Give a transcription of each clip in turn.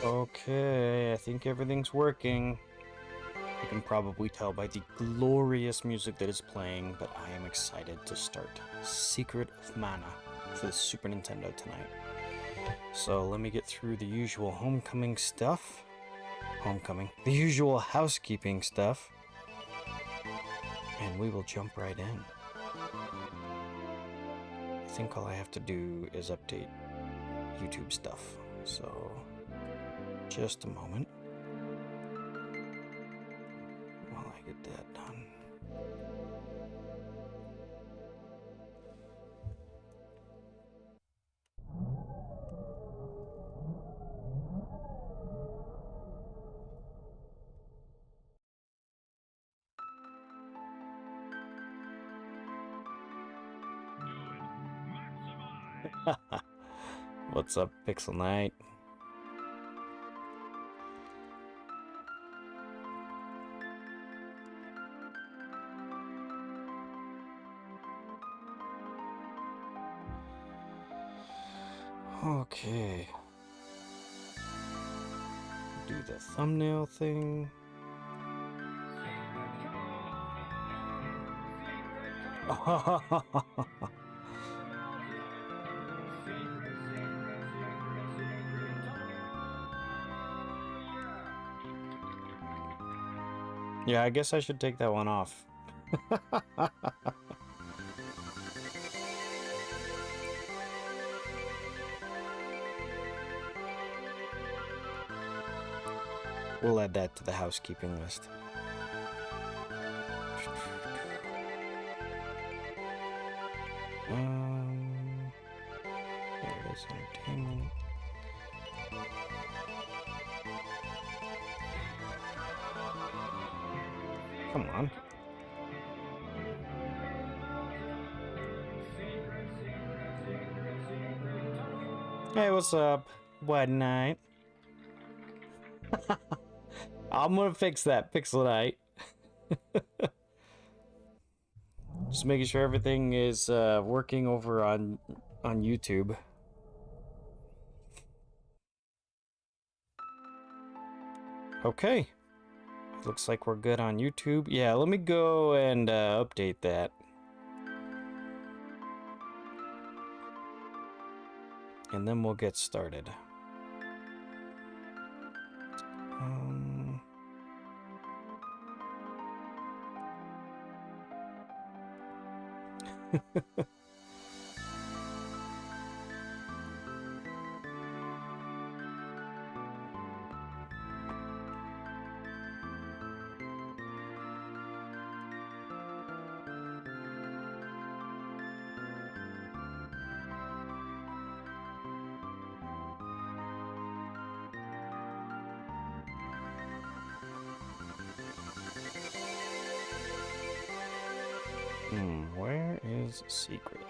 Okay, I think everything's working. You can probably tell by the glorious music that is playing, but I am excited to start Secret of Mana for the Super Nintendo tonight. So let me get through the usual homecoming stuff. The usual housekeeping stuff. And we will jump right in. I think all I have to do is update YouTube stuff. So, just a moment while I get that done. What's up, Pixel Knight? Okay. Do the thumbnail thing. Yeah, I guess I should take that one off. We'll add that to the housekeeping list. There it is, entertainment. Come on. Hey, what's up? What night? I'm gonna fix that, Pixel Night. Just making sure everything is working over on YouTube. Okay. Looks like we're good on YouTube. Yeah, let me go and update that. And then we'll get started. Where is Secret?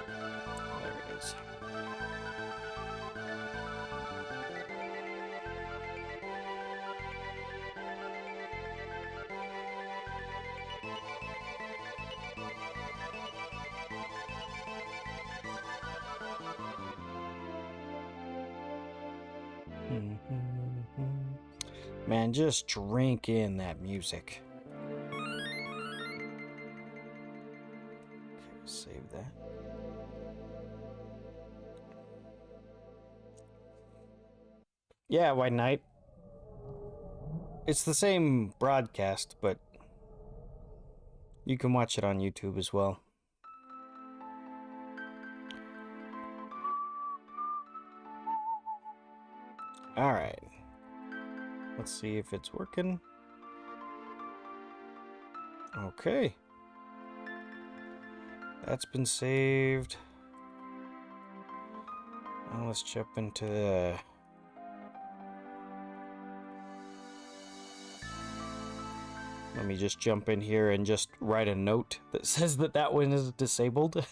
There it is. Man, just drink in that music. Okay, save that. Yeah, White Knight. It's the same broadcast, but you can watch it on YouTube as well. Alright. Let's see if it's working. Okay. That's been saved. Now let's jump into the... Let me just jump in here and just write a note that says that that one is disabled.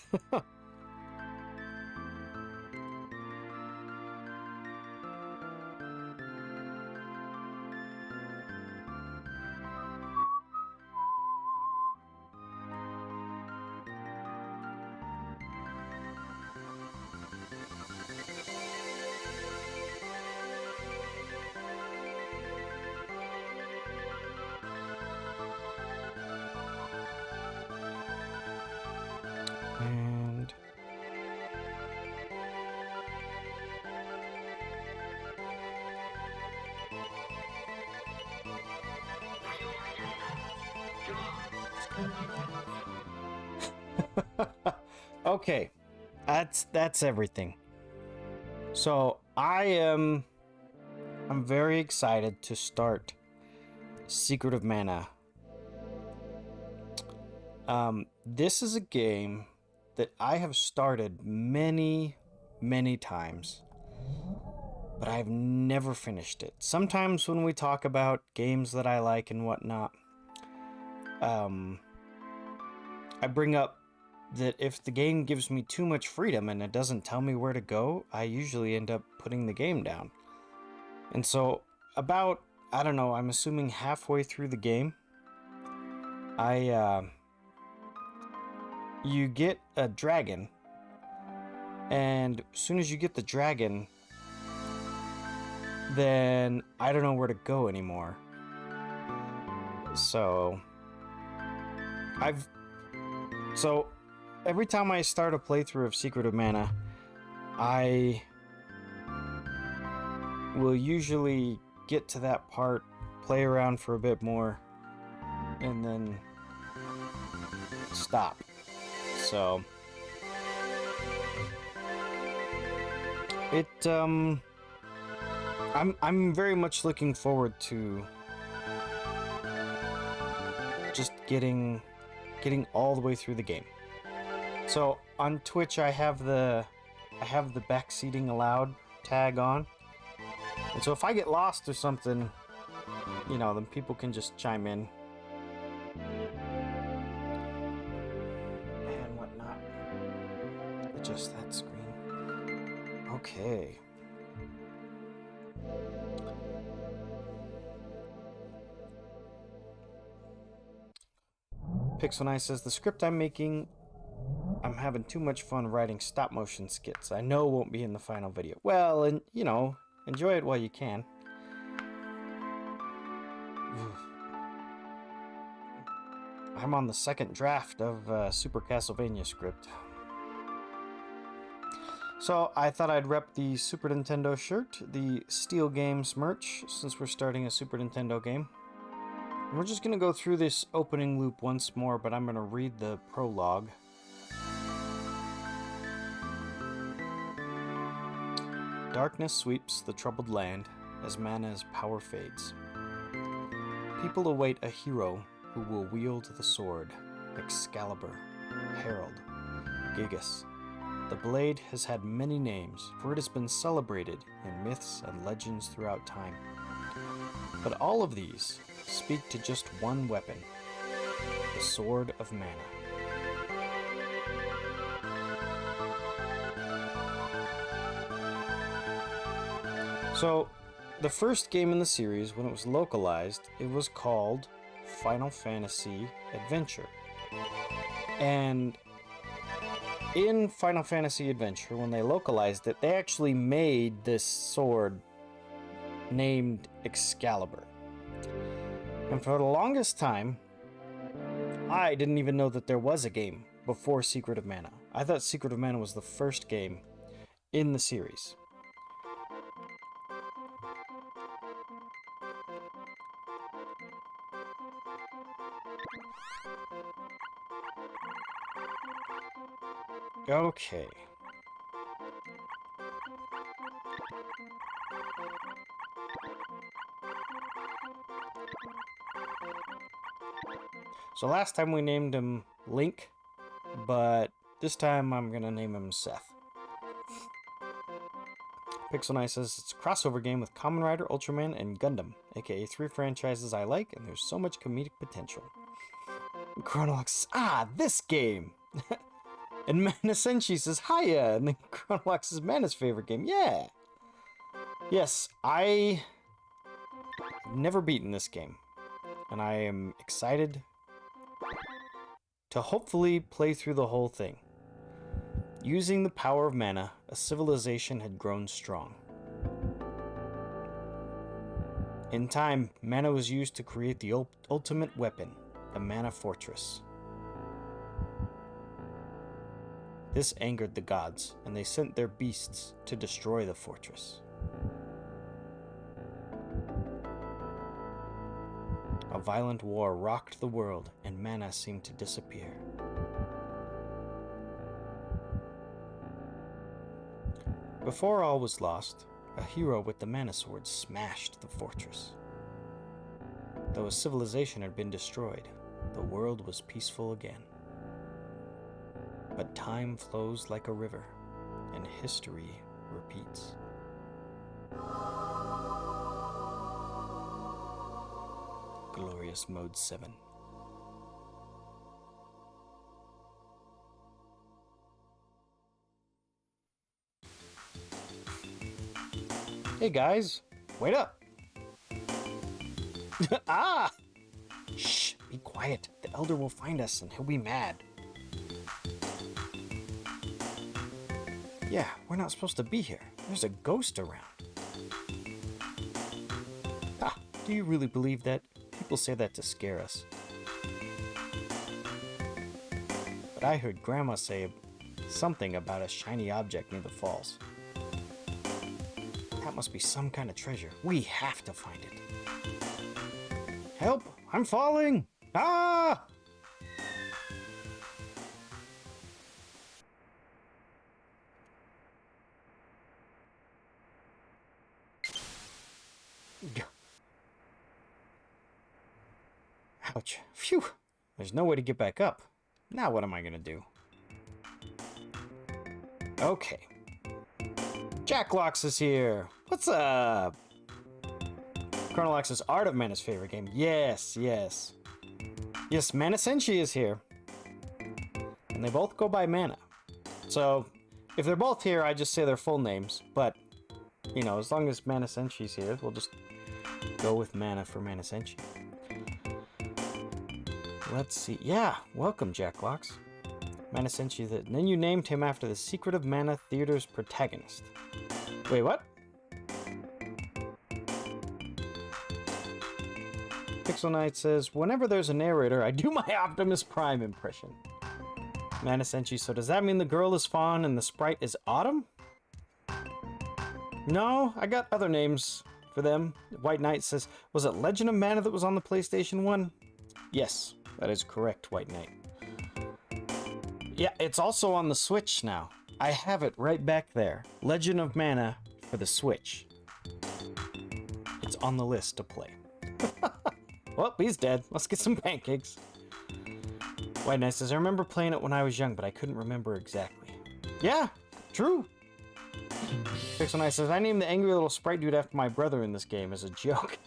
Okay, that's everything. So I'm very excited to start Secret of Mana. This is a game that I have started many times, but I've never finished it. Sometimes when we talk about games that I like and whatnot, I bring up that if the game gives me too much freedom and it doesn't tell me where to go, I usually end up putting the game down. And so about, I don't know, I'm assuming halfway through the game, you get a dragon, and as soon as you get the dragon, then I don't know where to go anymore. So every time I start a playthrough of Secret of Mana, I will usually get to that part, play around for a bit more, and then stop. So I'm very much looking forward to just getting all the way through the game. So on Twitch I have the backseating allowed tag on. And so if I get lost or something, you know, then people can just chime in and whatnot. Adjust that screen. Okay. Pixel9 says, the script I'm making, I'm having too much fun writing stop motion skits. I know won't be in the final video. Well, and you know, enjoy it while you can. I'm on the second draft of Super Castlevania script. So I thought I'd rep the Super Nintendo shirt, the Steel Games merch, since we're starting a Super Nintendo game. We're just going to go through this opening loop once more, but I'm going to read the prologue. Darkness sweeps the troubled land as Mana's power fades. People await a hero who will wield the sword, Excalibur, Herald, Gigas. The blade has had many names, for it has been celebrated in myths and legends throughout time. But all of these speak to just one weapon, the Sword of Mana. So, the first game in the series, when it was localized, it was called Final Fantasy Adventure. And in Final Fantasy Adventure, when they localized it, they actually made this sword named Excalibur. And for the longest time, I didn't even know that there was a game before Secret of Mana. I thought Secret of Mana was the first game in the series. Okay. So last time we named him Link, but this time I'm gonna name him Seth. Pixel9 says it's a crossover game with Kamen Rider, Ultraman, and Gundam, aka 3 franchises I like, and there's so much comedic potential. Chronolox, this game! And Mana Senshi says, hiya! And then Chronolox is Mana's favorite game. Yeah! Yes, I've never beaten this game, and I am excited to hopefully play through the whole thing. Using the power of mana, a civilization had grown strong. In time, mana was used to create the ultimate weapon, the Mana Fortress. This angered the gods, and they sent their beasts to destroy the fortress. A violent war rocked the world, and mana seemed to disappear. Before all was lost, a hero with the mana sword smashed the fortress. Though a civilization had been destroyed, the world was peaceful again. But time flows like a river, and history repeats. Glorious Mode 7. Hey guys, wait up! Ah! Shh, be quiet. The Elder will find us and he'll be mad. Yeah, we're not supposed to be here. There's a ghost around. Ah, do you really believe that? People say that to scare us. But I heard Grandma say something about a shiny object near the falls. That must be some kind of treasure. We have to find it. Help! I'm falling! Ah! Ouch. Phew! There's no way to get back up. Now what am I gonna do? Okay. Jack Locks is here! What's up? Colonel X's Art of Mana's favorite game. Yes, yes. Yes, Mana Senshi is here. And they both go by Mana. So, if they're both here, I just say their full names. But, you know, as long as Mana Senshi's here, we'll just go with Mana for Mana Senshi. Let's see. Yeah, welcome, Jack Locks. Mana Senshi. Then you named him after the Secret of Mana Theater's protagonist. Wait, what? Pixel Knight says, whenever there's a narrator, I do my Optimus Prime impression. Mana Senshi, so does that mean the girl is Fawn and the sprite is Autumn? No, I got other names for them. White Knight says, was it Legend of Mana that was on the PlayStation 1? Yes, that is correct, White Knight. Yeah, it's also on the Switch now. I have it right back there. Legend of Mana for the Switch. It's on the list to play. Well, he's dead. Let's get some pancakes. White Knight says, I remember playing it when I was young, but I couldn't remember exactly. Yeah, true. Pixel Knight says, I named the angry little sprite dude after my brother in this game as a joke.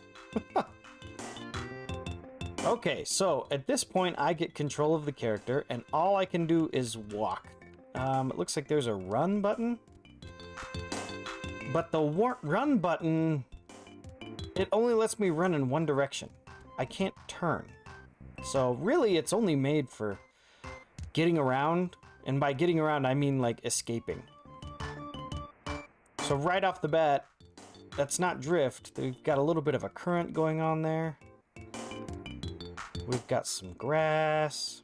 Okay, so at this point, I get control of the character, and all I can do is walk. It looks like there's a run button. But the run button, it only lets me run in one direction. I can't turn. So really, it's only made for getting around. And by getting around, I mean like escaping. So right off the bat, that's not drift. We've got a little bit of a current going on there. We've got some grass.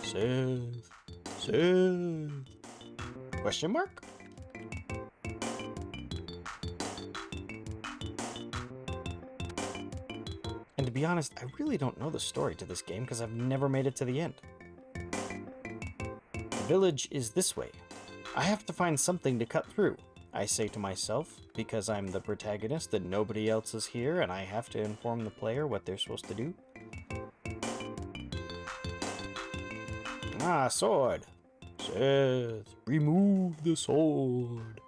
Seth. Question mark? And to be honest, I really don't know the story to this game because I've never made it to the end. The village is this way. I have to find something to cut through, I say to myself, because I'm the protagonist and nobody else is here and I have to inform the player what they're supposed to do. Ah, sword. Seth, remove the sword.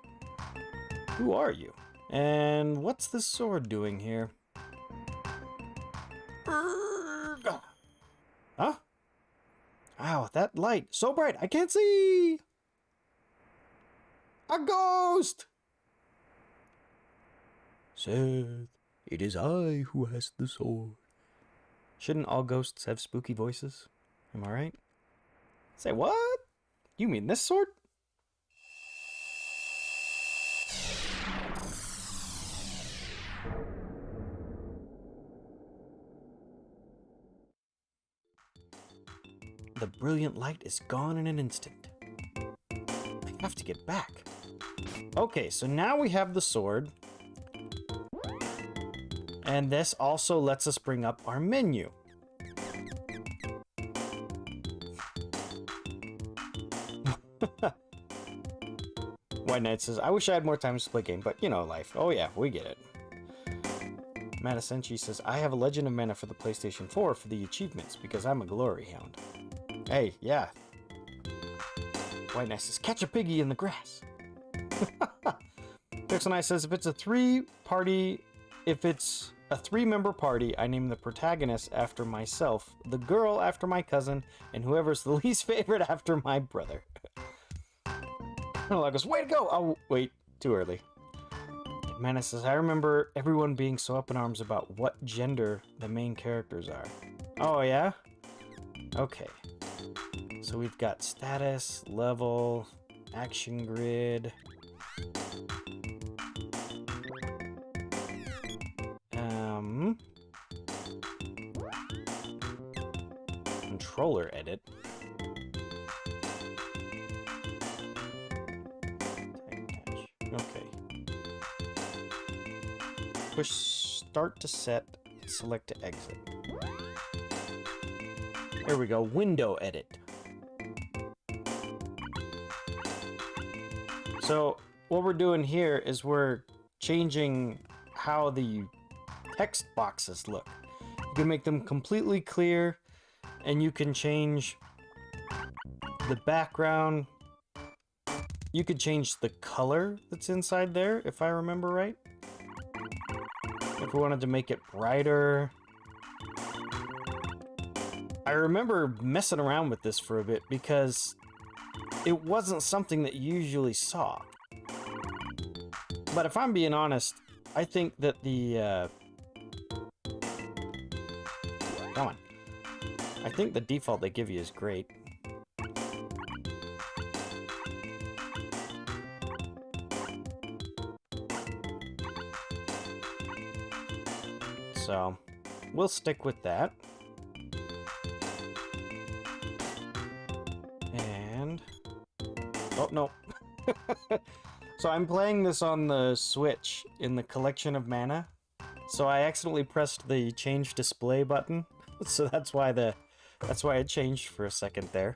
Who are you? And what's this sword doing here? Huh? Ow, that light, so bright, I can't see! A ghost! Seth, it is I who has the sword. Shouldn't all ghosts have spooky voices? Am I right? Say what? You mean this sword? The brilliant light is gone in an instant. I have to get back. Okay, so now we have the sword. And this also lets us bring up our menu. White Knight says, I wish I had more time to play game, but you know, life. Oh yeah, we get it. Matasenchi says, I have a Legend of Mana for the PlayStation 4 for the achievements because I'm a glory hound. Hey, yeah. White Knight says, catch a piggy in the grass. Pixel Knight says, if it's a three-member party, I name the protagonist after myself, the girl after my cousin, and whoever's the least favorite after my brother. Goes, way to go! Oh, wait, too early. Mana says, I remember everyone being so up in arms about what gender the main characters are. Oh, yeah? Okay. So we've got status, level, action grid. Controller edit. Okay. Push start to set, select to exit. There we go, window edit. So what we're doing here is we're changing how the text boxes look. You can make them completely clear, and you can change the background. You could change the color that's inside there, if I remember right. If we wanted to make it brighter. I remember messing around with this for a bit because it wasn't something that you usually saw. But if I'm being honest, I think that the... Come on. I think the default they give you is great. So, we'll stick with that. And... Oh, no. So I'm playing this on the Switch in the collection of mana. So I accidentally pressed the change display button. So that's why it changed for a second there.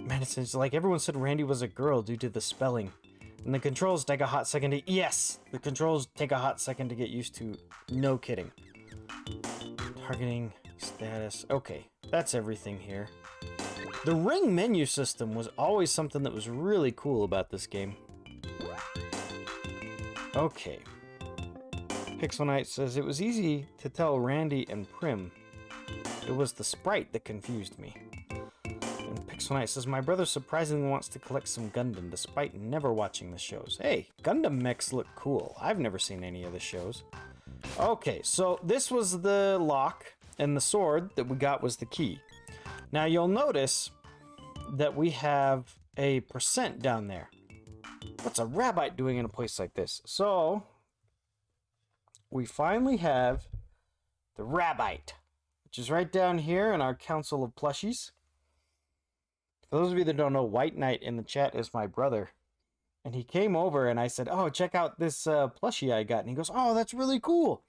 Man, it's like everyone said Randy was a girl due to the spelling. And the controls take a hot second to... Yes! The controls take a hot second to get used to. No kidding. Targeting, status... Okay, that's everything here. The ring menu system was always something that was really cool about this game. Okay. Pixel Knight says, it was easy to tell Randy and Prim. It was the sprite that confused me. And Pixel Knight says, my brother surprisingly wants to collect some Gundam despite never watching the shows. Hey, Gundam mechs look cool. I've never seen any of the shows. Okay, so this was the lock, and the sword that we got was the key. Now you'll notice that we have a % down there. What's a rabbite doing in a place like this? So, we finally have the rabbite, which is right down here in our Council of Plushies. For those of you that don't know, White Knight in the chat is my brother. And he came over and I said, oh, check out this plushie I got. And he goes, oh, that's really cool.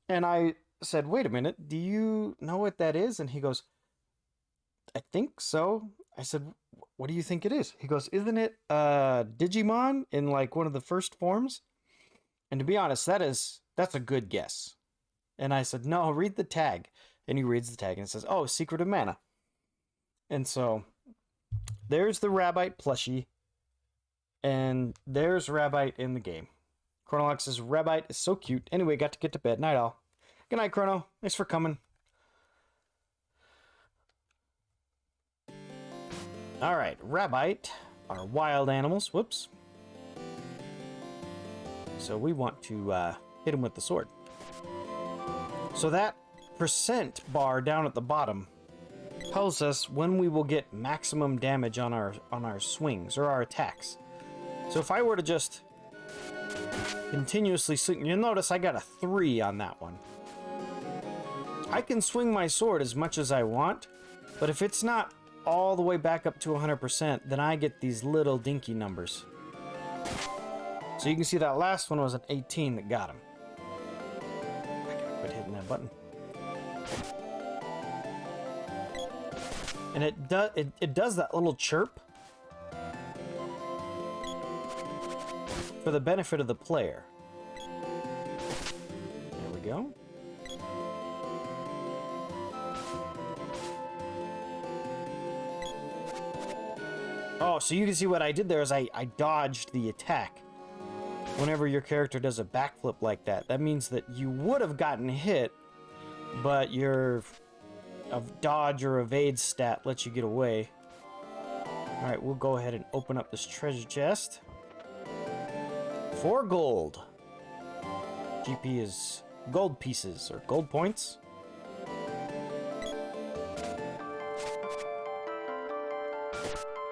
And I said, wait a minute, do you know what that is? And he goes, I think so. I said, what do you think it is? He goes, isn't it Digimon in like one of the first forms? And to be honest, that's a good guess. And I said, no, read the tag. And he reads the tag and it says, oh, Secret of Mana. And so there's the Rabbite plushie. And there's Rabbite in the game. Chronolox says, Rabbite is so cute. Anyway, got to get to bed. Night all. Good night, Chrono. Thanks for coming. Alright, Rabbite are wild animals. Whoops. So we want to hit him with the sword. So that % bar down at the bottom tells us when we will get maximum damage on our swings or our attacks. So if I were to just continuously swing, you'll notice I got a 3 on that one. I can swing my sword as much as I want, but if it's not all the way back up to 100%, then I get these little dinky numbers. So you can see that last one was an 18 that got him. I gotta quit hitting that button. And it does that little chirp for the benefit of the player. There we go. Oh, so you can see what I did there is I dodged the attack. Whenever your character does a backflip like that, that means that you would have gotten hit, but your dodge or evade stat lets you get away. Alright, we'll go ahead and open up this treasure chest. 4 gold. GP is gold pieces, or gold points.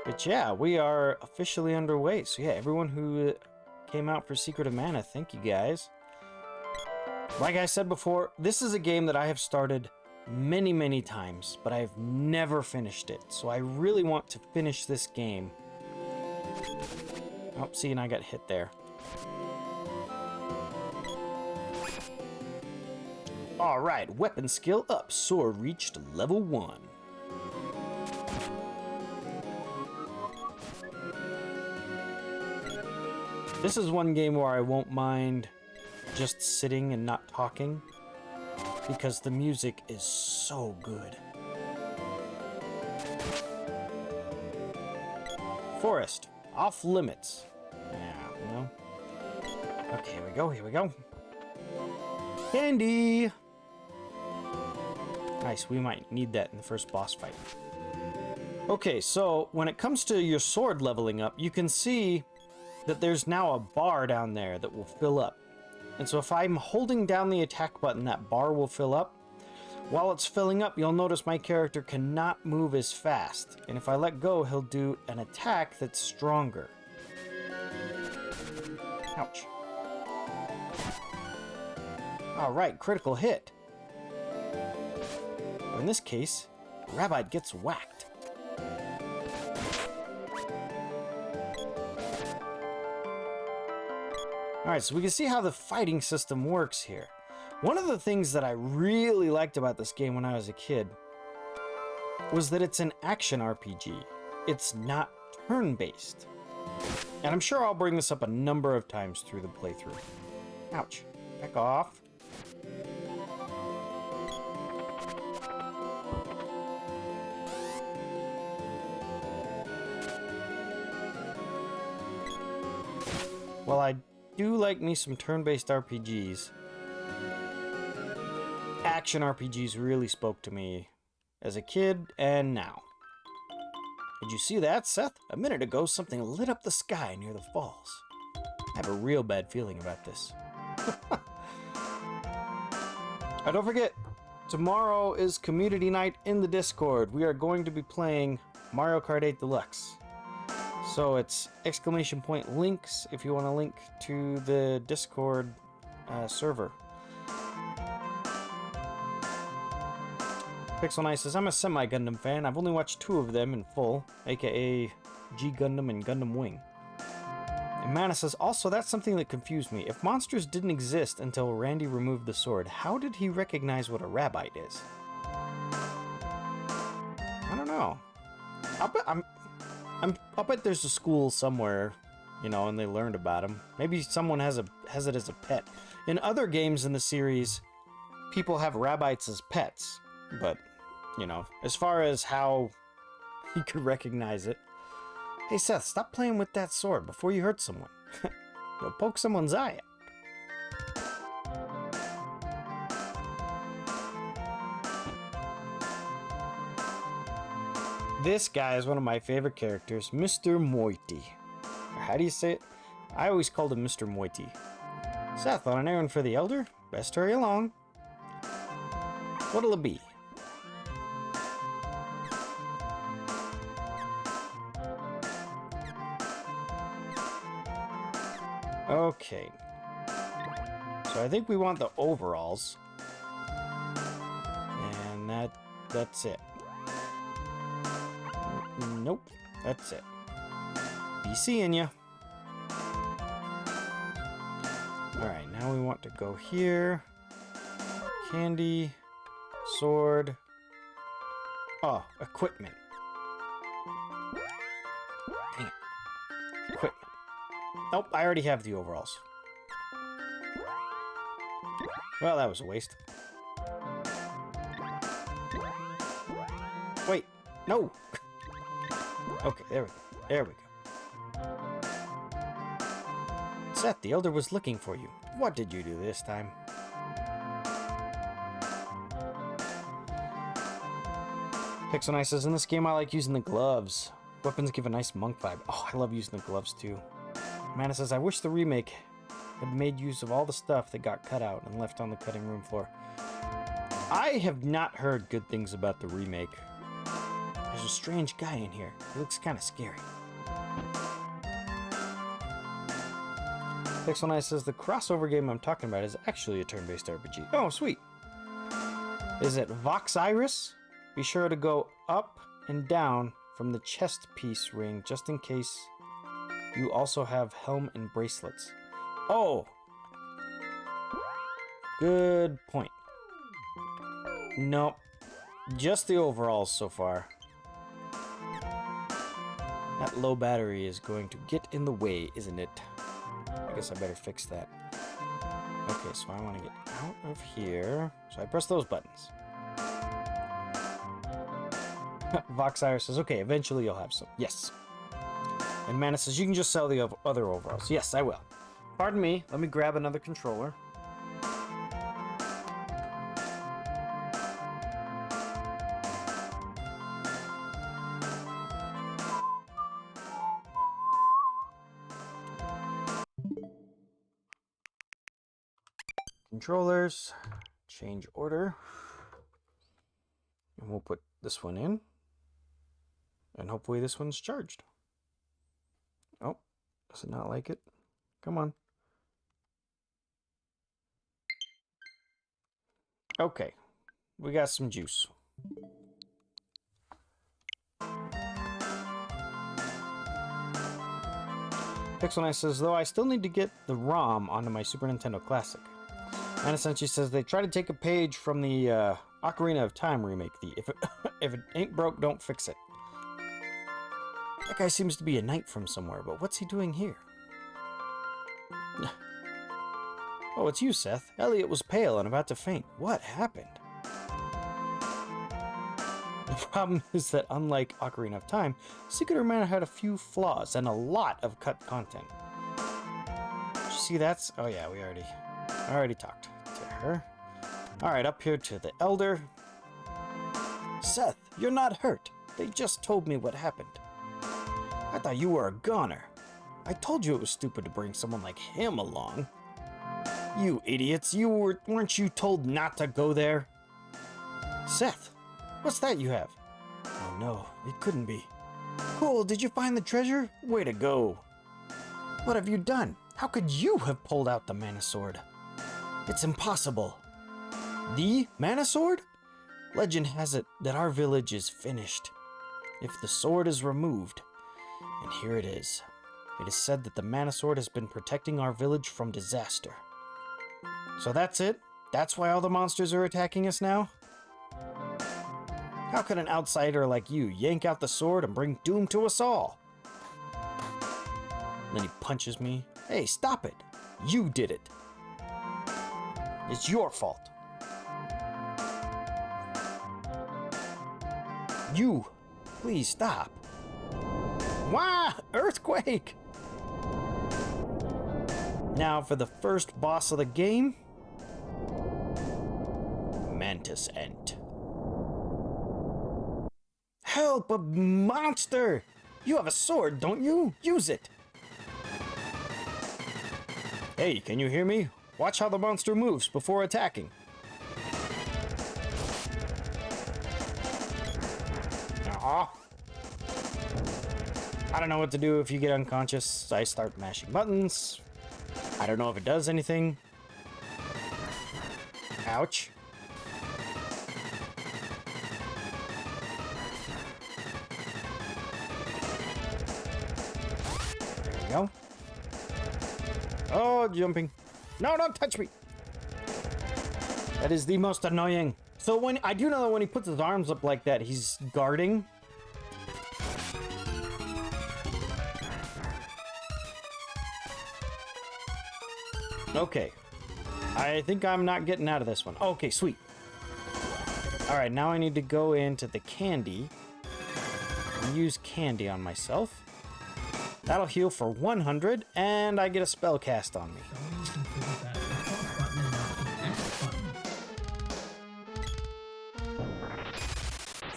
But yeah, we are officially underway. So yeah, everyone who came out for Secret of Mana, thank you guys. Like I said before, this is a game that I have started many times, but I've never finished it. So I really want to finish this game. Oh, see, and I got hit there. Alright, weapon skill up. Sword reached level 1. This is one game where I won't mind just sitting and not talking, because the music is so good. Forest, off limits. Yeah, no. Okay, here we go, here we go. Candy! Nice, we might need that in the first boss fight. Okay, so when it comes to your sword leveling up, you can see that there's now a bar down there that will fill up. And so if I'm holding down the attack button, that bar will fill up. While it's filling up, you'll notice my character cannot move as fast. And if I let go, he'll do an attack that's stronger. Ouch. Alright, critical hit. Or in this case, Rabbite gets whacked. Alright, so we can see how the fighting system works here. One of the things that I really liked about this game when I was a kid was that it's an action RPG. It's not turn-based. And I'm sure I'll bring this up a number of times through the playthrough. Ouch. Back off. Well, I do like me some turn-based RPGs. Action RPGs really spoke to me as a kid and now. Did you see that, Seth? A minute ago, something lit up the sky near the falls. I have a real bad feeling about this. Don't forget, tomorrow is community night in the Discord. We are going to be playing Mario Kart 8 Deluxe. So it's !links if you want to link to the Discord server. Pixel Nice says, I'm a semi-Gundam fan. I've only watched 2 of them in full, aka G Gundam and Gundam Wing. And Mana says, also, that's something that confused me. If monsters didn't exist until Randy removed the sword, how did he recognize what a Rabbite is? I don't know. I'll bet there's a school somewhere, you know, and they learned about him. Maybe someone has it as a pet. In other games in the series, people have Rabbites as pets, but, you know, as far as how he could recognize it. Hey Seth, stop playing with that sword before you hurt someone. You'll poke someone's eye out. This guy is one of my favorite characters, Mr. Moity. How do you say it? I always called him Mr. Moity. Seth, on an errand for the Elder? Best hurry along. What'll it be? Okay. So I think we want the overalls. And that's it. Nope, that's it. Be seeing ya. Alright, now we want to go here. Candy. Sword. Oh, equipment. Nope, I already have the overalls. Well, that was a waste. Wait, no! Okay, there we go. There we go. Seth, the Elder was looking for you. What did you do this time? Pixel says, in this game I like using the gloves. Weapons give a nice monk vibe. Oh, I love using the gloves too. Mana says, I wish the remake had made use of all the stuff that got cut out and left on the cutting room floor. I have not heard good things about the remake. There's a strange guy in here. He looks kind of scary. Pixel says, the crossover game I'm talking about is actually a turn-based RPG. Oh, sweet. Is it Vox Iris? Be sure to go up and down from the chest piece ring just in case you also have helm and bracelets. Oh! Good point. Nope. Just the overalls so far. That low battery is going to get in the way, isn't it? I guess I better fix that. Okay, so I want to get out of here. So I press those buttons. Vox Iris says, okay, eventually you'll have some. Yes. And Mana says, you can just sell the other overalls. Yes, I will. Pardon me. Let me grab another controller. Controllers. Change order. And we'll put this one in. And hopefully this one's charged. Oh, does it not like it? Come on. Okay, we got some juice. Pixel says, though I still need to get the ROM onto my Super Nintendo Classic. Anasenshi says, they try to take a page from the Ocarina of Time remake. If it ain't broke, don't fix it. That guy seems to be a knight from somewhere, but what's he doing here? Oh, it's you, Seth. Elliot was pale and about to faint. What happened? The problem is that unlike Ocarina of Time, Secret of Mana had a few flaws and a lot of cut content. Did you see that? Oh yeah, I already talked to her. Alright, up here to the Elder. Seth, you're not hurt. They just told me what happened. I thought you were a goner. I told you it was stupid to bring someone like him along. You idiots, weren't you told not to go there? Seth, what's that you have? Oh no, it couldn't be. Cool, did you find the treasure? Way to go. What have you done? How could you have pulled out the Mana Sword? It's impossible. The Mana Sword? Legend has it that our village is finished if the sword is removed. And here it is. It is said that the Mana Sword has been protecting our village from disaster. So that's it? That's why all the monsters are attacking us now? How could an outsider like you yank out the sword and bring doom to us all? And then he punches me. Hey, stop it. You did it. It's your fault. You. Please stop. Wah! Earthquake! Now for the first boss of the game. Mantis Ent. Help! A monster! You have a sword, don't you? Use it! Hey, can you hear me? Watch how the monster moves before attacking. Aw. I don't know what to do if you get unconscious. I start mashing buttons. I don't know if it does anything. Ouch. There we go. Oh, jumping. No, don't touch me. That is the most annoying. So when I do know that when he puts his arms up like that, he's guarding. Okay. I think I'm not getting out of this one. Okay, sweet. Alright, now I need to go into the candy and use candy on myself. That'll heal for 100, and I get a spell cast on me.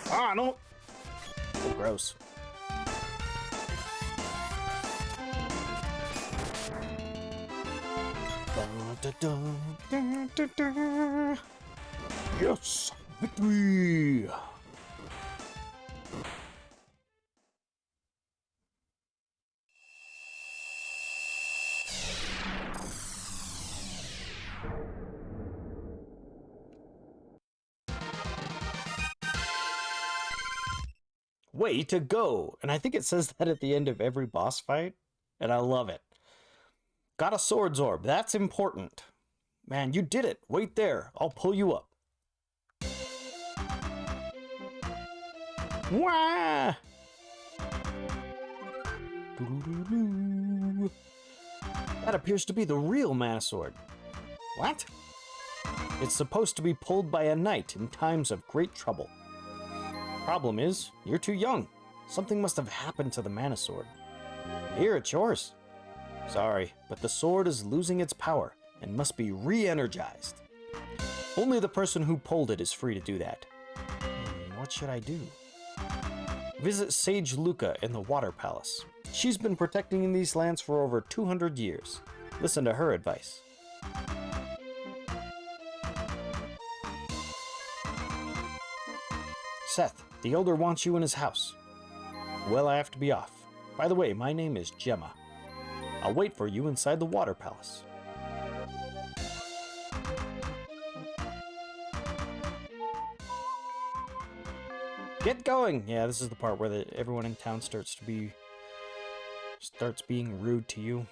Ah, no! Oh, gross. Yes! Victory! Way to go! And I think it says that at the end of every boss fight, and I love it. Got a swords orb. That's important. Man, you did it. Wait there. I'll pull you up. Wah! That appears to be the real mana sword. What? It's supposed to be pulled by a knight in times of great trouble. Problem is, you're too young. Something must have happened to the mana sword. Here, it's yours. Sorry, but the sword is losing its power and must be re-energized. Only the person who pulled it is free to do that. What should I do? Visit Sage Luca in the Water Palace. She's been protecting these lands for over 200 years. Listen to her advice. Seth, the Elder wants you in his house. Well, I have to be off. By the way, my name is Gemma. I'll wait for you inside the Water Palace. Get going! Yeah, this is the part where everyone in town starts being rude to you.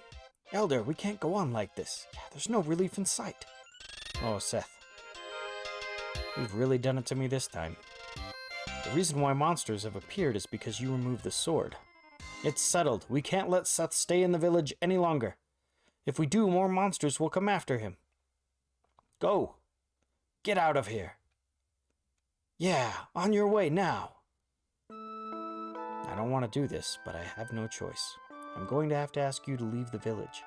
Elder, we can't go on like this. Yeah, there's no relief in sight. Oh, Seth. You've really done it to me this time. The reason why monsters have appeared is because you removed the sword. It's settled. We can't let Seth stay in the village any longer. If we do, more monsters will come after him. Go. Get out of here. Yeah, on your way now. I don't want to do this, but I have no choice. I'm going to have to ask you to leave the village.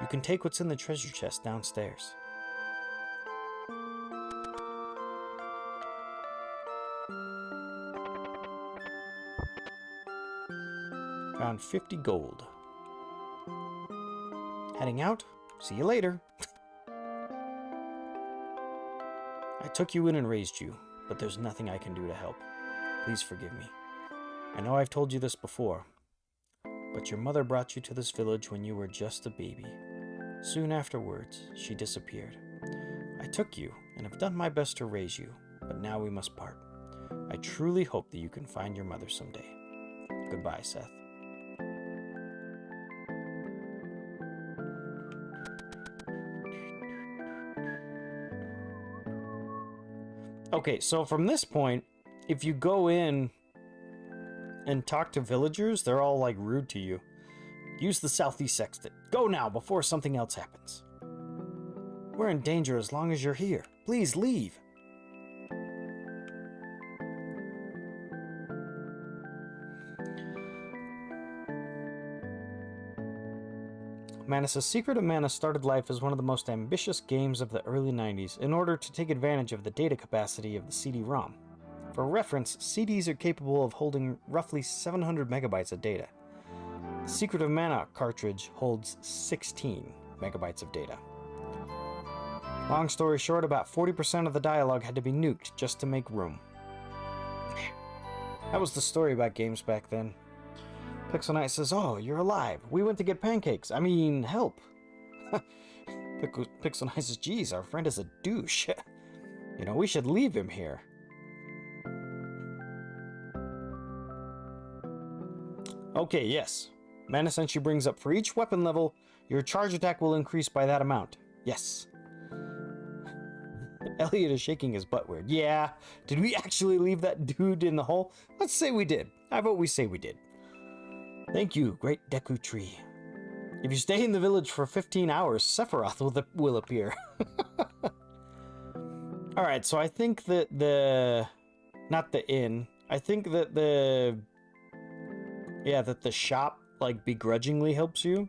You can take what's in the treasure chest downstairs. Found 50 gold. Heading out. See you later. I took you in and raised you, but there's nothing I can do to help. Please forgive me. I know I've told you this before, but your mother brought you to this village when you were just a baby. Soon afterwards, she disappeared. I took you and have done my best to raise you, but now we must part. I truly hope that you can find your mother someday. Goodbye, Seth. Okay, so from this point, if you go in and talk to villagers, they're all like rude to you. Use the southeast exit. Go now before something else happens. We're in danger as long as you're here. Please leave. Manus' Secret of Mana started life as one of the most ambitious games of the early 90s in order to take advantage of the data capacity of the CD-ROM. For reference, CDs are capable of holding roughly 700 megabytes of data. The Secret of Mana cartridge holds 16 megabytes of data. Long story short, about 40% of the dialogue had to be nuked just to make room. That was the story about games back then. Pixel Knight says, "Oh, you're alive. We went to get pancakes. I mean, help." Pixel Knight says, "Geez, our friend is a douche. You know, we should leave him here." Okay, yes. Mana Senshi brings up, for each weapon level, your charge attack will increase by that amount. Yes. Elliot is shaking his butt weird. Yeah, did we actually leave that dude in the hole? Let's say we did. I vote we say we did. Thank you, Great Deku Tree. If you stay in the village for 15 hours, Sephiroth will appear. Alright, so I think that the... Not the inn. I think that the... Yeah, that the shop, like, begrudgingly helps you.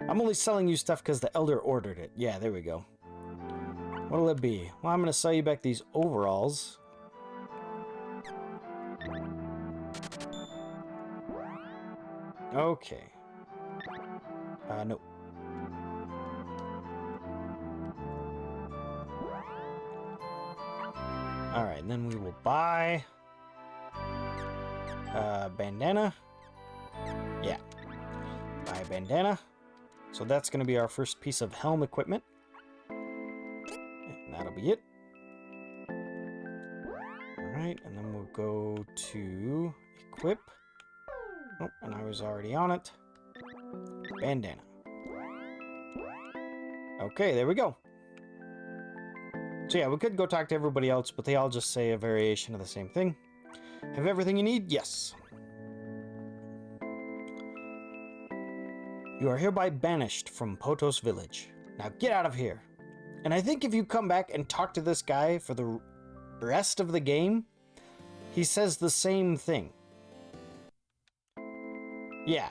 I'm only selling you stuff because the elder ordered it. Yeah, there we go. What'll it be? Well, I'm going to sell you back these overalls. Okay. No. Alright, and then we will buy... bandana. Yeah. Buy a bandana. So that's going to be our first piece of helm equipment. And that'll be it. Alright, and then we'll go to equip. Oh, and I was already on it. Bandana. Okay, there we go. So yeah, we could go talk to everybody else, but they all just say a variation of the same thing. Have everything you need? Yes. You are hereby banished from Potos village. Now get out of here. And I think if you come back and talk to this guy for the rest of the game, he says the same thing. Yeah.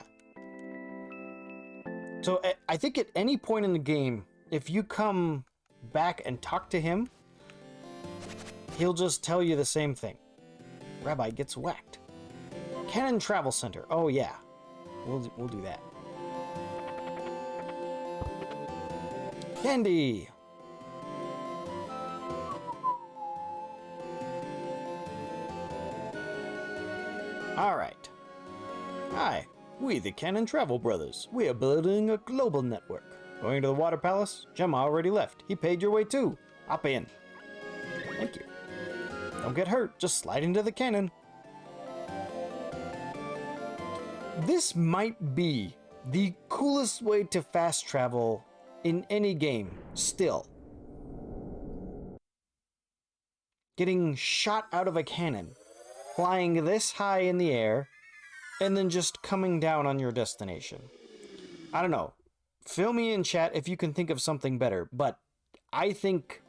So I think at any point in the game, if you come back and talk to him, he'll just tell you the same thing. Rabbi gets whacked. Cannon Travel Center. Oh yeah. We'll do that. Candy! Alright. Hi, we the Cannon Travel Brothers. We are building a global network. Going to the Water Palace? Gemma already left. He paid your way too. Hop in. Thank you. Don't get hurt, just slide into the cannon. This might be the coolest way to fast travel in any game, still. Getting shot out of a cannon, flying this high in the air, and then just coming down on your destination. I don't know. Fill me in chat if you can think of something better, but I think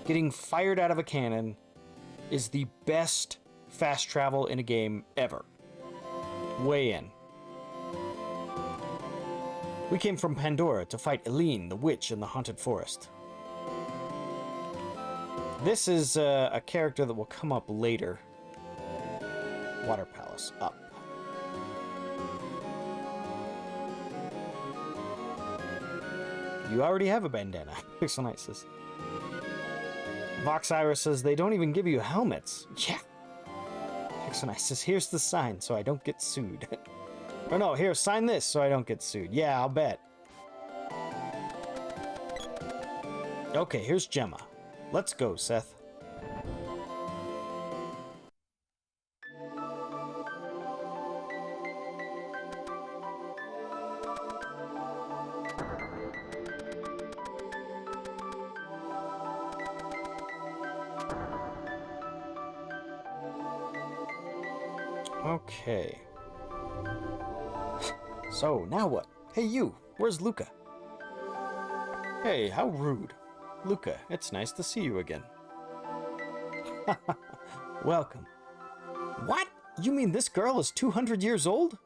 getting fired out of a cannon is the best fast travel in a game ever. Way in. We came from Pandora to fight Eileen, the witch in the haunted forest. This is a character that will come up later. Water Palace, up. You already have a bandana. Pixelnice. Vox Iris says they don't even give you helmets. Yeah. Pixelnice says here's the sign so I don't get sued. Oh no, here, sign this so I don't get sued. Yeah, I'll bet. Okay, here's Gemma. Let's go, Seth. Okay. So, now what? Hey you, where's Luca? Hey, how rude. Luca, it's nice to see you again. Welcome. What? You mean this girl is 200 years old?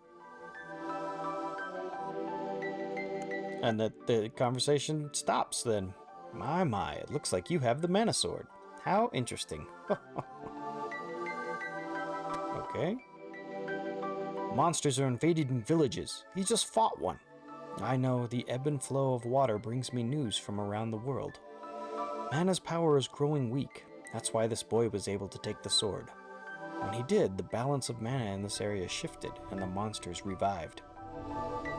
And the conversation stops then. My, it looks like you have the mana sword. How interesting. Okay. Monsters are invading villages. He just fought one. I know, the ebb and flow of water brings me news from around the world. Mana's power is growing weak. That's why this boy was able to take the sword. When he did, the balance of mana in this area shifted, and the monsters revived.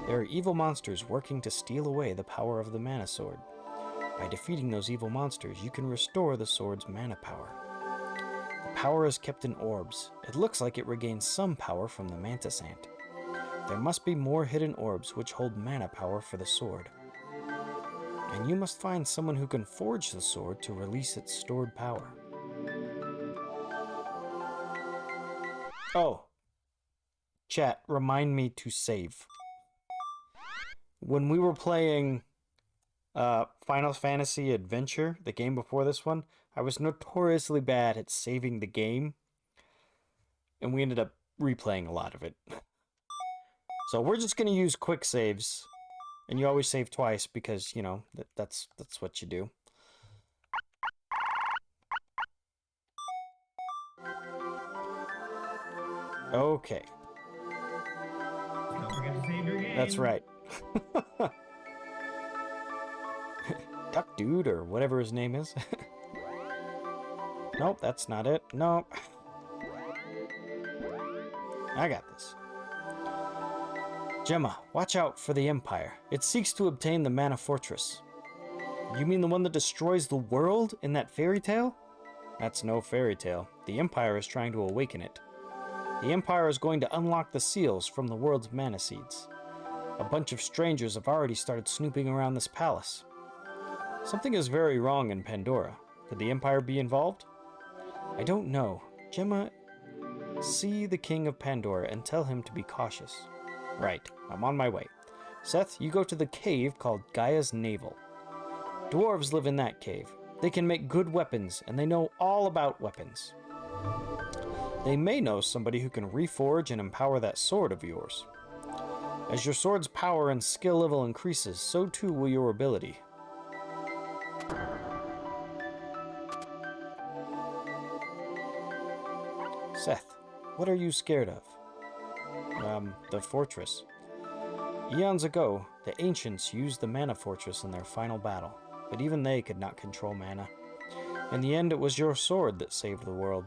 There are evil monsters working to steal away the power of the mana sword. By defeating those evil monsters, you can restore the sword's mana power. The power is kept in orbs. It looks like it regains some power from the mantis ant. There must be more hidden orbs which hold mana power for the sword. And you must find someone who can forge the sword to release its stored power. Oh. Chat, remind me to save. when we were playing Final Fantasy Adventure, the game before this one, I was notoriously bad at saving the game, and we ended up replaying a lot of it. So we're just gonna use quick saves, and you always save twice because, you know, that's what you do. Okay. Don't forget to save your game. That's right. Duck Dude, or whatever his name is. Nope, that's not it. Nope. I got this. Gemma, watch out for the Empire. It seeks to obtain the Mana Fortress. You mean the one that destroys the world in that fairy tale? That's no fairy tale. The Empire is trying to awaken it. The Empire is going to unlock the seals from the world's mana seeds. A bunch of strangers have already started snooping around this palace. Something is very wrong in Pandora. Could the Empire be involved? I don't know. Gemma, see the King of Pandora and tell him to be cautious. Right, I'm on my way. Seth, you go to the cave called Gaia's Navel. Dwarves live in that cave. They can make good weapons, and they know all about weapons. They may know somebody who can reforge and empower that sword of yours. As your sword's power and skill level increases, so too will your ability. Seth, what are you scared of? The fortress. Eons ago, the ancients used the mana fortress in their final battle, but even they could not control mana. In the end, it was your sword that saved the world.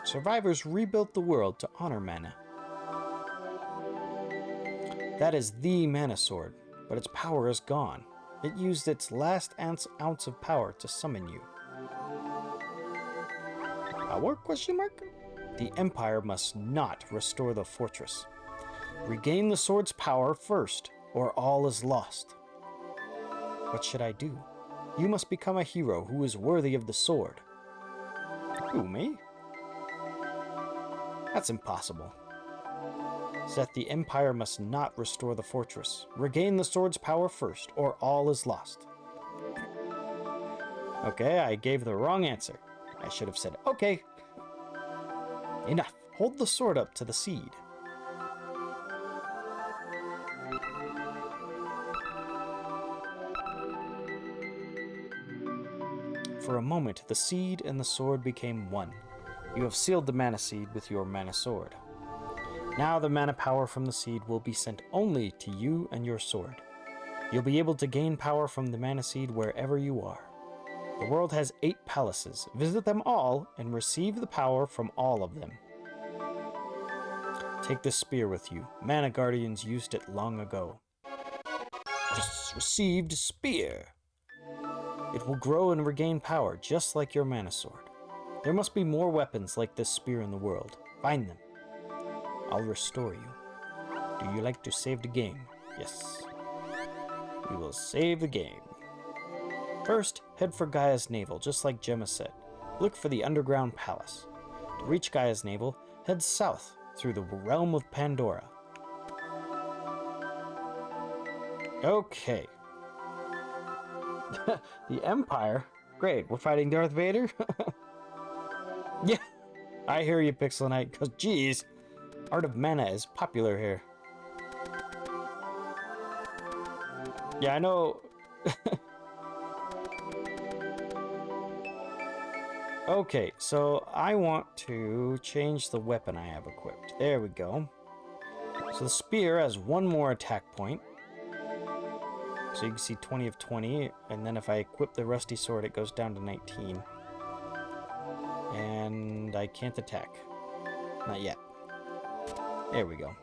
Survivors rebuilt the world to honor mana. That is the mana sword, but its power is gone. It used its last ounce of power to summon you. Power? Question mark? The Empire must not restore the fortress. Regain the sword's power first, or all is lost. What should I do? You must become a hero who is worthy of the sword. Who, me? That's impossible. Seth, the Empire must not restore the fortress. Regain the sword's power first, or all is lost. Okay, I gave the wrong answer. I should have said, okay. Enough. Hold the sword up to the seed. For a moment, the seed and the sword became one. You have sealed the mana seed with your mana sword. Now the mana power from the seed will be sent only to you and your sword. You'll be able to gain power from the mana seed wherever you are. The world has 8 palaces. Visit them all and receive the power from all of them. Take this spear with you. Mana Guardians used it long ago. Just received spear. It will grow and regain power, just like your mana sword. There must be more weapons like this spear in the world. Find them. I'll restore you. Do you like to save the game? Yes. We will save the game. First, head for Gaia's Navel, just like Gemma said. Look for the underground palace. To reach Gaia's Navel, head south through the realm of Pandora. Okay. The Empire? Great, we're fighting Darth Vader? Yeah, I hear you, Pixel Knight, because geez, Art of Mana is popular here. Yeah, I know. Okay, so I want to change the weapon I have equipped. There we go. So the spear has one more attack point. So you can see 20 of 20, and then if I equip the rusty sword, it goes down to 19. And I can't attack. Not yet. There we go.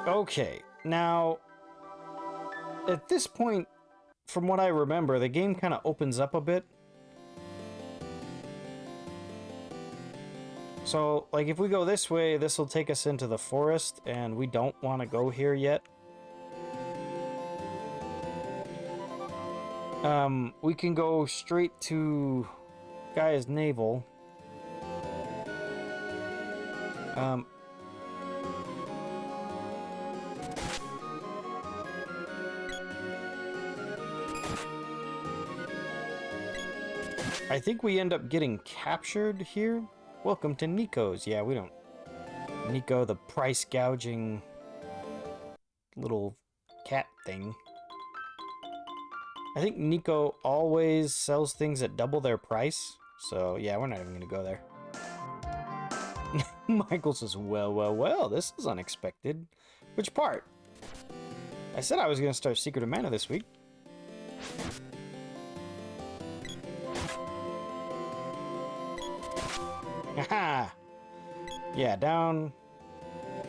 Okay, now, at this point, from what I remember, the game kind of opens up a bit. So, like, if we go this way, this will take us into the forest, and we don't want to go here yet. We can go straight to Gaia's Navel. I think we end up getting captured here. Welcome to Nico's. Yeah, we don't... Nico, the price gouging little cat thing. I think Nico always sells things at double their price. So, yeah, we're not even going to go there. Michael says, well, this is unexpected. Which part? I said I was going to start Secret of Mana this week. Haha! Yeah, down.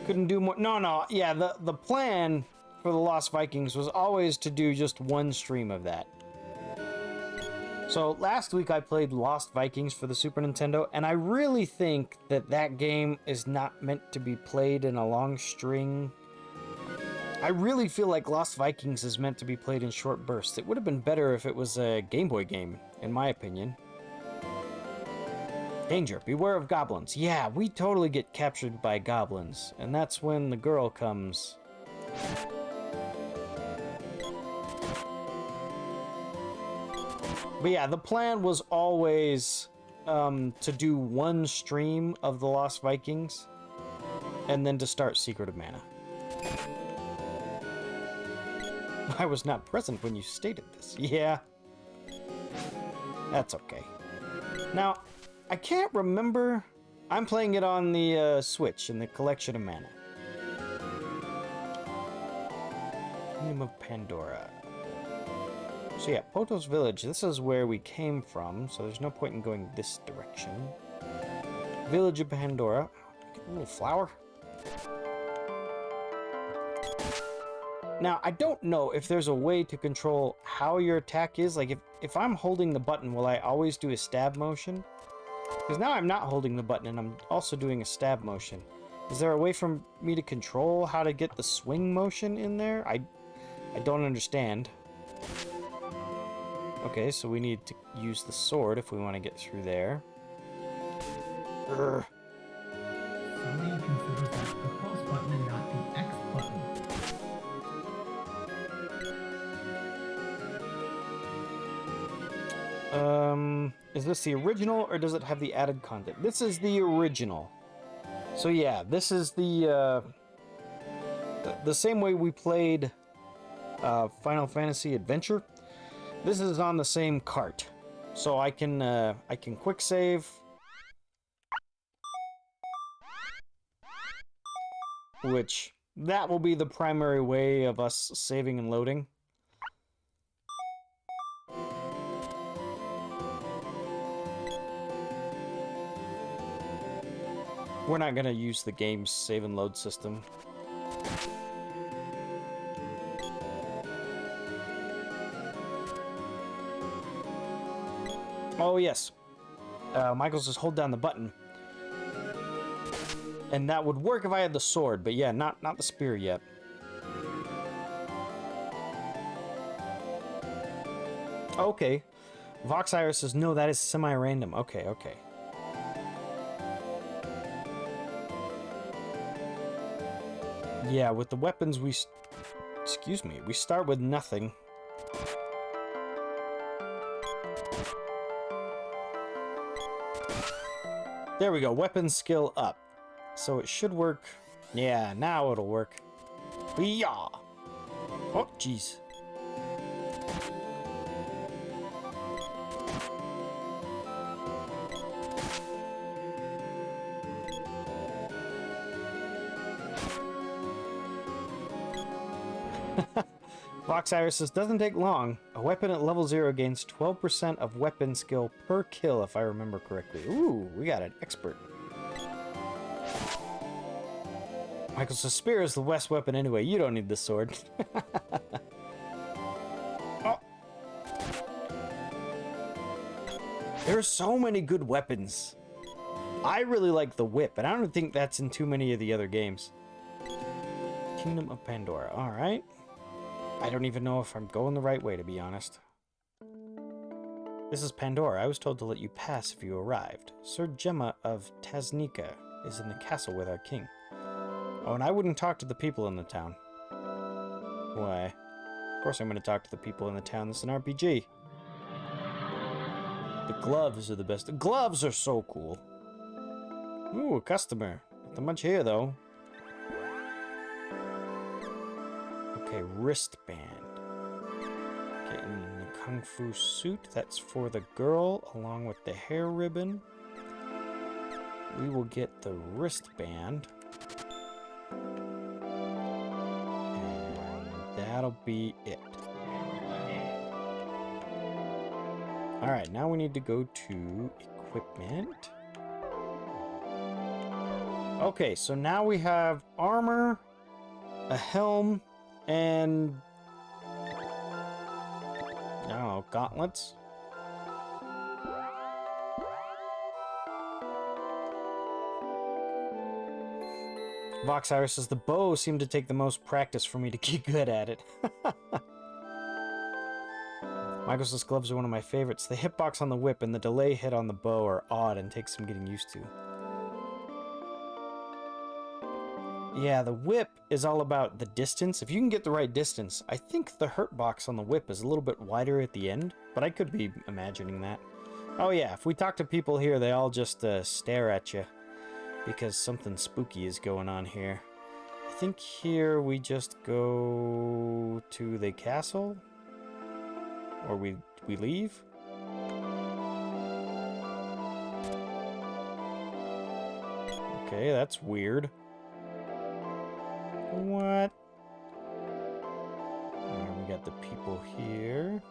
Couldn't do more. No. Yeah, the plan for the Lost Vikings was always to do just one stream of that. So last week I played Lost Vikings for the Super Nintendo, and I really think that that game is not meant to be played in a long string. I really feel like Lost Vikings is meant to be played in short bursts. It would have been better if it was a Game Boy game, in my opinion. Danger, beware of goblins. Yeah, we totally get captured by goblins, and that's when the girl comes. But yeah, the plan was always to do one stream of the Lost Vikings, and then to start Secret of Mana. I was not present when you stated this. Yeah. That's okay. Now, I can't remember. I'm playing it on the Switch in the Collection of Mana. Kingdom of Pandora. So yeah, Potos Village. This is where we came from, so there's no point in going this direction. Village of Pandora. Get a little flower. Now, I don't know if there's a way to control how your attack is. Like, if I'm holding the button, will I always do a stab motion? Because now I'm not holding the button, and I'm also doing a stab motion. Is there a way for me to control how to get the swing motion in there? I don't understand. Okay, so we need to use the sword if we want to get through there. Urgh. Somebody considers that the cross button and not the X button. Is this the original, or does it have the added content? This is the original. So yeah, this is the same way we played Final Fantasy Adventure. This is on the same cart, so I can quick save, which that will be the primary way of us saving and loading. We're not gonna use the game's save and load system. Oh, yes. Michael says hold down the button. And that would work if I had the sword, but yeah, not the spear yet. Okay. Vox Iris says, no, that is semi-random. Okay. Yeah, with the weapons we start with nothing. There we go, weapon skill up. So it should work. Yeah, now it'll work. Yeah. Oh, jeez. Fox Iris says, doesn't take long. A weapon at level 0 gains 12% of weapon skill per kill, if I remember correctly. Ooh, we got an expert. Michael says, spear is the best weapon anyway. You don't need the sword. Oh. There are so many good weapons. I really like the whip, and I don't think that's in too many of the other games. Kingdom of Pandora. Alright. I don't even know if I'm going the right way, to be honest. This is Pandora. I was told to let you pass if you arrived. Sir Gemma of Tasnica is in the castle with our king. Oh, and I wouldn't talk to the people in the town. Why? Of course I'm going to talk to the people in the town. This is an RPG. The gloves are the best. The gloves are so cool. Ooh, a customer. Nothing much here, though. Okay, wristband. Okay, and the kung fu suit. That's for the girl, along with the hair ribbon. We will get the wristband. And that'll be it. Alright, now we need to go to equipment. Okay, so now we have armor, a helm, and I don't know, gauntlets. Voxire says the bow seemed to take the most practice for me to get good at it. Michael says gloves are one of my favorites. The hitbox on the whip and the delay hit on the bow are odd and take some getting used to. Yeah, the whip is all about the distance. If you can get the right distance, I think the hurt box on the whip is a little bit wider at the end, but I could be imagining that. Oh yeah, if we talk to people here, they all just stare at you because something spooky is going on here. I think here we just go to the castle, or we leave. Okay, that's weird. What? We got the people here.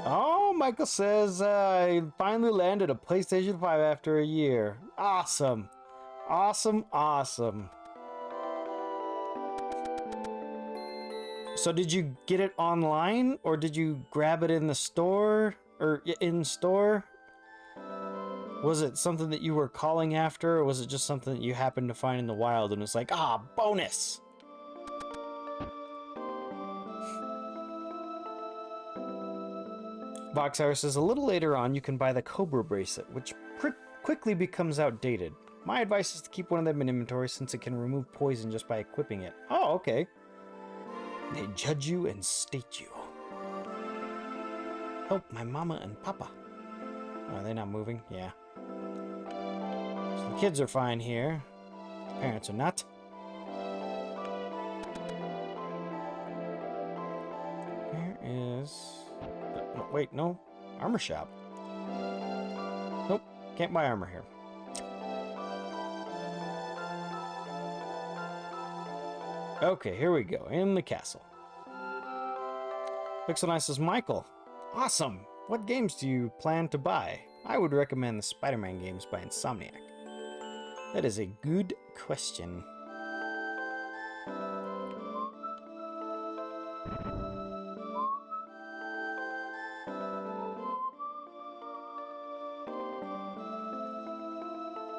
Oh, Michael says I finally landed a PlayStation 5 after a year. Awesome. Awesome, awesome. So did you get it online, or did you grab it in the store, or in store? Was it something that you were calling after, or was it just something that you happened to find in the wild and was like, ah, bonus? Voxire says a little later on you can buy the Cobra bracelet, which quickly becomes outdated. My advice is to keep one of them in inventory since it can remove poison just by equipping it. Oh, okay. They judge you and state you. Help my mama and papa. Are they not moving? Yeah. So the kids are fine here. The parents are not. Where is... Wait, no. Armor shop. Nope. Can't buy armor here. Okay, here we go. In the castle. Pixel Nice says, Michael, awesome. What games do you plan to buy? I would recommend the Spider-Man games by Insomniac. That is a good question.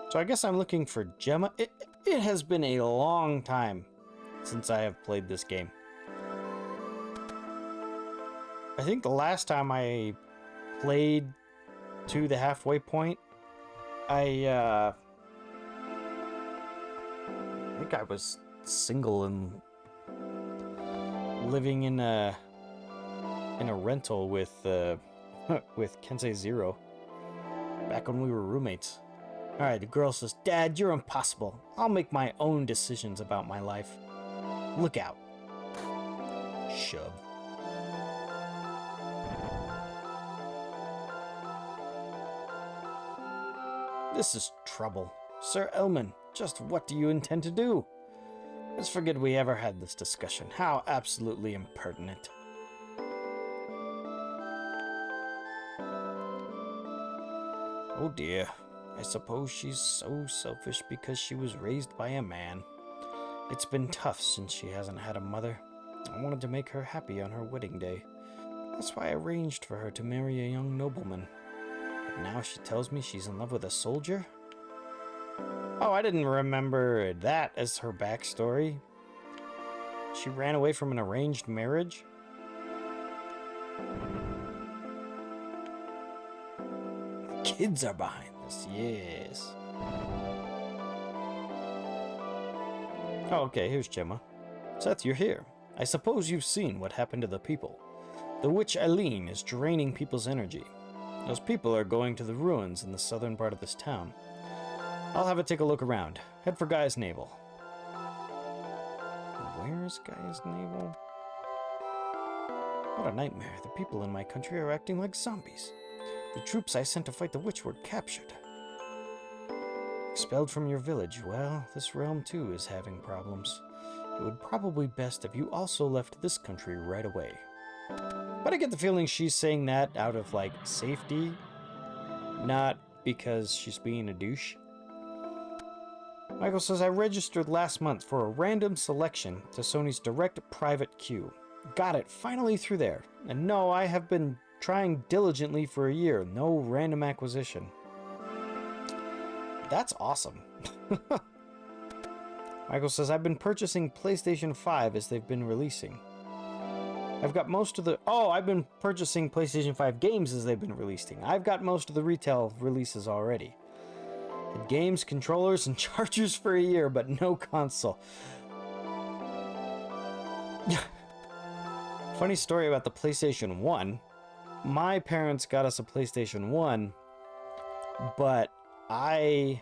So I guess I'm looking for Gemma. It has been a long time since I have played this game. I think the last time I played to the halfway point, I think I was single and living in a rental with with Kensei Zero back when we were roommates. All right, the girl says, "Dad, you're impossible. I'll make my own decisions about my life. Look out." Shove. This is trouble. Sir Elman, just what do you intend to do? Let's forget we ever had this discussion. How absolutely impertinent. Oh dear. I suppose she's so selfish because she was raised by a man. It's been tough since she hasn't had a mother. I wanted to make her happy on her wedding day. That's why I arranged for her to marry a young nobleman. But now she tells me she's in love with a soldier? Oh, I didn't remember that as her backstory. She ran away from an arranged marriage? The kids are behind this, yes. Oh, okay, here's Gemma. Seth, you're here. I suppose you've seen what happened to the people. The witch Eileen is draining people's energy. Those people are going to the ruins in the southern part of this town. I'll have it take a look around. Head for Guy's Navel. Where's Guy's Navel? What a nightmare. The people in my country are acting like zombies. The troops I sent to fight the witch were captured. Expelled from your village. Well, this realm too is having problems. It would probably be best if you also left this country right away. But I get the feeling she's saying that out of, like, safety, not because she's being a douche. Michael says, I registered last month for a random selection to Sony's direct private queue. Got it, finally through there. And no, I have been trying diligently for a year. No random acquisition. That's awesome. Michael says, I've been purchasing PlayStation 5 as they've been releasing. I've been purchasing PlayStation 5 games as they've been releasing. I've got most of the retail releases already. Had games, controllers, and chargers for a year, but no console. Funny story about the PlayStation 1. My parents got us a PlayStation 1, but they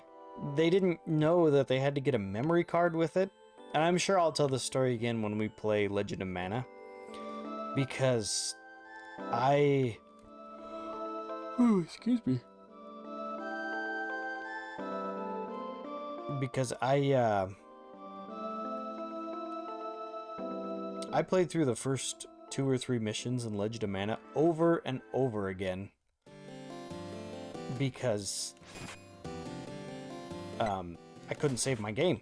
didn't know that they had to get a memory card with it. And I'm sure I'll tell this story again when we play Legend of Mana. Because excuse me. Because I played through the first 2 or 3 missions in Legend of Mana over and over again. Because I couldn't save my game.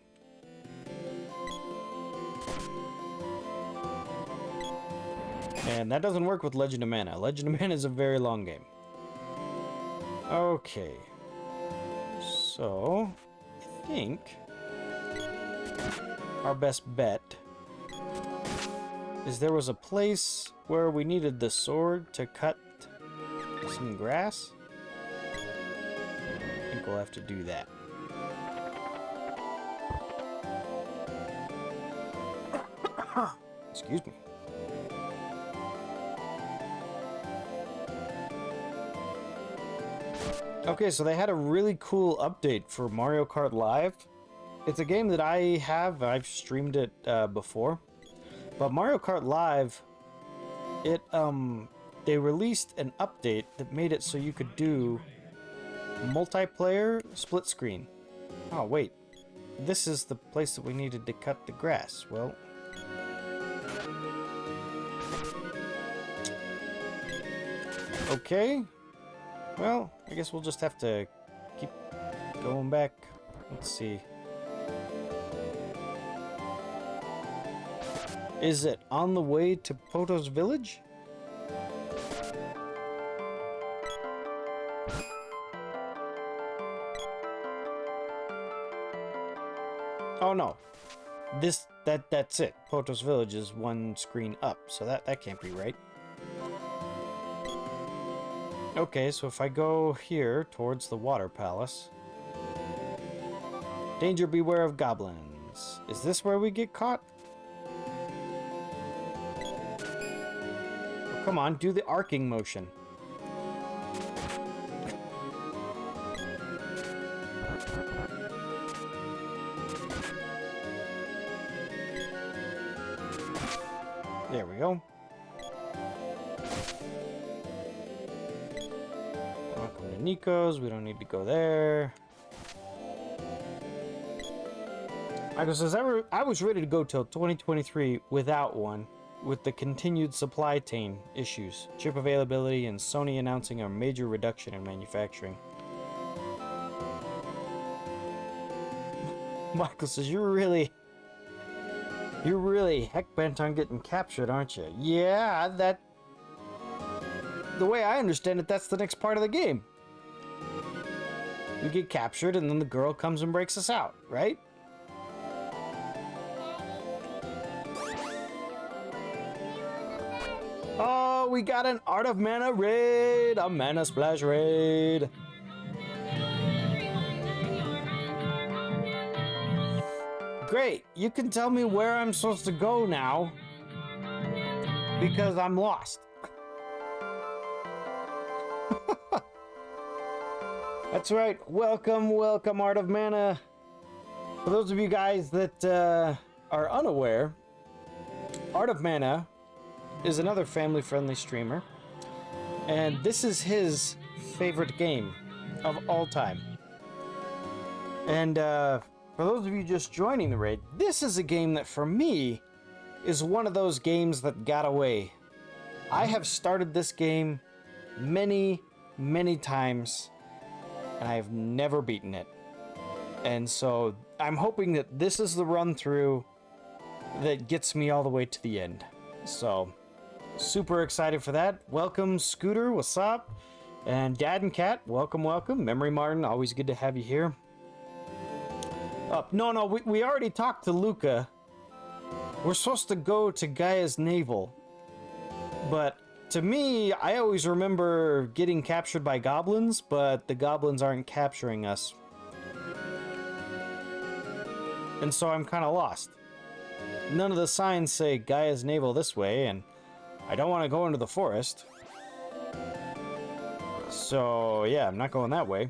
And that doesn't work with Legend of Mana. Legend of Mana is a very long game. Okay. So, I think our best bet is there was a place where we needed the sword to cut some grass. I think we'll have to do that. Excuse me. Okay, so they had a really cool update for Mario Kart Live. It's a game that I've streamed it before. But Mario Kart Live, they released an update that made it so you could do multiplayer split screen. Oh, wait. This is the place that we needed to cut the grass. Well, okay. Well, I guess we'll just have to keep going back. Let's see. Is it on the way to Poto's village? Oh no. That's it. Poto's village is one screen up, so that can't be right. Okay, so if I go here towards the water palace. Danger, beware of goblins. Is this where we get caught? Oh, come on, do the arcing motion. There we go. Welcome to Nico's. We don't need to go there. Michael says, I was ready to go till 2023 without one, with the continued supply chain issues, chip availability, and Sony announcing a major reduction in manufacturing. Michael says, you're really heck bent on getting captured, aren't you? Yeah, the way I understand it, that's the next part of the game. We get captured and then the girl comes and breaks us out, right? Oh, we got an Art of Mana raid! A Mana Splash raid! Great, you can tell me where I'm supposed to go now. Because I'm lost. That's right. Welcome, welcome, Art of Mana. For those of you guys that are unaware, Art of Mana is another family-friendly streamer, and this is his favorite game of all time. And for those of you just joining the raid, this is a game that for me is one of those games that got away. I have started this game many times, and I have never beaten it. And so I'm hoping that this is the run through that gets me all the way to the end. So super excited for that. Welcome, Scooter, what's up? And Dad and Cat, welcome, welcome. Memory Martin, always good to have you here. No, we already talked to Luca. We're supposed to go to Gaia's Navel. But to me, I always remember getting captured by goblins, but the goblins aren't capturing us. And so I'm kind of lost. None of the signs say Gaia's Navel this way, and I don't want to go into the forest. So yeah, I'm not going that way.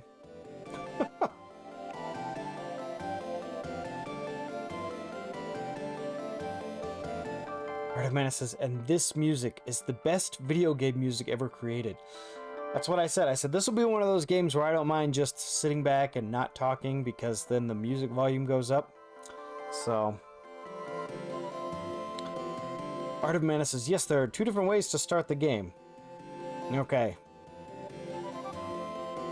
Art of Mana says, and this music is the best video game music ever created. That's what I said. I said, this will be one of those games where I don't mind just sitting back and not talking because then the music volume goes up. So, Art of Mana says, yes, there are 2 different ways to start the game. Okay.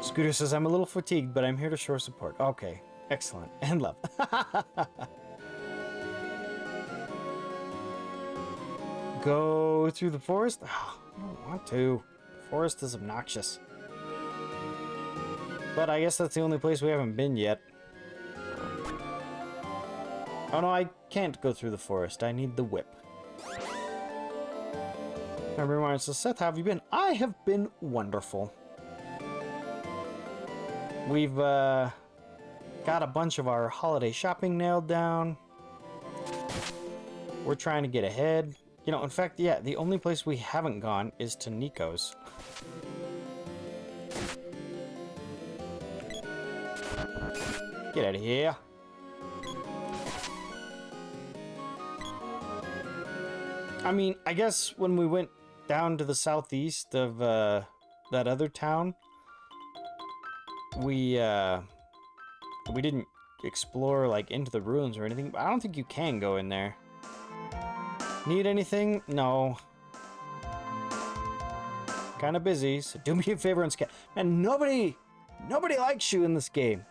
Scooter says, I'm a little fatigued, but I'm here to show support. Okay, excellent. And love. Go through the forest? Oh, I don't want to. The forest is obnoxious. But I guess that's the only place we haven't been yet. Oh no, I can't go through the forest. I need the whip. Everyone says, Seth, how have you been? I have been wonderful. We've got a bunch of our holiday shopping nailed down. We're trying to get ahead. You know, in fact, yeah, the only place we haven't gone is to Nico's. Get out of here. I mean, I guess when we went down to the southeast of that other town, we didn't explore like into the ruins or anything, but I don't think you can go in there. Need anything? No. Kind of busy, so do me a favor and scan. Man, nobody likes you in this game.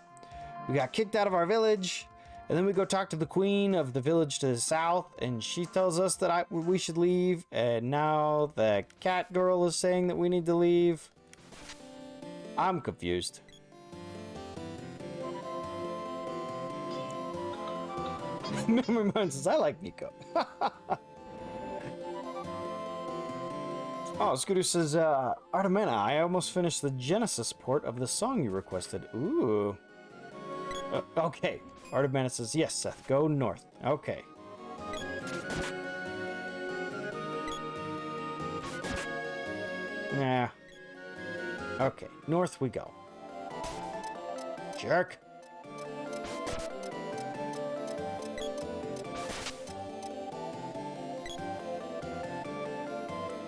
We got kicked out of our village, and then we go talk to the queen of the village to the south, and she tells us that we should leave, and now the cat girl is saying that we need to leave. I'm confused. Memory Mind says, I like Nico. Oh, Scooter says, Art of Mana, I almost finished the Genesis port of the song you requested. Ooh. Okay. Art of Mana says, yes, Seth, go north. Okay. Nah. Okay, north we go. Jerk.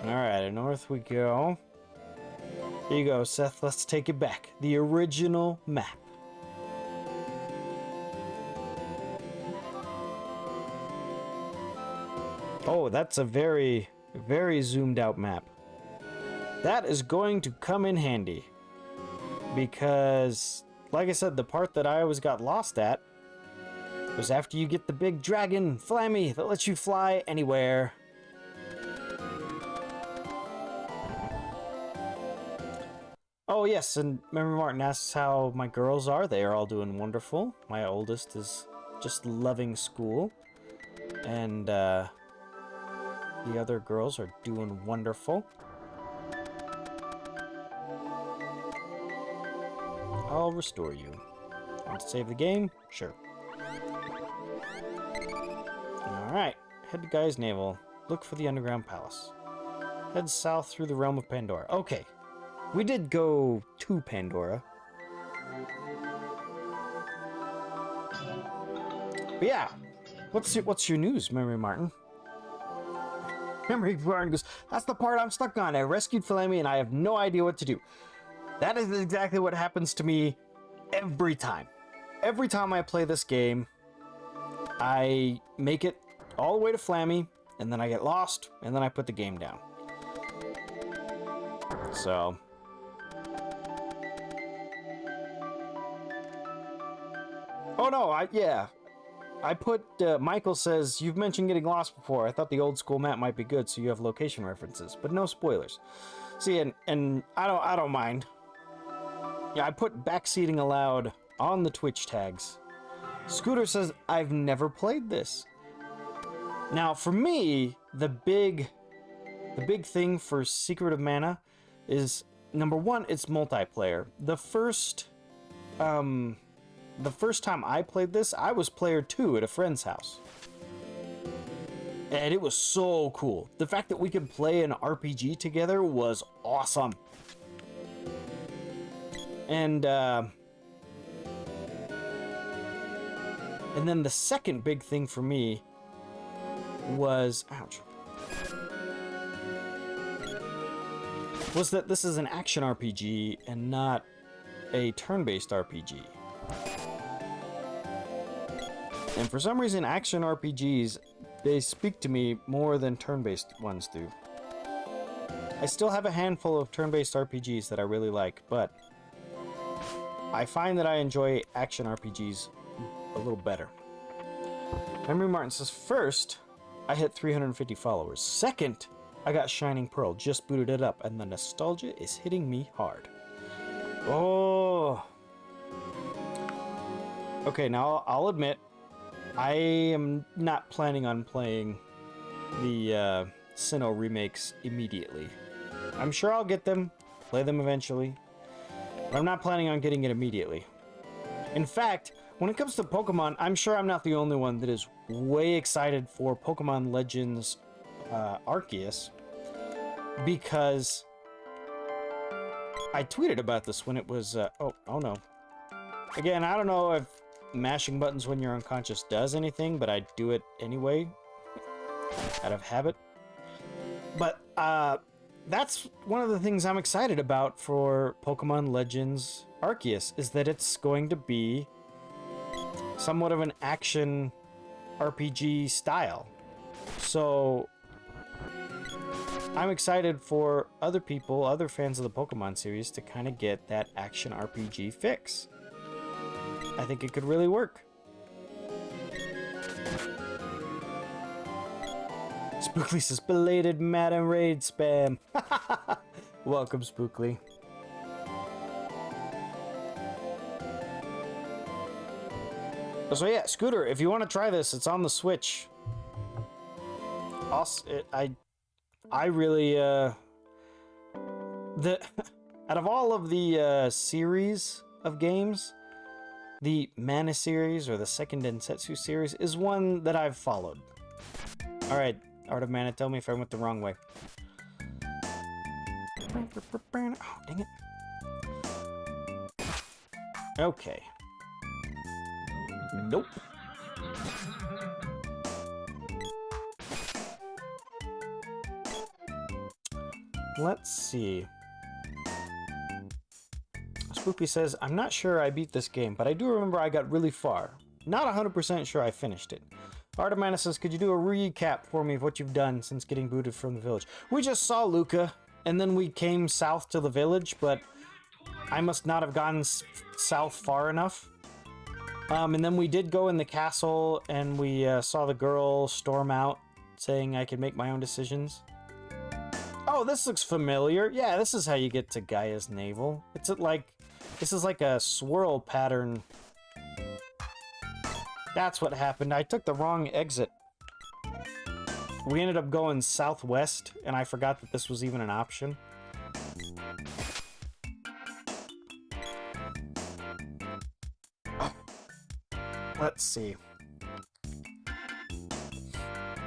Alright, north we go. Here you go, Seth. Let's take it back. The original map. Oh, that's a very, very zoomed out map. That is going to come in handy. Because, like I said, the part that I always got lost at was after you get the big dragon, Flammy, that lets you fly anywhere. Oh yes, and Memory Martin asks how my girls are. They are all doing wonderful. My oldest is just loving school. And the other girls are doing wonderful. I'll restore you. Want to save the game? Sure. Alright, head to Gaia's Navel. Look for the underground palace. Head south through the realm of Pandora. Okay. We did go to Pandora. But yeah, what's your news, Memory Martin? Memory Martin goes, that's the part I'm stuck on. I rescued Flammy and I have no idea what to do. That is exactly what happens to me every time. Every time I play this game, I make it all the way to Flammy, and then I get lost, and then I put the game down. So... Oh no, I put, Michael says, you've mentioned getting lost before. I thought the old school map might be good, so you have location references, but no spoilers. See, and I don't mind. Yeah, I put backseating allowed on the Twitch tags. Scooter says, I've never played this. Now, for me, the big thing for Secret of Mana is, number one, it's multiplayer. The first time I played this, I was player 2 at a friend's house. And it was so cool. The fact that we could play an RPG together was awesome. And then the second big thing for me was, ouch, was that this is an action RPG and not a turn-based RPG. And for some reason, action RPGs, they speak to me more than turn-based ones do. I still have a handful of turn-based RPGs that I really like, but I find that I enjoy action RPGs a little better. Henry Martin says, first, I hit 350 followers. Second, I got Shining Pearl, just booted it up, and the nostalgia is hitting me hard. Oh. Okay, now I'll admit, I am not planning on playing the Sinnoh remakes immediately. I'm sure I'll get them, play them eventually, but I'm not planning on getting it immediately. In fact, when it comes to Pokemon, I'm sure I'm not the only one that is way excited for Pokemon Legends Arceus, because I tweeted about this when it was, oh no. Again, I don't know if mashing buttons when you're unconscious does anything, but I do it anyway, out of habit. But that's one of the things I'm excited about for Pokemon Legends Arceus, is that it's going to be somewhat of an action RPG style. So I'm excited for other people, other fans of the Pokemon series, to kind of get that action RPG fix. I think it could really work. Spookly says, belated Madden Raid spam. Welcome, Spookly. So yeah, Scooter, if you want to try this, it's on the Switch. I really, out of all of the series of games, the Mana series, or the second Densetsu series, is one that I've followed. Alright, Art of Mana, tell me if I went the wrong way. Oh, dang it. Okay. Nope. Let's see. Spooky says, I'm not sure I beat this game, but I do remember I got really far. Not 100% sure I finished it. Art of Mana says, could you do a recap for me of what you've done since getting booted from the village? We just saw Luca, and then we came south to the village, but I must not have gone south far enough. And then we did go in the castle, and we saw the girl storm out, saying I could make my own decisions. Oh, this looks familiar. Yeah, this is how you get to Gaia's navel. It's like, this is like a swirl pattern. That's what happened. I took the wrong exit. We ended up going southwest, and I forgot that this was even an option. Let's see.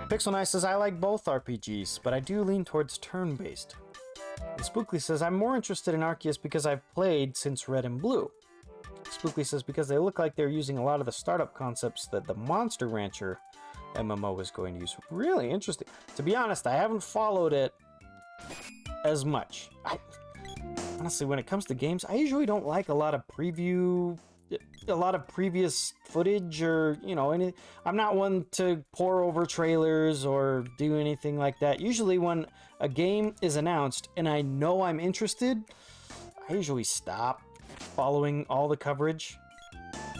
Pixel Nice says, I like both RPGs, but I do lean towards turn-based. Spookly says, I'm more interested in Arceus because I've played since Red and Blue. Spookly says, because they look like they're using a lot of the startup concepts that the Monster Rancher MMO is going to use. Really interesting. To be honest, I haven't followed it as much. Honestly, when it comes to games, I usually don't like a lot of previous footage or, you know, I'm not one to pour over trailers or do anything like that. Usually when a game is announced and I know I'm interested, I usually stop following all the coverage.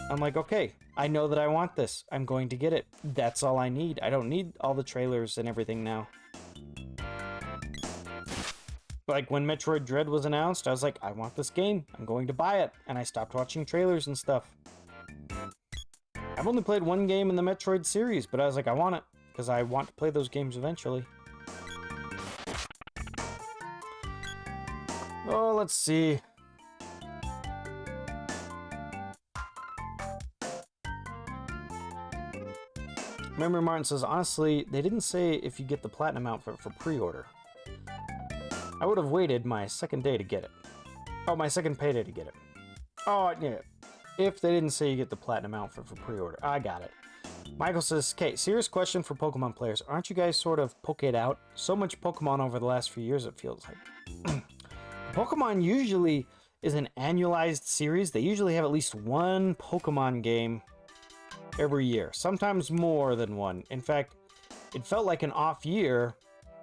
I'm like, okay, I know that I want this. I'm going to get it. That's all I need. I don't need all the trailers and everything now. Like when Metroid Dread was announced, I was like, I want this game. I'm going to buy it. And I stopped watching trailers and stuff. I've only played one game in the Metroid series, but I was like, I want it. Because I want to play those games eventually. Oh, let's see. Memory Martin says, honestly, they didn't say if you get the platinum outfit for pre-order. I would have waited my second day to get it. Oh, my second payday to get it. Oh, yeah. If they didn't say you get the platinum outfit for pre-order. I got it. Michael says, okay, serious question for Pokemon players. Aren't you guys sort of pokeed out? So much Pokemon over the last few years, it feels like. Pokemon usually is an annualized series. They usually have at least one Pokemon game every year. Sometimes more than one. In fact, it felt like an off year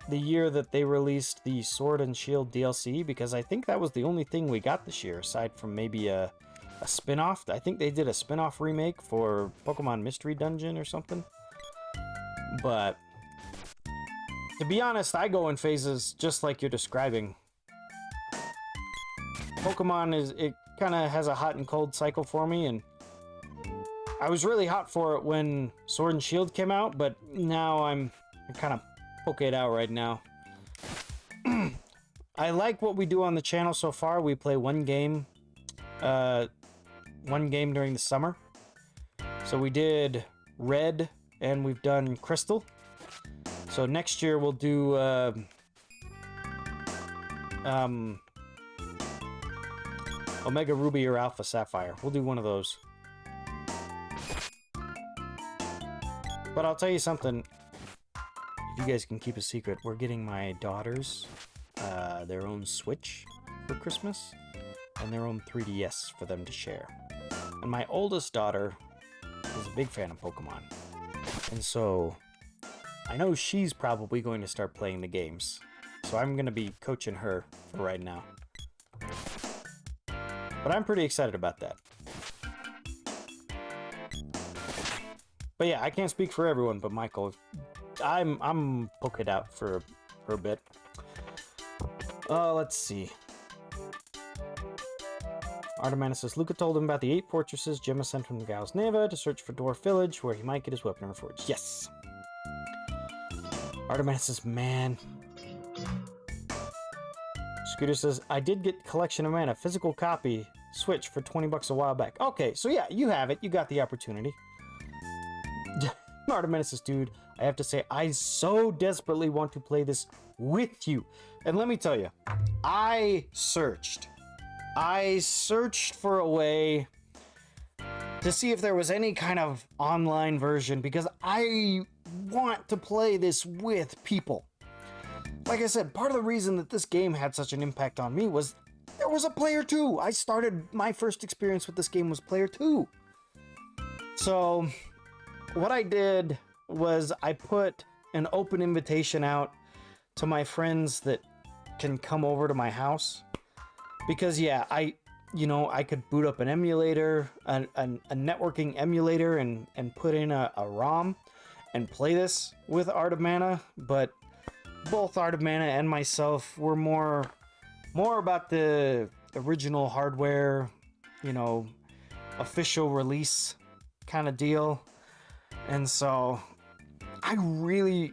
the year that they released the Sword and Shield DLC, because I think that was the only thing we got this year, aside from maybe a spin-off. I think they did a spin-off remake for Pokemon Mystery Dungeon or something. But to be honest, I go in phases just like you're describing. Pokemon it kind of has a hot and cold cycle for me, and I was really hot for it when Sword and Shield came out, but now I'm kind of pokeed out right now. I like what we do on the channel so far. We play one game during the summer. So we did Red and we've done Crystal. So next year we'll do Omega Ruby or Alpha Sapphire. We'll do one of those. But I'll tell you something. If you guys can keep a secret, we're getting my daughters their own Switch for Christmas and their own 3DS for them to share. And my oldest daughter is a big fan of Pokemon. And so I know she's probably going to start playing the games. So I'm going to be coaching her for right now. But I'm pretty excited about that. But yeah, I can't speak for everyone, but Michael, I'm pokeed out for a bit. Let's see. Artemana says, Luca told him about the 8 fortresses Gemma sent from Gao's Neva to search for Dwarf Village, where he might get his weapon reforged. Yes! Artemana says, man. Scooter says, I did get Collection of Mana, physical copy, Switch for 20 bucks a while back. Okay, so yeah, you have it. You got the opportunity. Artemana says, dude, I have to say, I so desperately want to play this with you. And let me tell you, I searched for a way to see if there was any kind of online version, because I want to play this with people. Like I said, part of the reason that this game had such an impact on me was there was a player 2. I started, my first experience with this game was player 2. So what I did was I put an open invitation out to my friends that can come over to my house. Because yeah, I could boot up an emulator, a networking emulator, and put in a ROM and play this with Art of Mana. But both Art of Mana and myself were more about the original hardware, official release kind of deal. And so I was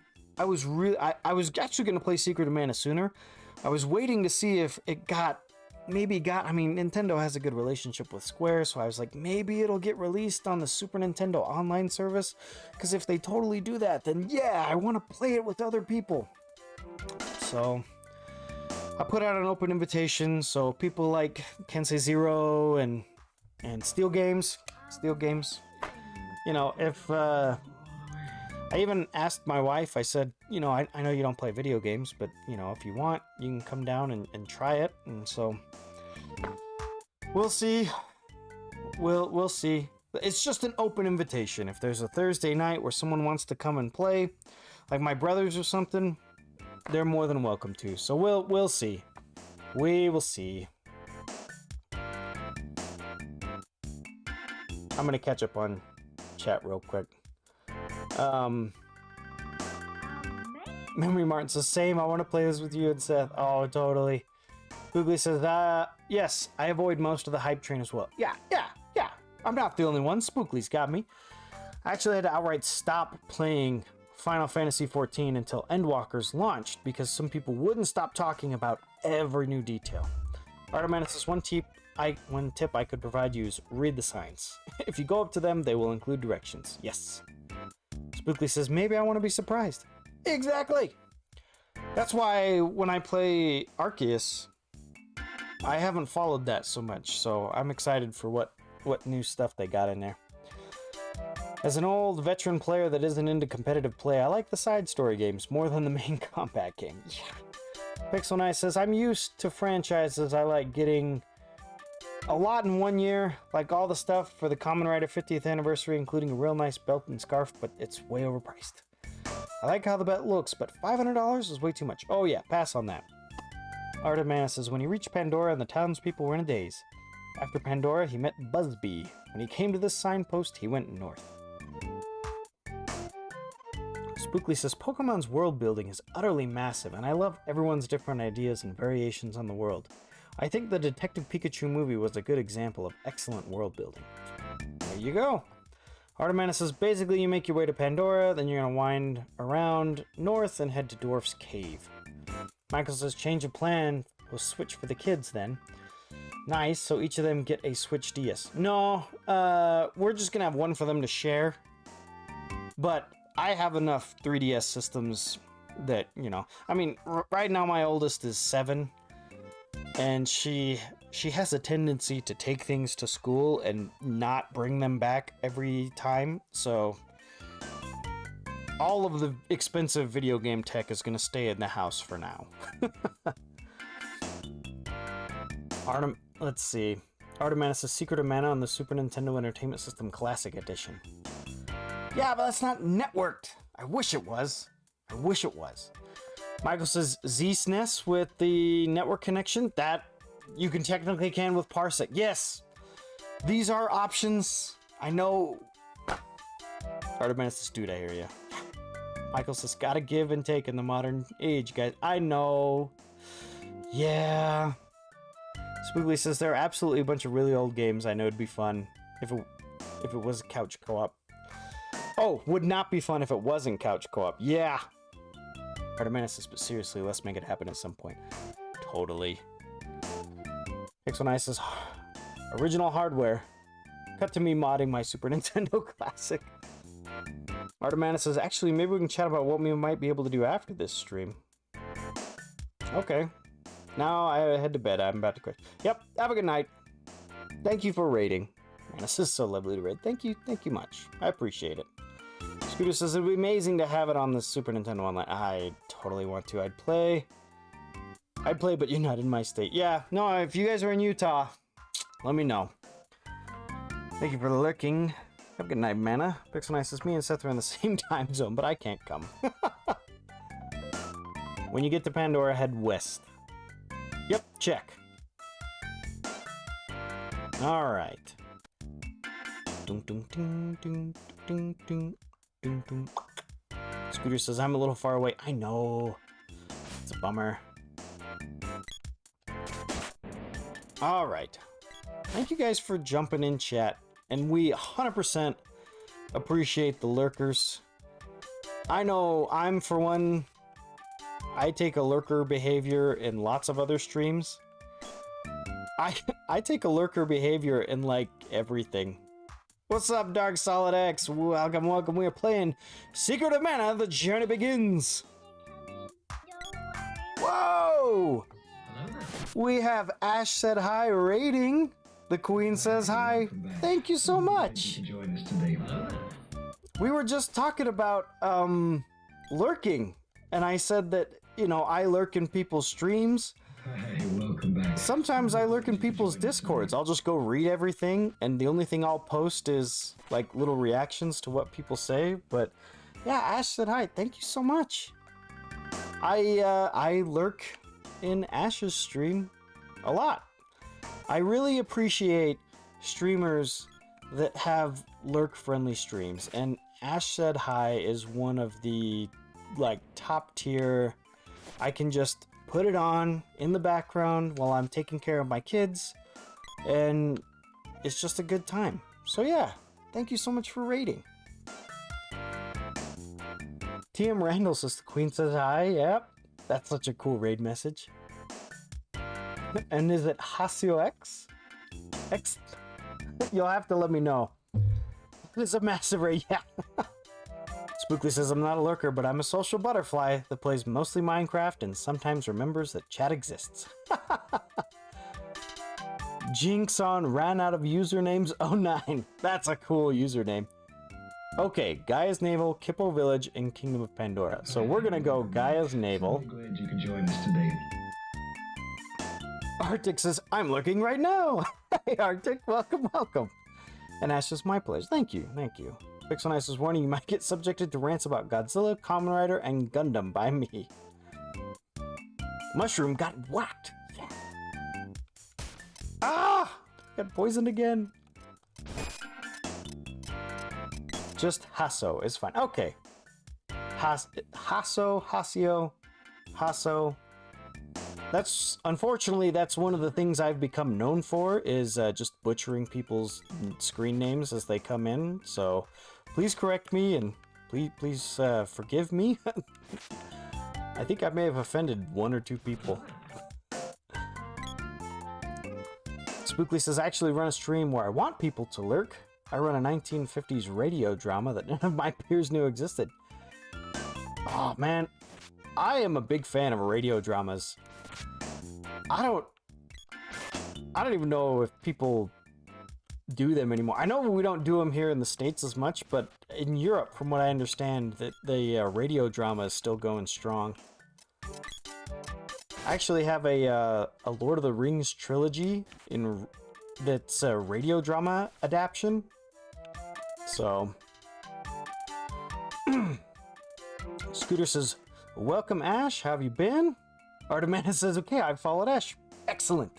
actually going to play Secret of Mana sooner. I was waiting to see if it Nintendo has a good relationship with Square, so I was like, maybe it'll get released on the Super Nintendo Online service, because if they totally do that, then yeah, I want to play it with other people. So I put out an open invitation, so people like Kensei Zero and Steel Games, you know, if I even asked my wife, I said, you know, I know you don't play video games, but, you know, if you want, you can come down and try it. And so, we'll see. We'll see. It's just an open invitation. If there's a Thursday night where someone wants to come and play, like my brothers or something, they're more than welcome to. So we'll see. We will see. I'm gonna catch up on chat real quick. Memory Martin says, same, I want to play this with you and Seth. Oh, totally. Googly says, yes, I avoid most of the hype train as well. Yeah. I'm not the only one. Spookly's got me. I actually had to outright stop playing Final Fantasy XIV until Endwalkers launched because some people wouldn't stop talking about every new detail. Artemanus says, one tip I could provide you is read the signs. If you go up to them, they will include directions. Yes. Spookly says, maybe I want to be surprised. Exactly! That's why when I play Arceus, I haven't followed that so much, so I'm excited for what new stuff they got in there. As an old veteran player that isn't into competitive play, I like the side story games more than the main combat game. Yeah. Pixel Knight says, I'm used to franchises I like getting a lot in one year, like all the stuff for the Kamen Rider 50th anniversary, including a real nice belt and scarf, but it's way overpriced. I like how the belt looks, but $500 is way too much. Oh yeah, pass on that. Artemanus says, when he reached Pandora and the townspeople were in a daze. After Pandora, he met Busby. When he came to this signpost, he went north. Spookly says, Pokemon's world building is utterly massive, and I love everyone's different ideas and variations on the world. I think the Detective Pikachu movie was a good example of excellent world building. There you go. Artemanus says, basically you make your way to Pandora, then you're going to wind around north and head to Dwarf's Cave. Michael says, change of plan, we'll switch for the kids then. Nice, so each of them get a Switch DS. No, we're just going to have one for them to share. But I have enough 3DS systems that, you know, I mean, right now my oldest is 7. And she has a tendency to take things to school and not bring them back every time. So all of the expensive video game tech is going to stay in the house for now. Let's see. Artemanus' Secret of Mana on the Super Nintendo Entertainment System Classic Edition. Yeah, but that's not networked. I wish it was. Michael says Z-SNES with the network connection. That you can technically can with Parsec. Yes, these are options. I know. Artemanus is dude, I hear you. Michael says, gotta give and take in the modern age, guys. I know. Yeah. Spookly says, there are absolutely a bunch of really old games. I know it'd be fun if it was couch co-op. Oh, would not be fun if it wasn't couch co-op. Yeah. Artemanus says, but seriously, let's make it happen at some point. Totally. Pixel says, original hardware. Cut to me modding my Super Nintendo Classic. Artemanus says, actually, maybe we can chat about what we might be able to do after this stream. Okay. Now I head to bed. I'm about to quit. Yep, have a good night. Thank you for rating. Man, this is so lovely to read. Thank you much. I appreciate it. Scooter says, it'd be amazing to have it on the Super Nintendo Online. I totally want to. I'd play, but you're not in my state. Yeah, no, if you guys are in Utah, let me know. Thank you for looking. Have a good night, Mana. Pixel says, me and Seth are in the same time zone, but I can't come. When you get to Pandora, head west. Yep, check. Alright. Scooter says, I'm a little far away. I know. It's a bummer. Alright. Thank you guys for jumping in chat. And we 100% appreciate the lurkers. I know I'm, for one, I take a lurker behavior in lots of other streams. I take a lurker behavior in, like, everything. What's up, Dark Solid X? Welcome. We are playing Secret of Mana, The Journey Begins. Whoa! We have Ash said hi rating. The Queen says hi. Thank you so much. You can join us today. We were just talking about lurking, and I said that, you know, I lurk in people's streams. Hey, welcome back. Sometimes I lurk in people's discords. I'll just go read everything, and the only thing I'll post is like little reactions to what people say. But yeah, Ash said hi. Thank you so much. I lurk in Ash's stream a lot. I really appreciate streamers that have lurk-friendly streams, and Ash said hi is one of the like top tier. I can just put it on in the background while I'm taking care of my kids, and it's just a good time. So yeah, thank you so much for rating. TM Randall says the Queen says hi. Yep, that's such a cool raid message. And is it Hasio X? X? You'll have to let me know. It's a massive raid, yeah. Spookly says, I'm not a lurker, but I'm a social butterfly that plays mostly Minecraft and sometimes remembers that chat exists. Jinxon ran out of usernames 09. That's a cool username. Okay, Gaia's Navel, Kippo Village, and Kingdom of Pandora. So we're gonna go Gaia's Navel. I'm glad you can join us today. Arctic says, I'm looking right now. Hey Arctic, welcome, welcome. And Ash says, my pleasure. Thank you, thank you. Pixel Nice is warning you might get subjected to rants about Godzilla, Kamen Rider, and Gundam by me. Mushroom got whacked. Yeah. Ah! Got poisoned again. Just Hasso is fine. Okay. Hasio. That's, unfortunately, that's one of the things I've become known for, is just butchering people's screen names as they come in. So please correct me, and please forgive me. I think I may have offended 1 or 2 people. Spookly says, I actually run a stream where I want people to lurk. I run a 1950s radio drama that none of my peers knew existed. Oh man, I am a big fan of radio dramas. I don't even know if people do them anymore. I know we don't do them here in the States as much, but in Europe, from what I understand, that the radio drama is still going strong. I actually have a Lord of the Rings trilogy that's a radio drama adaptation. So, Scooter says, welcome Ash, how have you been? Artemana says, okay, I've followed Ash. Excellent.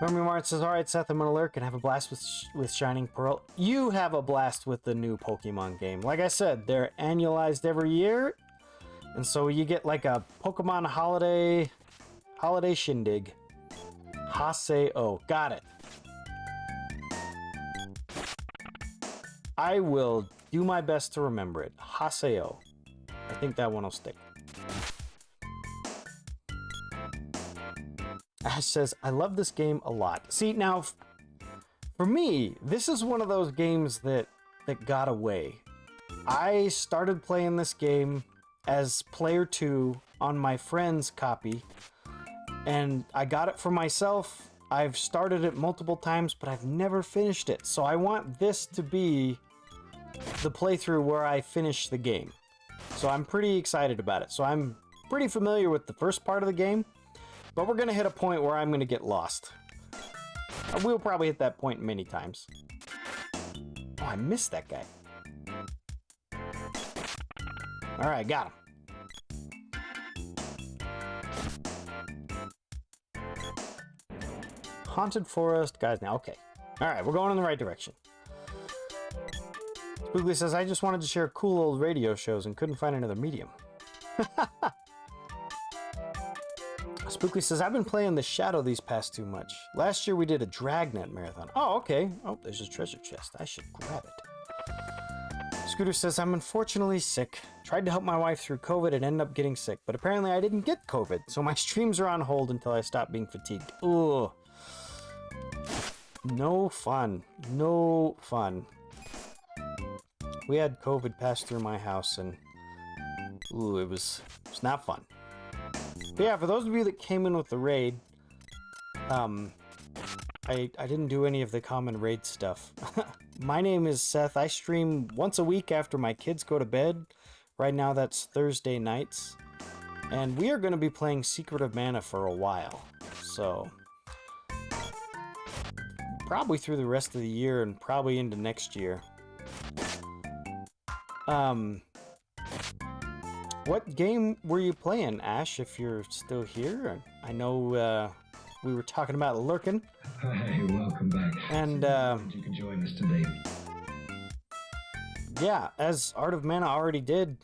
Normie Martin says, alright Seth, I'm gonna lurk and have a blast with Shining Pearl. You have a blast with the new Pokemon game. Like I said, they're annualized every year, and so you get like a Pokemon holiday shindig. Haseo. Got it. I will do my best to remember it. Haseo. I think that one will stick. Ash says, I love this game a lot. See, now, for me, this is one of those games that got away. I started playing this game as player 2 on my friend's copy, and I got it for myself. I've started it multiple times, but I've never finished it. So I want this to be the playthrough where I finish the game. So I'm pretty excited about it. So I'm pretty familiar with the first part of the game, but we're going to hit a point where I'm going to get lost. We'll probably hit that point many times. Oh, I missed that guy. Alright, got him. Haunted Forest, guys, now, okay. Alright, we're going in the right direction. Spookly says, I just wanted to share cool old radio shows and couldn't find another medium. Spookly says, I've been playing The Shadow these past 2 months. Last year we did a Dragnet marathon. Oh, okay. Oh, there's a treasure chest. I should grab it. Scooter says, I'm unfortunately sick. Tried to help my wife through COVID and ended up getting sick, but apparently I didn't get COVID, so my streams are on hold until I stop being fatigued. Ugh. No fun. No fun. We had COVID pass through my house, and ooh, it was not fun. But yeah, for those of you that came in with the raid, I didn't do any of the common raid stuff. My name is Seth. I stream once a week after my kids go to bed. Right now that's Thursday nights. And we are going to be playing Secret of Mana for a while. So, probably through the rest of the year and probably into next year. What game were you playing, Ash, if you're still here? I know we were talking about lurking. Hey, welcome back. And you can join us today. Yeah, as Art of Mana already did,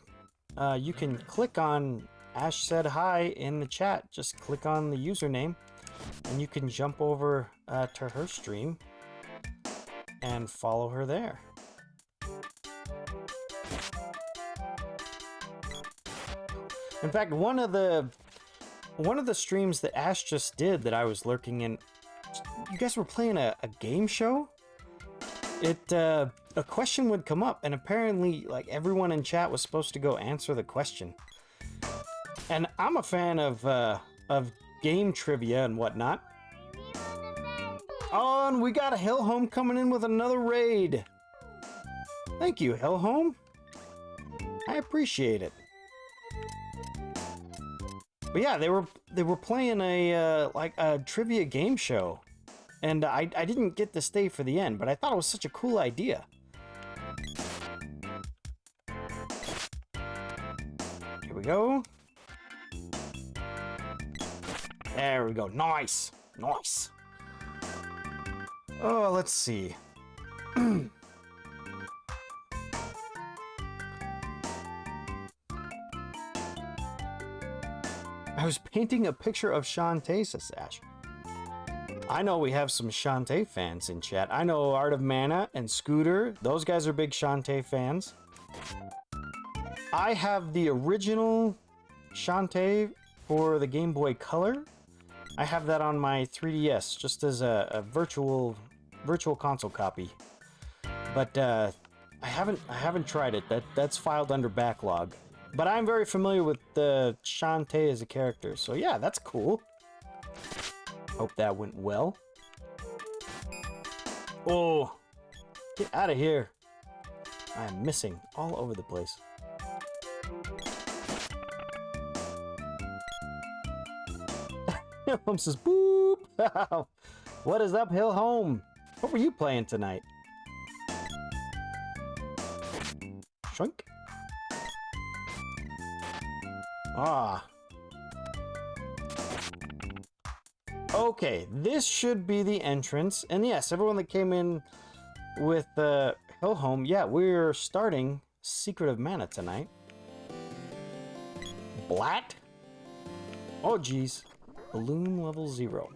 you can click on Ash Said Hi in the chat. Just click on the username and you can jump over to her stream and follow her there. In fact, one of the streams that Ash just did that I was lurking in, you guys were playing a game show? A question would come up, and apparently, like, everyone in chat was supposed to go answer the question. And I'm a fan of game trivia and whatnot. Oh, and we got a Hellhome coming in with another raid. Thank you, Hellhome. I appreciate it. But yeah, they were playing a trivia game show, and I didn't get to stay for the end, but I thought it was such a cool idea. Here we go. There we go. Nice, nice. Oh, let's see. I was painting a picture of Shantae, says Ash. I know we have some Shantae fans in chat. I know Art of Mana and Scooter. Those guys are big Shantae fans. I have the original Shantae for the Game Boy Color. I have that on my 3DS just as a virtual console copy. But I haven't tried it. That's filed under backlog. But I'm very familiar with Shantae as a character, so yeah, that's cool. Hope that went well. Oh, get out of here. I am missing all over the place. Home says, boop! What is up, Hill Home? What were you playing tonight? Shrink. Ah. Okay, this should be the entrance. And yes, everyone that came in with Hill Home, yeah, we're starting Secret of Mana tonight. Blat? Oh, geez. Balloon level 0.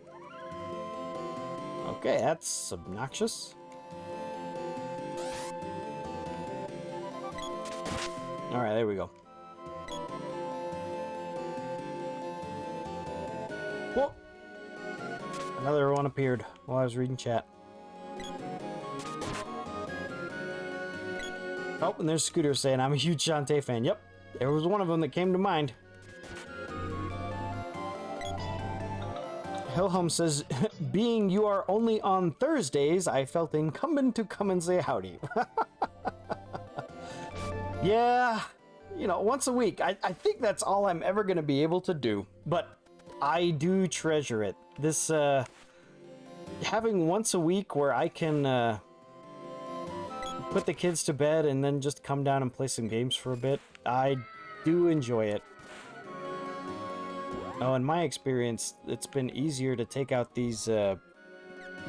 Okay, that's obnoxious. Alright, there we go. Whoa! Another one appeared while I was reading chat. Oh, and there's Scooter saying, I'm a huge Shantae fan. Yep, there was one of them that came to mind. Hellhome says, being you are only on Thursdays, I felt incumbent to come and say howdy. Yeah, you know, once a week. I think that's all I'm ever going to be able to do. But I do treasure it. This, having once a week where I can put the kids to bed and then just come down and play some games for a bit, I do enjoy it. Oh, in my experience, it's been easier to take out these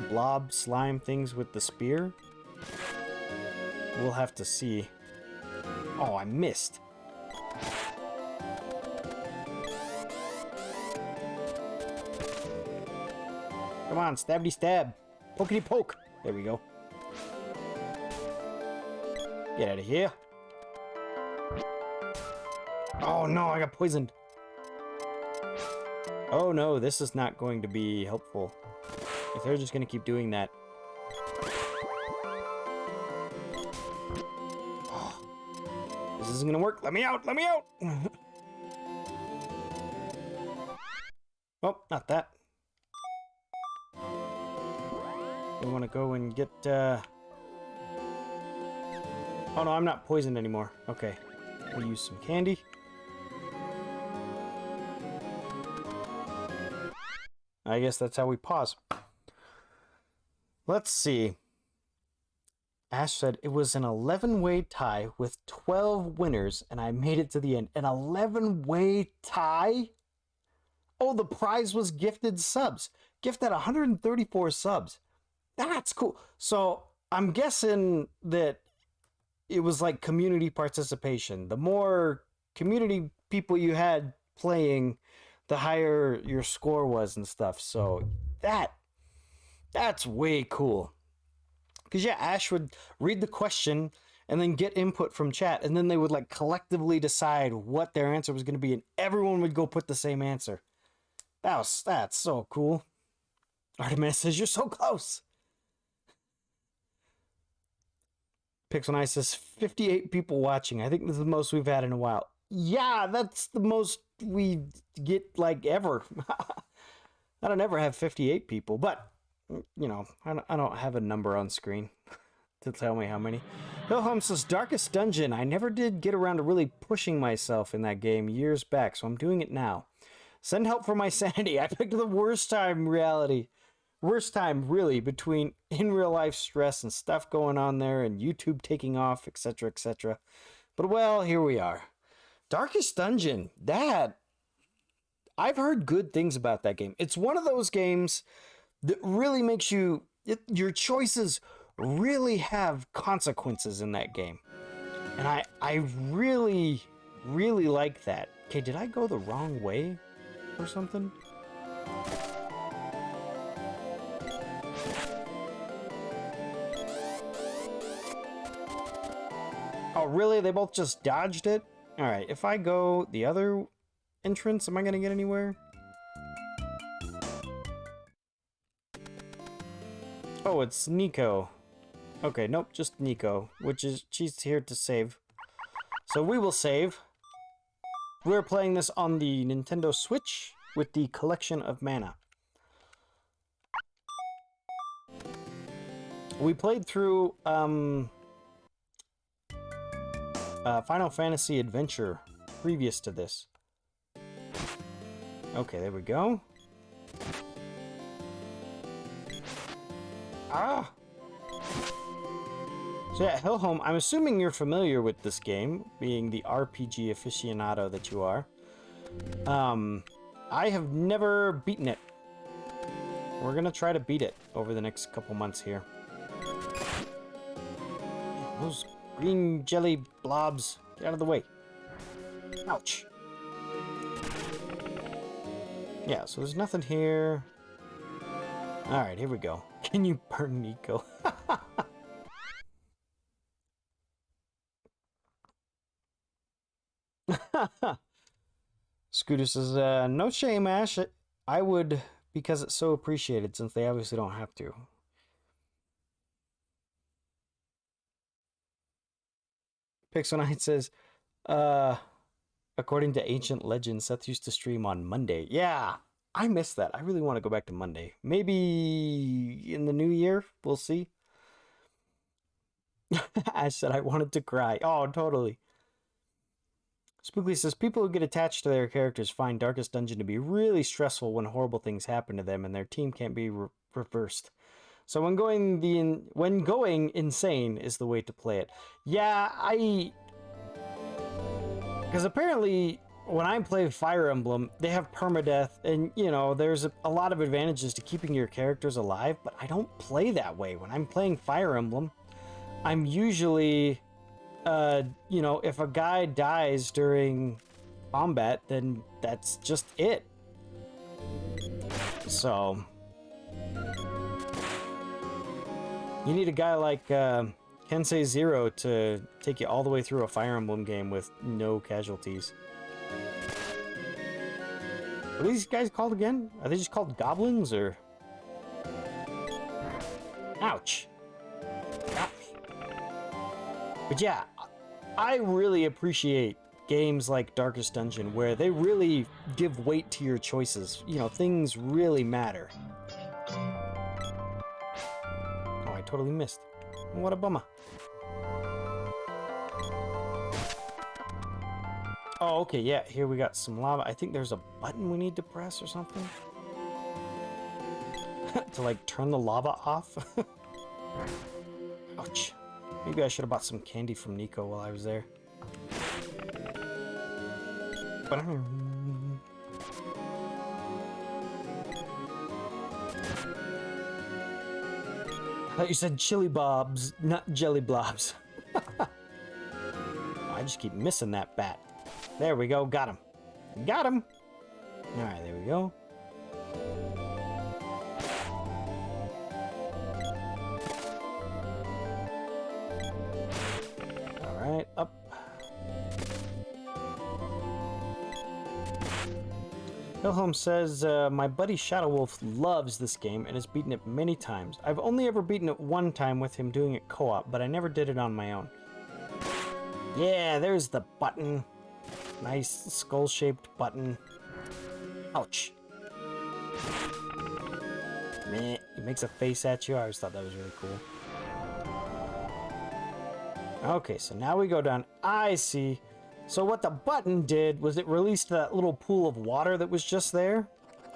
blob slime things with the spear. We'll have to see. Oh, I missed. Come on, stabby stab. Pokety poke. There we go. Get out of here. Oh no, I got poisoned. Oh no, this is not going to be helpful. If they're just going to keep doing that. Oh, this isn't going to work. Let me out! Let me out! Oh, not that. We want to go and get, Oh no, I'm not poisoned anymore. Okay. We'll use some candy. I guess that's how we pause. Let's see. Ash said it was an 11-way tie with 12 winners, and I made it to the end. An 11-way tie? Oh, the prize was gifted subs. Gifted 134 subs. That's cool. So I'm guessing that it was like community participation. The more community people you had playing, the higher your score was and stuff. So that's way cool. Because yeah, Ash would read the question and then get input from chat, and then they would like collectively decide what their answer was going to be, and everyone would go put the same answer. That's so cool. Artemis says you're so close. Pixel9 says 58 people watching. I think this is the most we've had in a while. Yeah, that's the most we get like ever. I don't ever have 58 people, but you know, I don't have a number on screen to tell me how many. Wilhelm says Darkest Dungeon. I never did get around to really pushing myself in that game years back, so I'm doing it now. Send help for my sanity. I picked the worst time really between in real life stress and stuff going on there and YouTube taking off, etc., etc. But well, here we are. Darkest Dungeon. That I've heard good things about that game. It's one of those games that really makes you your choices really have consequences in that game. And I really like that. Okay, did I go the wrong way or something? Oh, really? They both just dodged it? Alright, if I go the other entrance, am I gonna get anywhere? Oh, it's Nico. Okay, nope, just Nico, which is, she's here to save. So we will save. We're playing this on the Nintendo Switch with the Collection of Mana. We played through, Final Fantasy Adventure previous to this. Okay, there we go. Ah! So yeah, Hillhome, I'm assuming you're familiar with this game, being the RPG aficionado that you are. I have never beaten it. We're gonna try to beat it over the next couple months here. Those green jelly blobs, get out of the way. Ouch. Yeah, so there's nothing here. Alright, here we go. Can you burn Nico? Scooter says, no shame, Ash. I would, because it's so appreciated, since they obviously don't have to. Pixel9 says, according to ancient legend, Seth used to stream on Monday. Yeah, I miss that. I really want to go back to Monday. Maybe in the new year, we'll see. Ash said, I wanted to cry. Oh, totally. Spookly says, people who get attached to their characters find Darkest Dungeon to be really stressful when horrible things happen to them and their team can't be reversed. So when going insane is the way to play it. Yeah, because apparently when I play Fire Emblem, they have permadeath, and you know, there's a lot of advantages to keeping your characters alive, but I don't play that way. When I'm playing Fire Emblem, I'm usually, you know, if a guy dies during combat, then that's just it. So you need a guy like Kensei Zero to take you all the way through a Fire Emblem game with no casualties. What are these guys called again? Are they just called goblins, or? Ouch. Ouch. But yeah, I really appreciate games like Darkest Dungeon where they really give weight to your choices. You know, things really matter. Oh, I totally missed. What a bummer. Oh, okay, yeah, here we got some lava. I think there's a button we need to press or something. To, like, turn the lava off. Ouch. Maybe I should have bought some candy from Nico while I was there. I thought you said chili bobs, not jelly blobs. I just keep missing that bat. There we go, got him. Got him! Alright, there we go. Alright, up. Wilhelm says, my buddy Shadow Wolf loves this game and has beaten it many times. I've only ever beaten it one time with him doing it co-op, but I never did it on my own. Yeah, there's the button. Nice skull-shaped button. Ouch. Meh. It makes a face at you. I always thought that was really cool. Okay, so now we go down. I see. So what the button did was it released that little pool of water that was just there.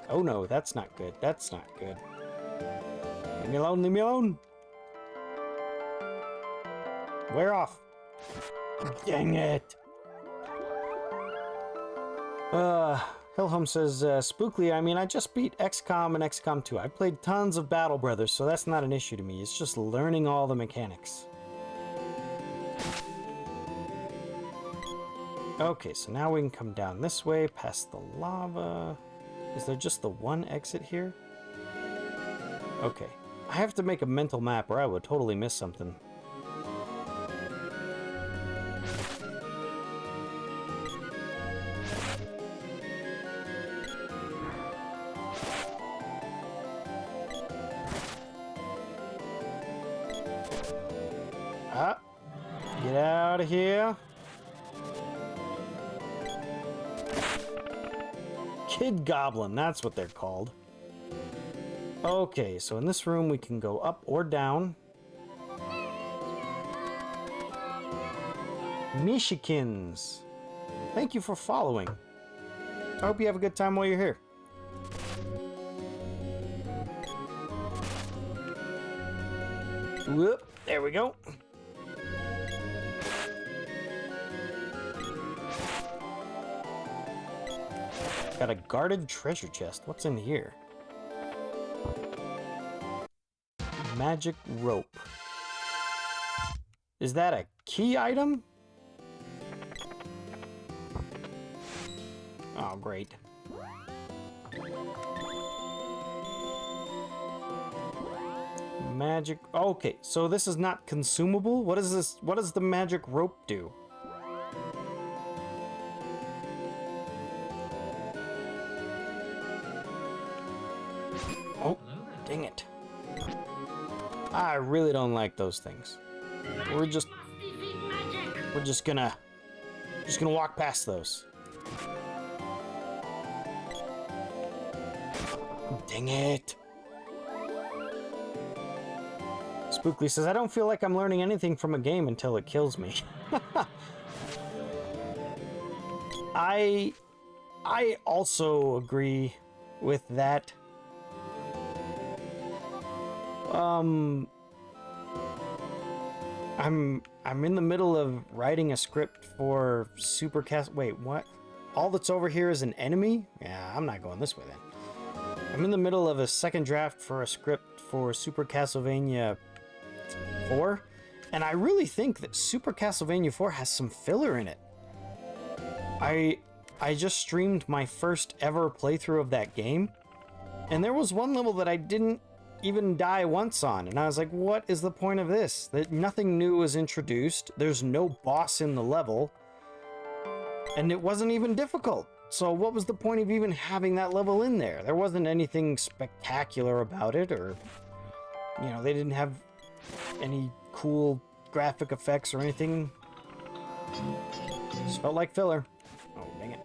Oh no, that's not good. That's not good. Leave me alone, leave me alone. Wear off. Dang it. Hilholm says, Spookly, I mean, I just beat XCOM and XCOM 2. I played tons of Battle Brothers, so that's not an issue to me. It's just learning all the mechanics. Okay, so now we can come down this way, past the lava. Is there just the one exit here? Okay. I have to make a mental map or I would totally miss something. Get out of here. Kid Goblin, that's what they're called. Okay, so in this room we can go up or down. Mishikins, thank you for following. I hope you have a good time while you're here. Whoop, there we go. Got a guarded treasure chest. What's in here? Magic rope. Is that a key item? Oh, great. Magic. Okay, so this is not consumable? What is this? What does the magic rope do? Oh, dang it. I really don't like those things. We're just gonna walk past those. Dang it. Spookly says, I don't feel like I'm learning anything from a game until it kills me. I also agree with that. I'm in the middle of writing a script for Supercast. Wait, what? All that's over here is an enemy? Yeah, I'm not going this way then. I'm in the middle of a second draft for a script for Super Castlevania 4, and I really think that Super Castlevania 4 has some filler in it. I just streamed my first ever playthrough of that game, and there was one level that I didn't even die once on, and I was like, what is the point of this? That nothing new was introduced, there's no boss in the level, and it wasn't even difficult. So what was the point of even having that level in there? There wasn't anything spectacular about it, or, you know, they didn't have any cool graphic effects or anything. Just felt like filler. Oh, dang it.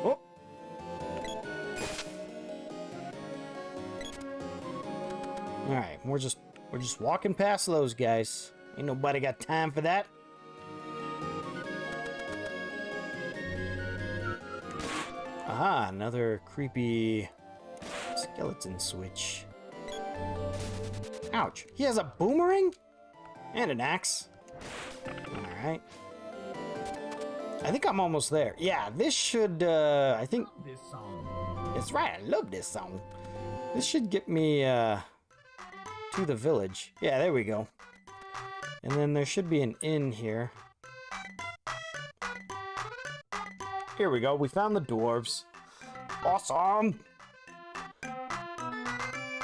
Oh! Alright, we're just walking past those guys. Ain't nobody got time for that. Aha, another creepy skeleton switch. Ouch. He has a boomerang? And an axe. Alright. I think I'm almost there. Yeah, this should, I think... This song. That's right, I love this song. This should get me, to the village. Yeah, there we go. And then there should be an inn here. Here we go, we found the dwarves. Awesome!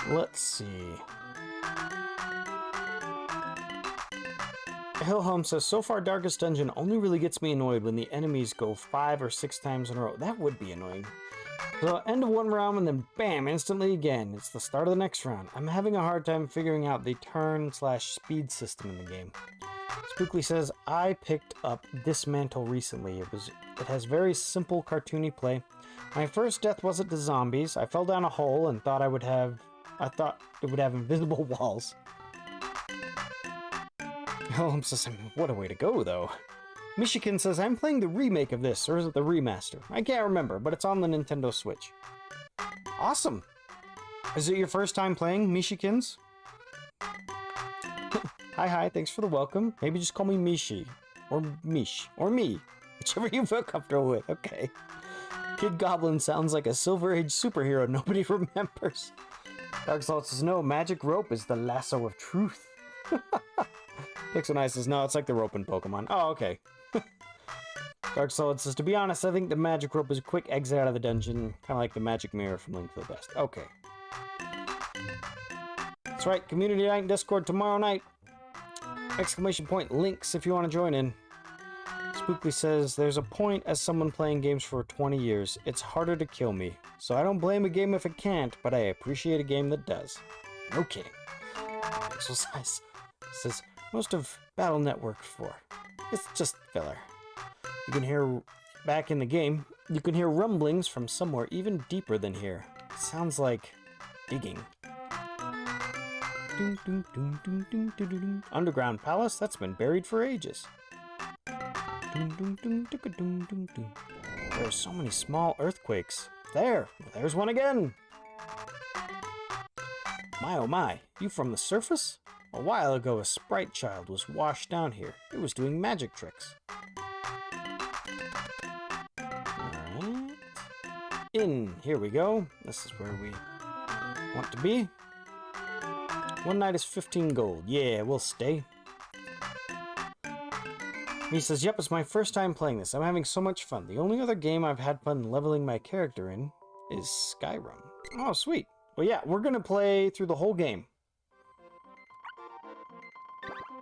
Let's see. Hillhelm says, so far Darkest Dungeon only really gets me annoyed when the enemies go 5 or 6 times in a row. That would be annoying. So end of one round and then bam, instantly again. It's the start of the next round. I'm having a hard time figuring out the turn/speed system in the game. Spookly says, I picked up Dismantle recently. It has very simple cartoony play. My first death wasn't to zombies. I fell down a hole and thought it would have invisible walls. Hillhelm says, what a way to go, though. Michigan says, I'm playing the remake of this, or is it the remaster? I can't remember, but it's on the Nintendo Switch. Awesome! Is it your first time playing, Mishikins? Hi, thanks for the welcome. Maybe just call me Mishi, or Mish, or me. Whichever you feel comfortable with, okay. Kid Goblin sounds like a Silver Age superhero nobody remembers. Dark Salt says, no, magic rope is the lasso of truth. Pixel says, no, it's like the rope in Pokemon. Oh, okay. Dark Solid says, to be honest, I think the magic rope is a quick exit out of the dungeon, kind of like the magic mirror from Link to the Past. Okay. That's right, community night and Discord tomorrow night. Exclamation point links if you want to join in. Spookly says, there's a point as someone playing games for 20 years, it's harder to kill me. So I don't blame a game if it can't, but I appreciate a game that does. No kidding. Pixel Size says, most of Battle Network 4. It's just filler. You can hear, back in the game, you can hear rumblings from somewhere even deeper than here. It sounds like digging. Underground palace that's been buried for ages. There are so many small earthquakes. There's one again. My oh my, you from the surface? A while ago, a sprite child was washed down here. It was doing magic tricks. Alright. In. Here we go. This is where we want to be. One night is 15 gold. Yeah, we'll stay. He says, yep, it's my first time playing this. I'm having so much fun. The only other game I've had fun leveling my character in is Skyrim. Oh, sweet. Well, yeah, we're going to play through the whole game.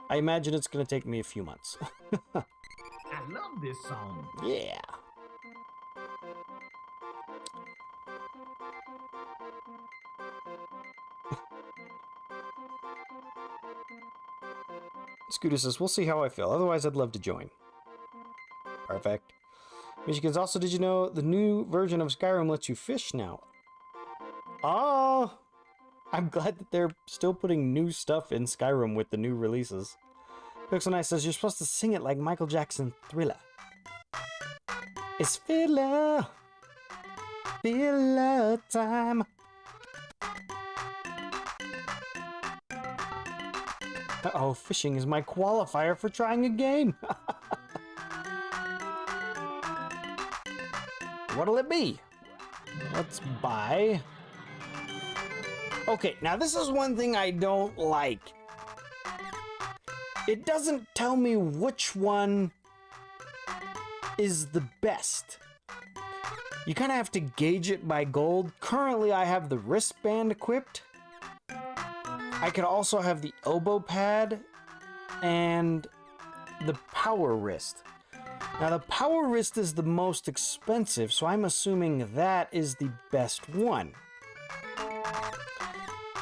I imagine it's going to take me a few months. I love this song. Yeah. Scooter says, we'll see how I feel. Otherwise, I'd love to join. Perfect. Michigan's also, did you know the new version of Skyrim lets you fish now? Oh, I'm glad that they're still putting new stuff in Skyrim with the new releases. Pixel Nice says, you're supposed to sing it like Michael Jackson Thriller. It's Thriller. Thriller time. Uh-oh, fishing is my qualifier for trying a game. What'll it be? Let's buy. Okay, now this is one thing I don't like. It doesn't tell me which one is the best. You kind of have to gauge it by gold. Currently, I have the wristband equipped. I could also have the elbow pad and the power wrist. Now the power wrist is the most expensive, so I'm assuming that is the best one.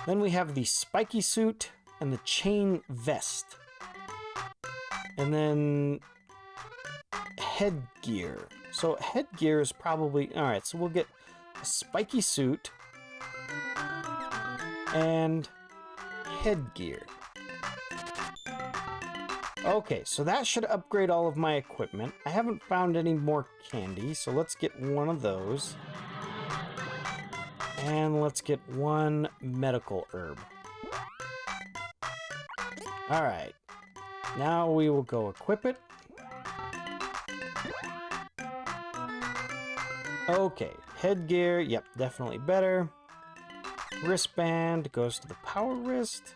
Then we have the spiky suit and the chain vest. And then headgear. So headgear is probably... Alright, so we'll get a spiky suit and headgear. Okay, so that should upgrade all of my equipment. I haven't found any more candy, so let's get one of those. And let's get one medical herb. Alright. Now we will go equip it. Okay, headgear, yep, definitely better. Wristband goes to the power wrist.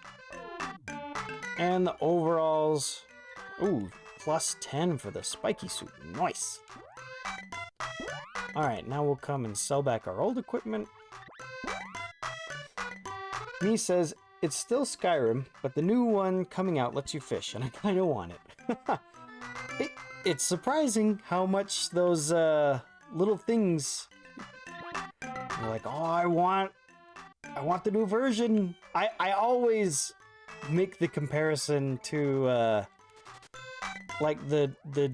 And the overalls, ooh, plus 10 for the spiky suit, nice. Alright, now we'll come and sell back our old equipment. Me says, it's still Skyrim, but the new one coming out lets you fish, and I kinda want it. It's surprising how much those, little things... You're like, oh, I want the new version. I always make the comparison to, like, the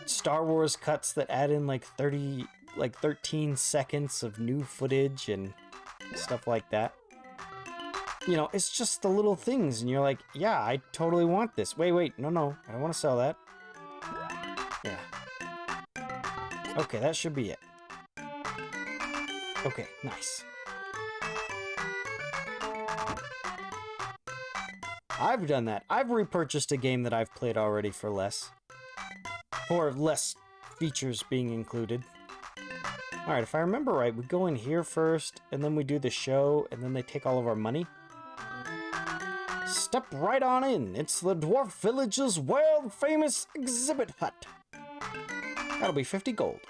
Star Wars cuts that add in, like, 13 seconds of new footage and stuff like that. You know, it's just the little things, and you're like, yeah, I totally want this. Wait, no, I don't want to sell that. Yeah. Okay, that should be it. Okay, nice. I've done that. I've repurchased a game that I've played already for less. For less features being included. Alright, if I remember right, we go in here first, and then we do the show, and then they take all of our money. Step right on in. It's the Dwarf Village's world-famous exhibit hut. That'll be 50 gold.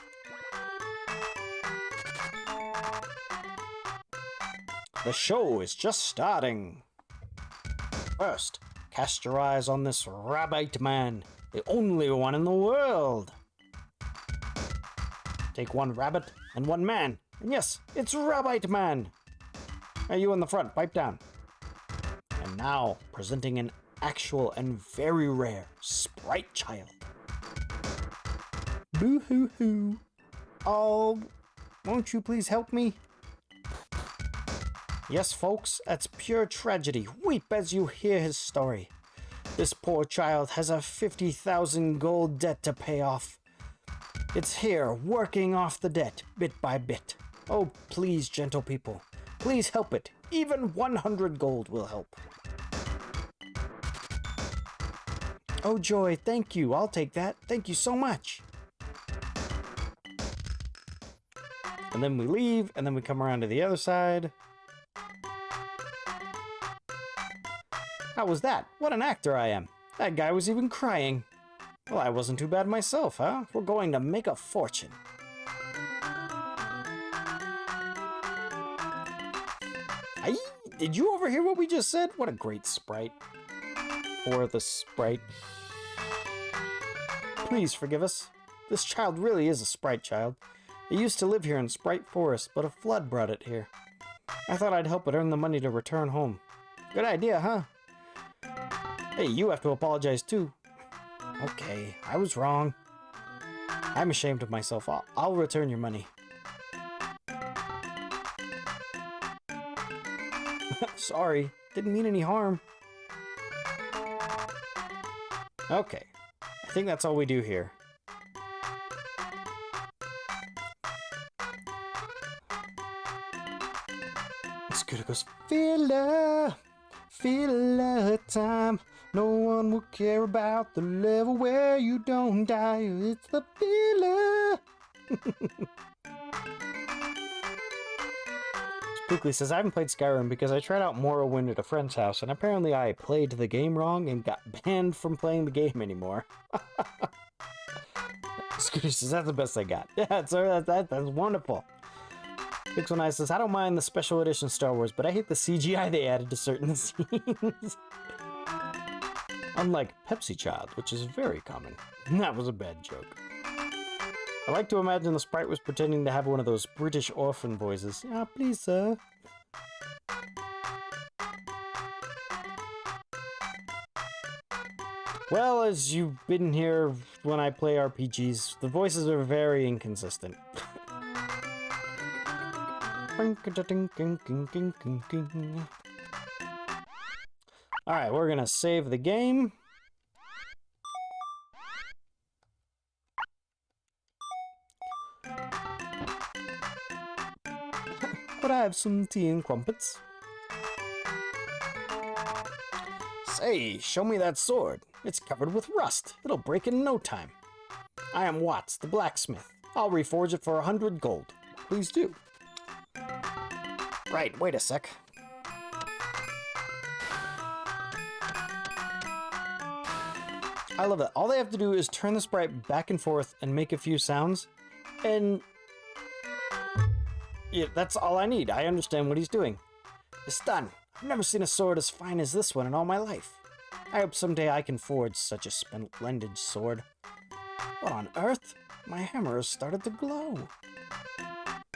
The show is just starting. First, cast your eyes on this rabbit man, the only one in the world. Take one rabbit and one man. And yes, it's Rabbit Man. Hey, you in the front, pipe down. And now, presenting an actual and very rare sprite child. Boo-hoo-hoo. Oh, won't you please help me? Yes, folks, that's pure tragedy. Weep as you hear his story. This poor child has a 50,000 gold debt to pay off. It's here, working off the debt, bit by bit. Oh, please, gentle people, please help it. Even 100 gold will help. Oh, joy, thank you. I'll take that. Thank you so much. And then we leave, and then we come around to the other side. How was that? What an actor I am. That guy was even crying. Well, I wasn't too bad myself, huh? We're going to make a fortune. Aye, did you overhear what we just said? What a great sprite. Or the sprite. Please forgive us. This child really is a sprite child. It used to live here in Sprite Forest, but a flood brought it here. I thought I'd help it earn the money to return home. Good idea, huh? Hey, you have to apologize too. Okay, I was wrong. I'm ashamed of myself. I'll return your money. Sorry, didn't mean any harm. Okay, I think that's all we do here. Scooter goes, filler time. No one will care about the level where you don't die. It's the filler. Spookly says, I haven't played Skyrim because I tried out Morrowind at a friend's house, and apparently I played the game wrong and got banned from playing the game anymore. Scooter says, that's the best I got. Yeah, sir, that's wonderful. Pixel9 says, I don't mind the special edition Star Wars, but I hate the CGI they added to certain scenes. Unlike Pepsi Child, which is very common. That was a bad joke. I like to imagine the sprite was pretending to have one of those British orphan voices. Ah, please, sir. Well, as you've been here when I play RPGs, the voices are very inconsistent. Alright, we're gonna save the game. Could I have some tea and crumpets? Say, show me that sword. It's covered with rust. It'll break in no time. I am Watts, the blacksmith. I'll reforge it for 100 gold. Please do. Right, wait a sec. I love it. All they have to do is turn the sprite back and forth and make a few sounds, and yeah, that's all I need. I understand what he's doing. It's done. I've never seen a sword as fine as this one in all my life. I hope someday I can forge such a splendid sword. What on earth? My hammer has started to glow.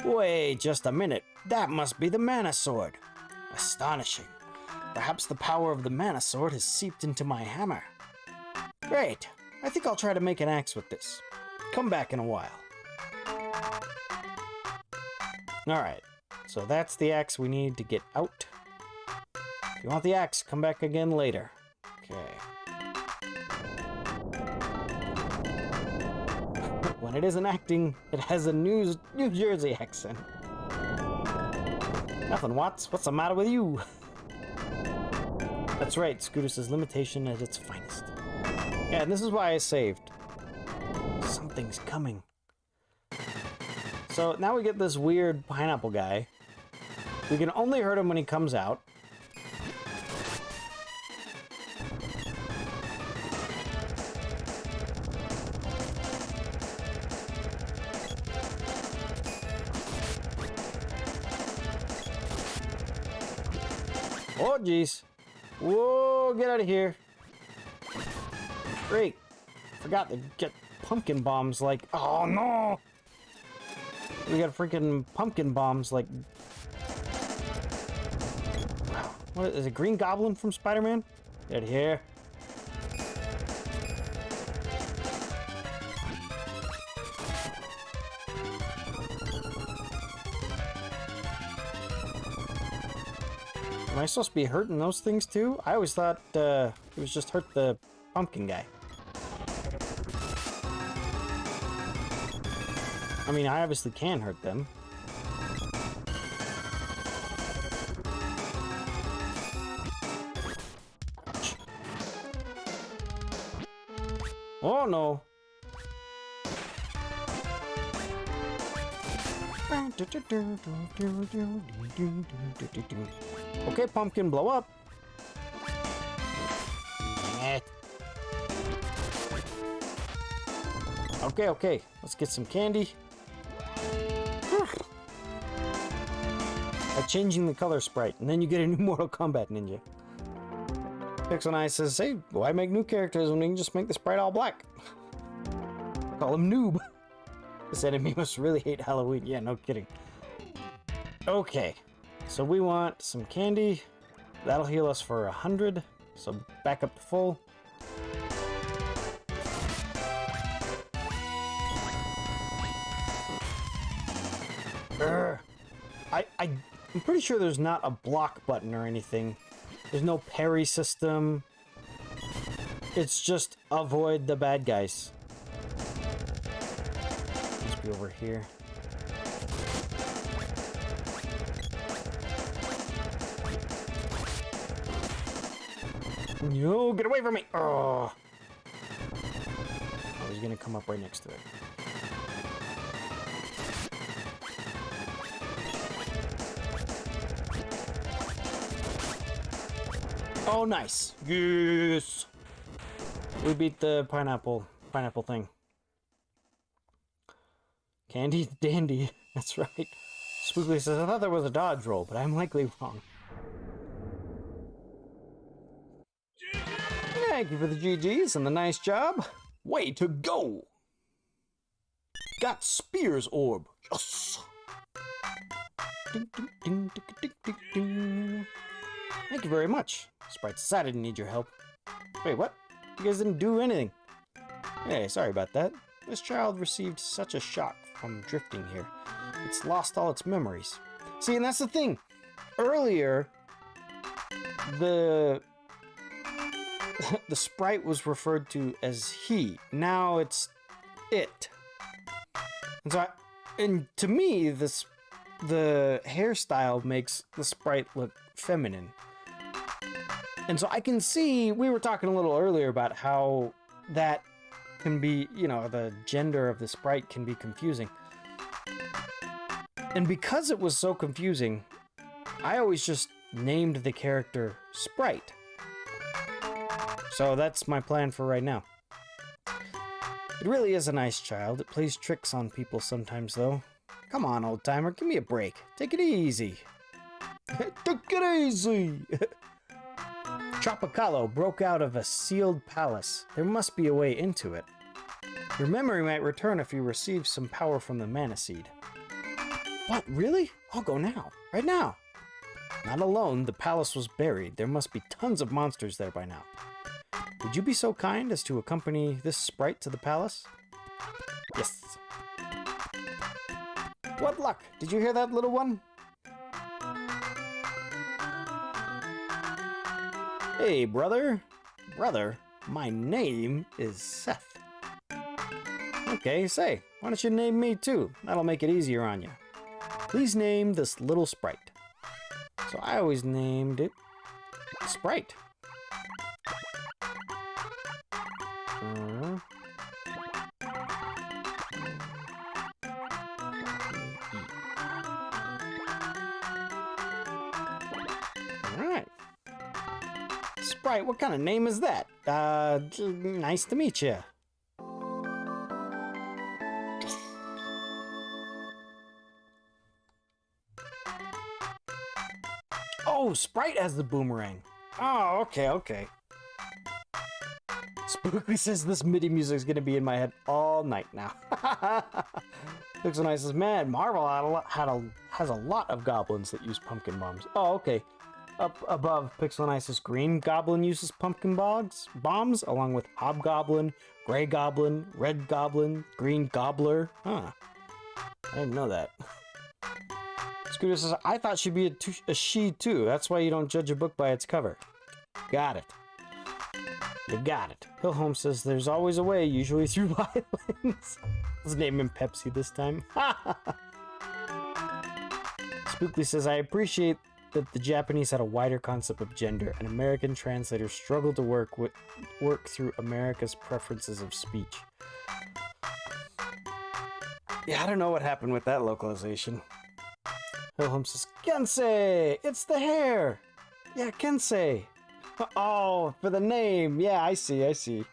Wait just a minute. That must be the mana sword. Astonishing. Perhaps the power of the mana sword has seeped into my hammer. Great. I think I'll try to make an axe with this. Come back in a while. Alright, so that's the axe we need to get out. If you want the axe, come back again later. Okay. When it isn't acting, it has a New Jersey accent. Nothing, Watts. What's the matter with you? That's right, Scooter says limitation at its finest. Yeah, and this is why I saved. Something's coming. So now we get this weird pineapple guy. We can only hurt him when he comes out. Oh, jeez. Whoa, get out of here. Great. Forgot to get pumpkin bombs like... Oh, no! We got freaking pumpkin bombs like... Wow. What is it, Green Goblin from Spider-Man? Get out of here. Am I supposed to be hurting those things too? I always thought it was just hurt the pumpkin guy. I mean, I obviously can hurt them. Ouch. Oh no. Okay, pumpkin, blow up. Dang it. Okay, okay, let's get some candy. By changing the color sprite, and then you get a new Mortal Kombat ninja. Pixel Knight says, hey, why make new characters when we can just make the sprite all black? Call him Noob. This enemy must really hate Halloween. Yeah, no kidding. Okay, so we want some candy. That'll heal us for 100. So back up to full. I'm pretty sure there's not a block button or anything. There's no parry system. It's just avoid the bad guys. Let's be over here. No, get away from me! Oh, he's gonna come up right next to it. Oh, nice. Yes. We beat the pineapple thing. Candy Dandy. That's right. Spookly says, I thought there was a dodge roll, but I'm likely wrong. Thank you for the GGs and the nice job. Way to go. Got Spear's Orb. Yes. Ding, ding, ding, ding, ding, ding, ding. Thank you very much. Sprite said I didn't need your help. Wait, what? You guys didn't do anything. Hey, sorry about that. This child received such a shock from drifting here. It's lost all its memories. See, and that's the thing. Earlier, the sprite was referred to as he. Now it's it. And so, to me, the hairstyle makes the sprite look feminine. And so I can see, we were talking a little earlier about how that can be, you know, the gender of the sprite can be confusing. And because it was so confusing, I always just named the character Sprite. So that's my plan for right now. It really is a nice child. It plays tricks on people sometimes, though. Come on, old timer, give me a break. Take it easy. Take it easy. Tropicalo broke out of a sealed palace. There must be a way into it. Your memory might return if you receive some power from the mana seed. What, really? I'll go now. Right now. Not alone, the palace was buried. There must be tons of monsters there by now. Would you be so kind as to accompany this sprite to the palace? Yes. What luck! Did you hear that, little one? Hey, brother. Brother, my name is Seth. Okay, say, why don't you name me too? That'll make it easier on you. Please name this little sprite. So I always named it Sprite. Alright. Sprite, what kind of name is that? Nice to meet you. Oh, Sprite has the boomerang. Oh, okay. Spooky says this MIDI music is going to be in my head all night now. Looks so nice. Says, man, Marvel has a lot of goblins that use pumpkin bombs. Oh, okay. Up above, Pixel Nice's green goblin uses pumpkin bombs, along with hobgoblin, gray goblin, red goblin, green gobbler. Huh. I didn't know that. Scooter says, I thought she'd be a she too. That's why you don't judge a book by its cover. Got it. You got it. Hill Holmes says, there's always a way, usually through violence. Let's name him Pepsi this time. Spookly says, I appreciate that the Japanese had a wider concept of gender, and American translators struggled to work through America's preferences of speech. Yeah, I don't know what happened with that localization. Wilhelm says, Kensei! It's the hair! Yeah, Kensei. Oh, for the name. Yeah, I see.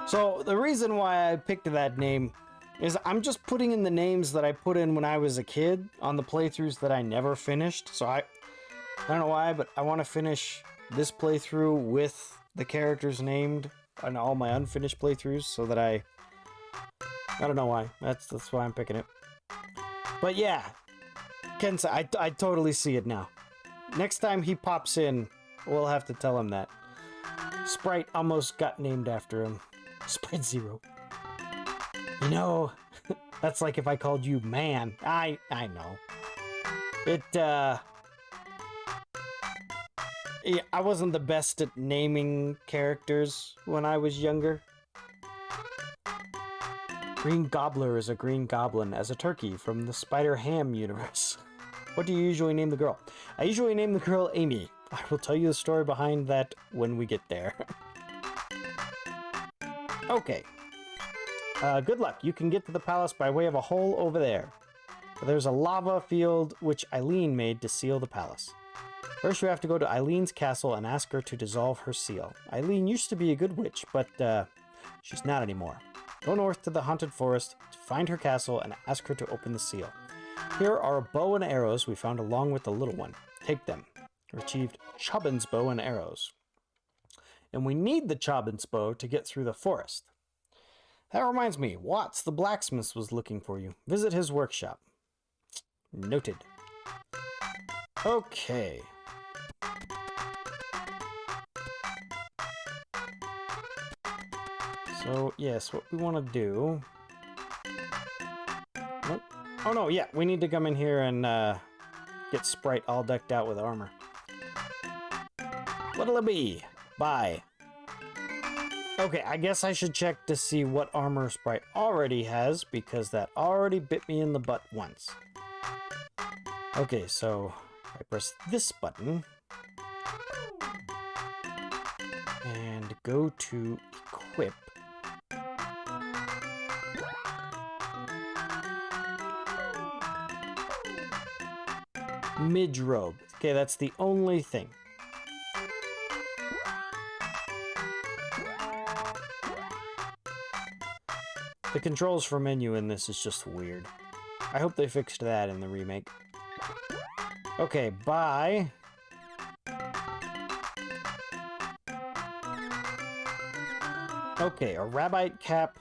So, the reason why I picked that name is I'm just putting in the names that I put in when I was a kid on the playthroughs that I never finished. So, I don't know why, but I want to finish this playthrough with the characters named on all my unfinished playthroughs so that I don't know why. That's why I'm picking it. But yeah. Kensei, I totally see it now. Next time he pops in, we'll have to tell him that. Sprite almost got named after him. Sprite Zero. You know, that's like if I called you Man. I know. Yeah, I wasn't the best at naming characters when I was younger. Green Gobbler is a green goblin as a turkey from the Spider-Ham universe. What do you usually name the girl? I usually name the girl Amy. I will tell you the story behind that when we get there. Okay. Good luck. You can get to the palace by way of a hole over there. There's a lava field which Eileen made to seal the palace. First you have to go to Eileen's castle and ask her to dissolve her seal. Eileen used to be a good witch, but she's not anymore. Go north to the haunted forest to find her castle and ask her to open the seal. Here are a bow and arrows we found along with the little one. Take them. Retrieved Chobin's bow and arrows. And we need the Chobin's bow to get through the forest. That reminds me, Watts the blacksmith was looking for you. Visit his workshop. Noted. Okay. So, yes, what we want to do... Nope. Oh, no, yeah, we need to come in here and get Sprite all decked out with armor. What'll it be? Bye. Okay, I guess I should check to see what armor Sprite already has, because that already bit me in the butt once. Okay, so I press this button and go to equip. Midrobe. Okay, that's the only thing. The controls for menu in this is just weird. I hope they fixed that in the remake. Okay, bye. Okay, a rabbite cap.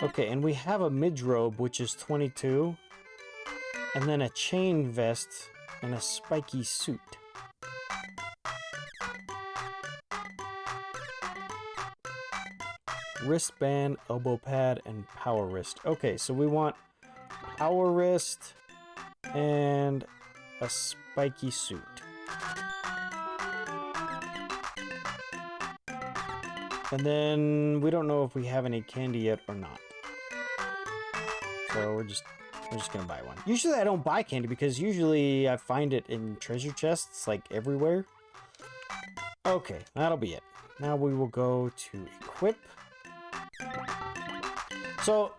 Okay, and we have a midrobe, which is 22. And then a chain vest and a spiky suit. Wristband, elbow pad, and power wrist. Okay, so we want power wrist and a spiky suit. And then we don't know if we have any candy yet or not. So we're just gonna buy one. Usually I don't buy candy because usually I find it in treasure chests like everywhere. Okay, that'll be it. Now we will go to equip. So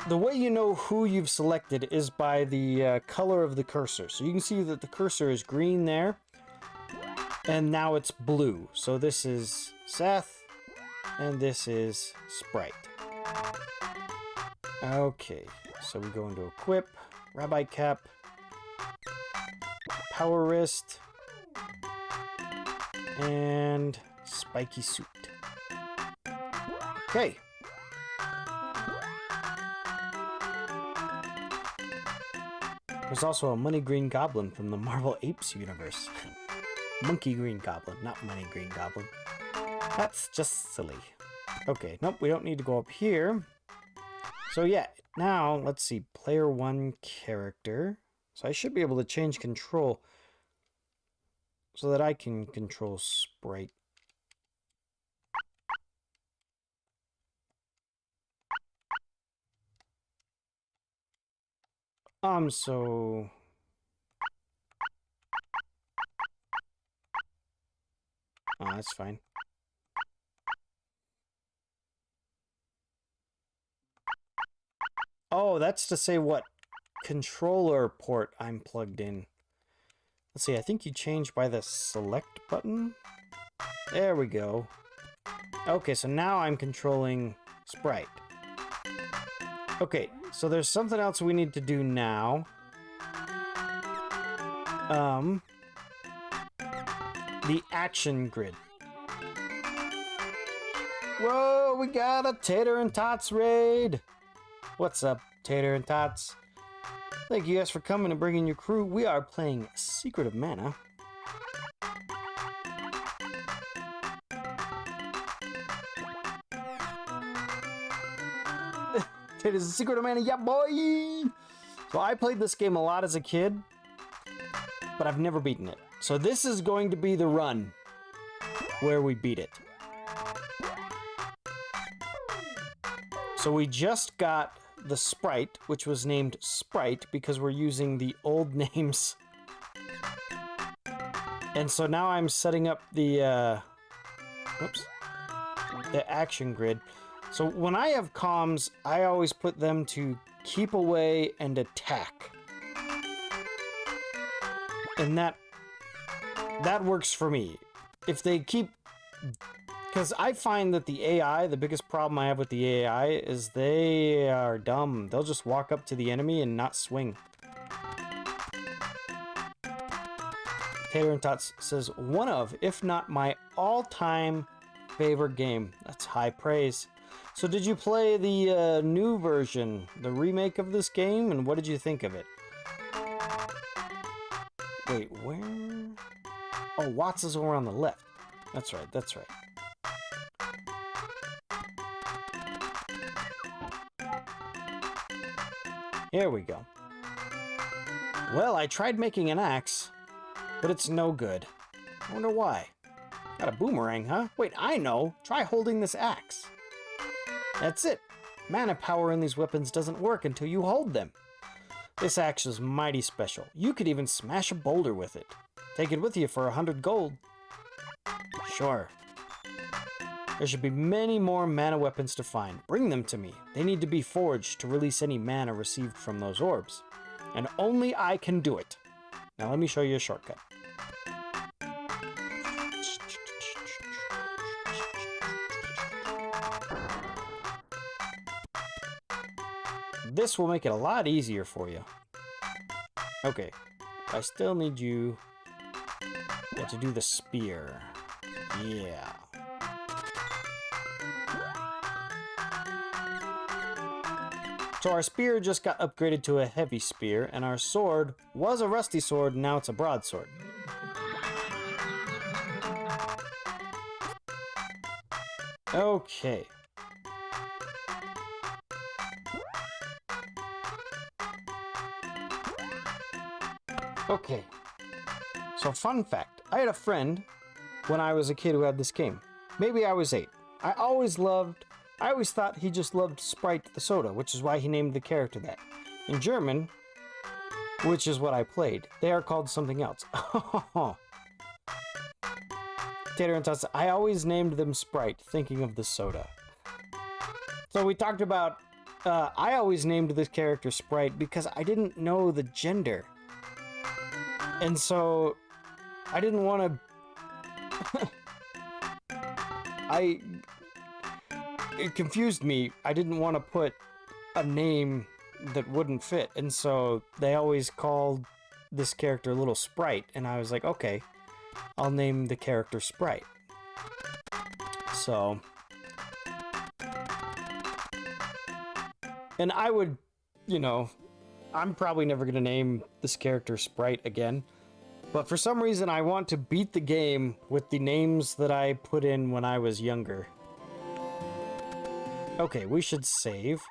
the way you know who you've selected is by the color of the cursor. So you can see that the cursor is green there, and now it's blue. So this is Seth, and this is Sprite. Okay, so we go into equip, rabbite cap, power wrist, and spiky suit. Okay. There's also a money green goblin from the Marvel Apes universe. Monkey green goblin, not money green goblin. That's just silly. Okay, nope, we don't need to go up here. So yeah, now let's see, player 1 character. So I should be able to change control so that I can control Sprite. So... Oh, that's fine. Oh, that's to say what controller port I'm plugged in. Let's see, I think you change by the select button. There we go. Okay, so now I'm controlling Sprite. Okay, so there's something else we need to do now. The action grid. Whoa, we got a Tater and Tots raid! What's up, Tater and Tots? Thank you guys for coming and bringing your crew. We are playing Secret of Mana. Tater's the Secret of Mana, yeah boy! So I played this game a lot as a kid, but I've never beaten it. So this is going to be the run where we beat it. So we just got the Sprite, which was named Sprite because we're using the old names. And so now I'm setting up the, the action grid. So when I have comms, I always put them to keep away and attack. And that works for me. If they keep... Because I find that the AI, the biggest problem I have with the AI is they are dumb. They'll just walk up to the enemy and not swing. Tater and Tots says, one of, if not my all-time favorite game. That's high praise. So did you play the new version, the remake of this game, and what did you think of it? Wait, where? Oh, Watts is over on the left. That's right, that's right. Here we go. Well, I tried making an axe, but it's no good. I wonder why. Got a boomerang, huh? Wait, I know. Try holding this axe. That's it. Mana power in these weapons doesn't work until you hold them. This axe is mighty special. You could even smash a boulder with it. Take it with you for 100 gold. Sure. There should be many more mana weapons to find. Bring them to me. They need to be forged to release any mana received from those orbs. And only I can do it. Now let me show you a shortcut. This will make it a lot easier for you. Okay, I still need you to do the spear. Yeah. So our spear just got upgraded to a heavy spear, and our sword was a rusty sword, and now it's a broadsword. Okay. Okay. So fun fact, I had a friend when I was a kid who had this game. Maybe I was 8. I always thought he just loved Sprite the soda, which is why he named the character that. In German, which is what I played, they are called something else. Tater and Tots, I always named them Sprite, thinking of the soda. So we talked about, I always named this character Sprite because I didn't know the gender. And so, I didn't want to... It confused me. I didn't want to put a name that wouldn't fit. And so, they always called this character Little Sprite. And I was like, okay, I'll name the character Sprite. So... And I would, you know... I'm probably never going to name this character Sprite again. But for some reason, I want to beat the game with the names that I put in when I was younger. Okay, we should save.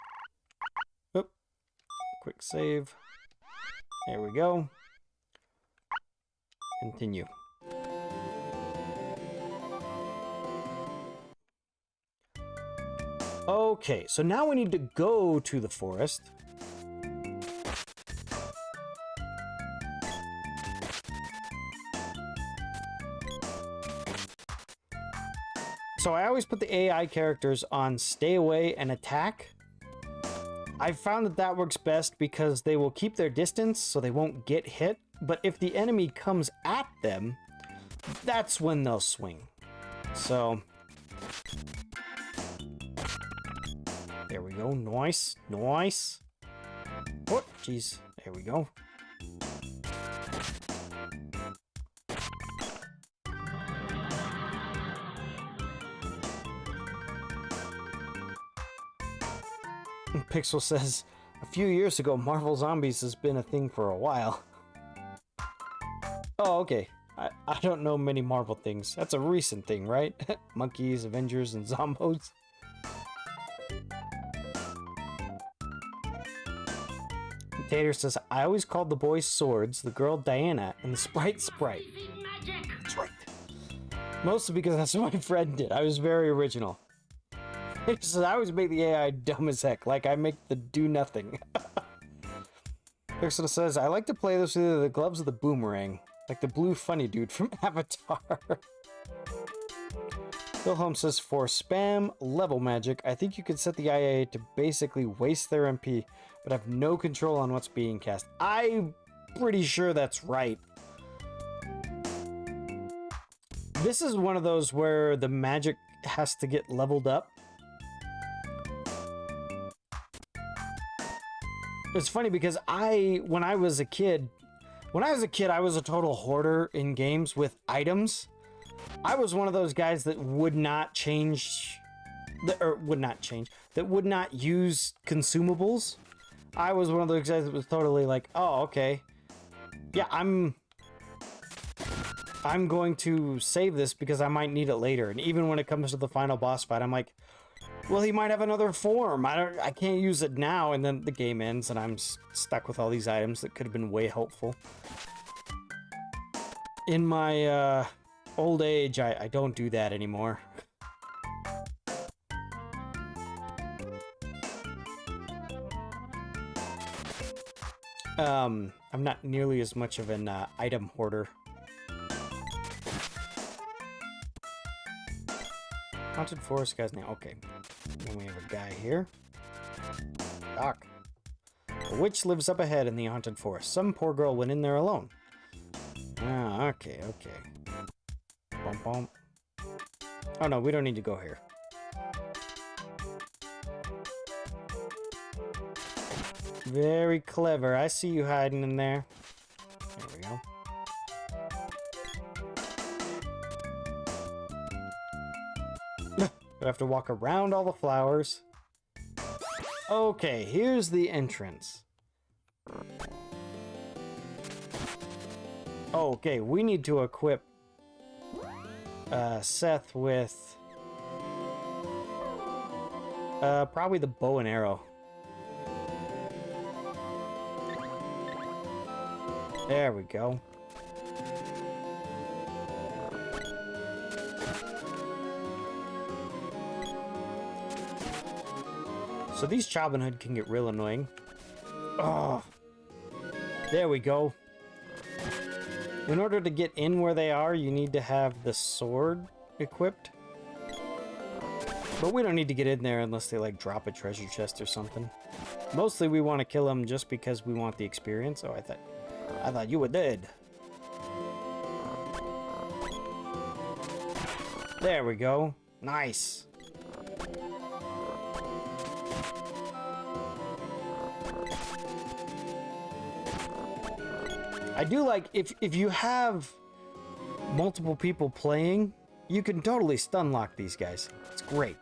Oop. Quick save. There we go. Continue. Okay, so now we need to go to the forest. So I always put the AI characters on stay away and attack. I've found that that works best because they will keep their distance so they won't get hit. But if the enemy comes at them, that's when they'll swing. So... there we go. Nice. Nice. Oh, jeez. There we go. Pixel says, a few years ago, Marvel Zombies has been a thing for a while. Oh, okay. I don't know many Marvel things. That's a recent thing, right? Monkeys, Avengers, and Zombos. Tater says, I always called the boys Swords, the girl Diana, and the Sprite Sprite. That's right. Mostly because that's what my friend did. I was very original. He says, I always make the AI dumb as heck, like I make the do nothing. Pixel says, I like to play this with the gloves of the boomerang, like the blue funny dude from Avatar. Wilhelm says, for spam level magic, I think you could set the IA to basically waste their MP, but have no control on what's being cast. I'm pretty sure that's right. This is one of those where the magic has to get leveled up. It's funny because when I was a kid, I was a total hoarder in games with items. I was one of those guys that would not change, that would not use consumables. I was one of those guys that was totally like, oh, okay. Yeah, I'm going to save this because I might need it later. And even when it comes to the final boss fight, I'm like, Well, he might have another form. I can't use it now, and then the game ends, and I'm stuck with all these items that could have been way helpful. In my old age, I don't do that anymore. I'm not nearly as much of an item hoarder. Haunted Forest guy's name. Okay. Then we have a guy here. Doc. A witch lives up ahead in the haunted forest. Some poor girl went in there alone. Ah, okay, okay. Bum bum. Oh no, we don't need to go here. Very clever. I see you hiding in there. There we go. I have to walk around all the flowers. Okay, here's the entrance. Okay, we need to equip Seth with probably the bow and arrow. There we go. So these Robin Hood can get real annoying. Oh, there we go. In order to get in where they are, you need to have the sword equipped. But we don't need to get in there unless they like drop a treasure chest or something. Mostly we want to kill them just because we want the experience. Oh, I thought you were dead. There we go. Nice. I do like, if you have multiple people playing, you can totally stun lock these guys. It's great.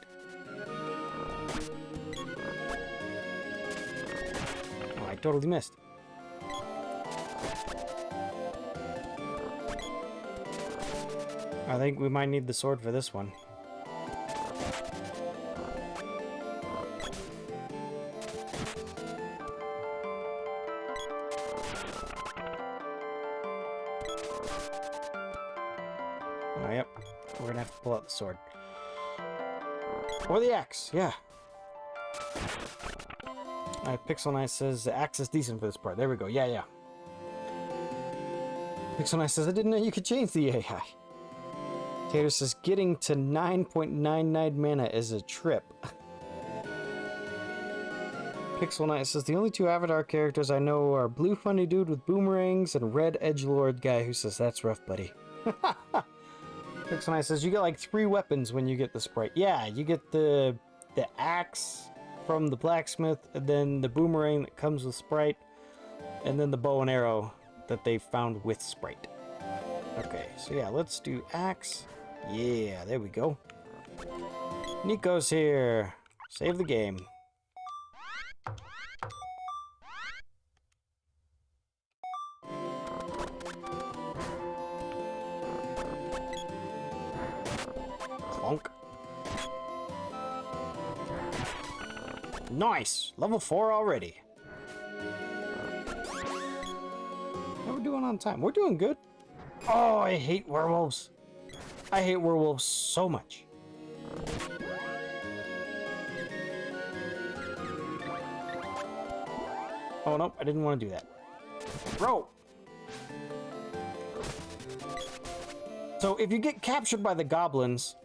Oh, I totally missed. I think we might need the sword for this one. Oh, yep. We're gonna have to pull out the sword. Or the axe, yeah. Pixel Knight says the axe is decent for this part. There we go. Yeah, yeah. Pixel Knight says I didn't know you could change the AI. Tater says getting to 9.99 mana is a trip. Pixel Knight says the only two Avatar characters I know are Blue Funny Dude with boomerangs and Red Edgelord guy who says that's rough, buddy. Pixel Knight says you get like 3 weapons when you get the sprite. Yeah, you get the axe from the blacksmith, and then the boomerang that comes with sprite, and then the bow and arrow that they found with sprite. Okay, so yeah, let's do axe. Yeah, there we go. Nico's here. Save the game. Clunk. Nice! Level 4 already. How are we doing on time? We're doing good. Oh, I hate werewolves. I hate werewolves so much. Oh, nope, I didn't want to do that. Bro! So, if you get captured by the goblins...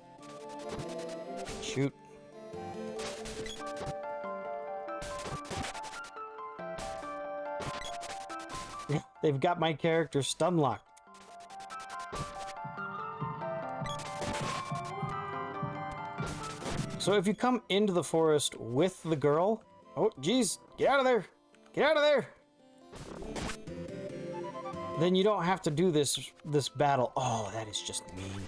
Shoot. They've got my character stun locked. So if you come into the forest with the girl... Oh, geez. Get out of there. Get out of there. Then you don't have to do this battle. Oh, that is just mean.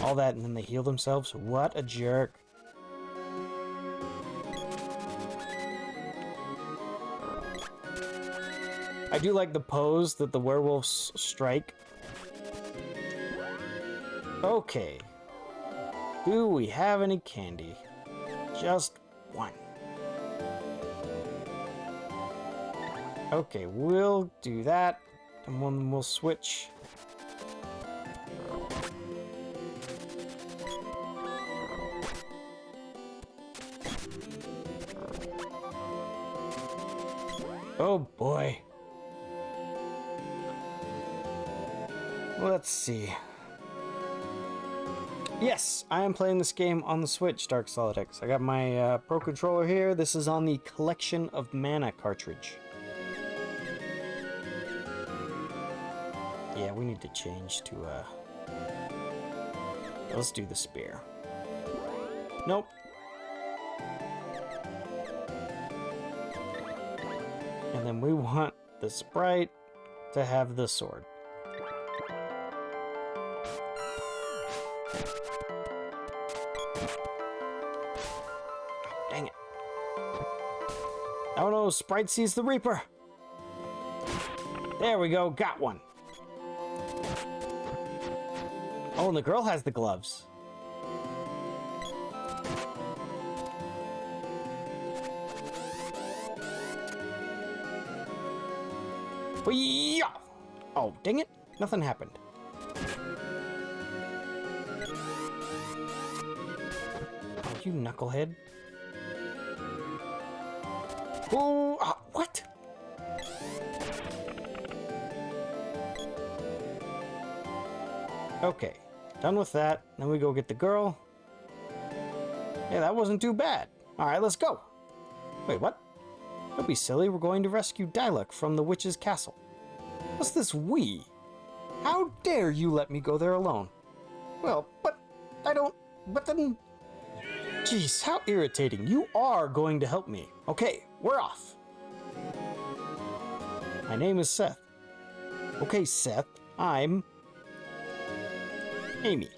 All that, and then they heal themselves. What a jerk. I do like the pose that the werewolves strike. Okay. Do we have any candy? Just one. Okay, we'll do that, and then we'll switch. Oh boy. Let's see. Yes, I am playing this game on the Switch, Dark Solid X. I got my Pro Controller here. This is on the Collection of Mana cartridge. Yeah, we need to change to, let's do the spear. Nope. And then we want the sprite to have the sword. Dang it. Oh no, sprite sees the Reaper. There we go, got one. Oh, and the girl has the gloves. Oh, dang it. Nothing happened. Oh, you knucklehead. Oh, what? Okay, done with that. Then we go get the girl. Yeah, that wasn't too bad. All right, let's go. Wait, what? Don't be silly. We're going to rescue Diluc from the witch's castle. What's this we? How dare you let me go there alone? Well, but I don't... But then... Jeez, how irritating. You are going to help me. Okay, we're off. My name is Seth. Okay, Seth, I'm... Amy.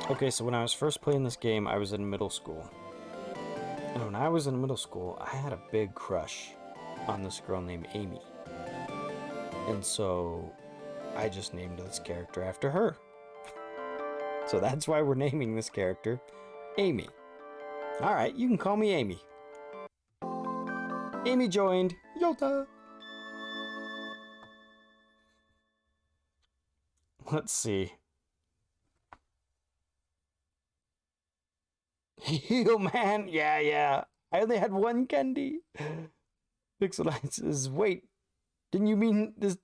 Okay, so when I was first playing this game, I was in middle school. And when I was in middle school, I had a big crush on this girl named Amy. And so I just named this character after her. So that's why we're naming this character Amy. Alright, you can call me Amy. Amy joined. Yota! Let's see. Heal man, yeah. I only had one candy. Pixelite says, wait, didn't you mean this?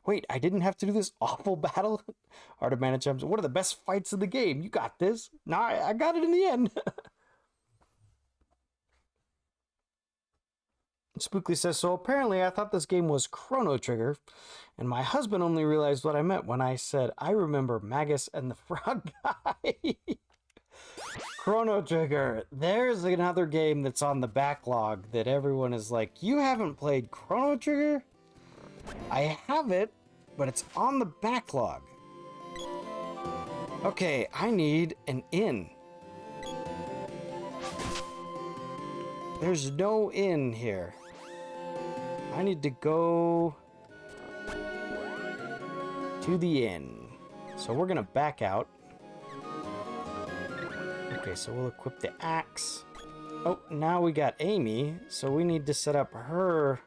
Wait, I didn't have to do this awful battle? Art of Mana Champs, one of the best fights of the game. You got this. No, I got it in the end. Spookly says, so apparently I thought this game was Chrono Trigger, and my husband only realized what I meant when I said, I remember Magus and the Frog Guy. Chrono Trigger. There's another game that's on the backlog that everyone is like, you haven't played Chrono Trigger? I have it, but it's on the backlog. Okay, I need an inn. There's no inn here. I need to go to the inn. So we're gonna back out. Okay, so we'll equip the axe. Oh, now we got Amy, so we need to set up her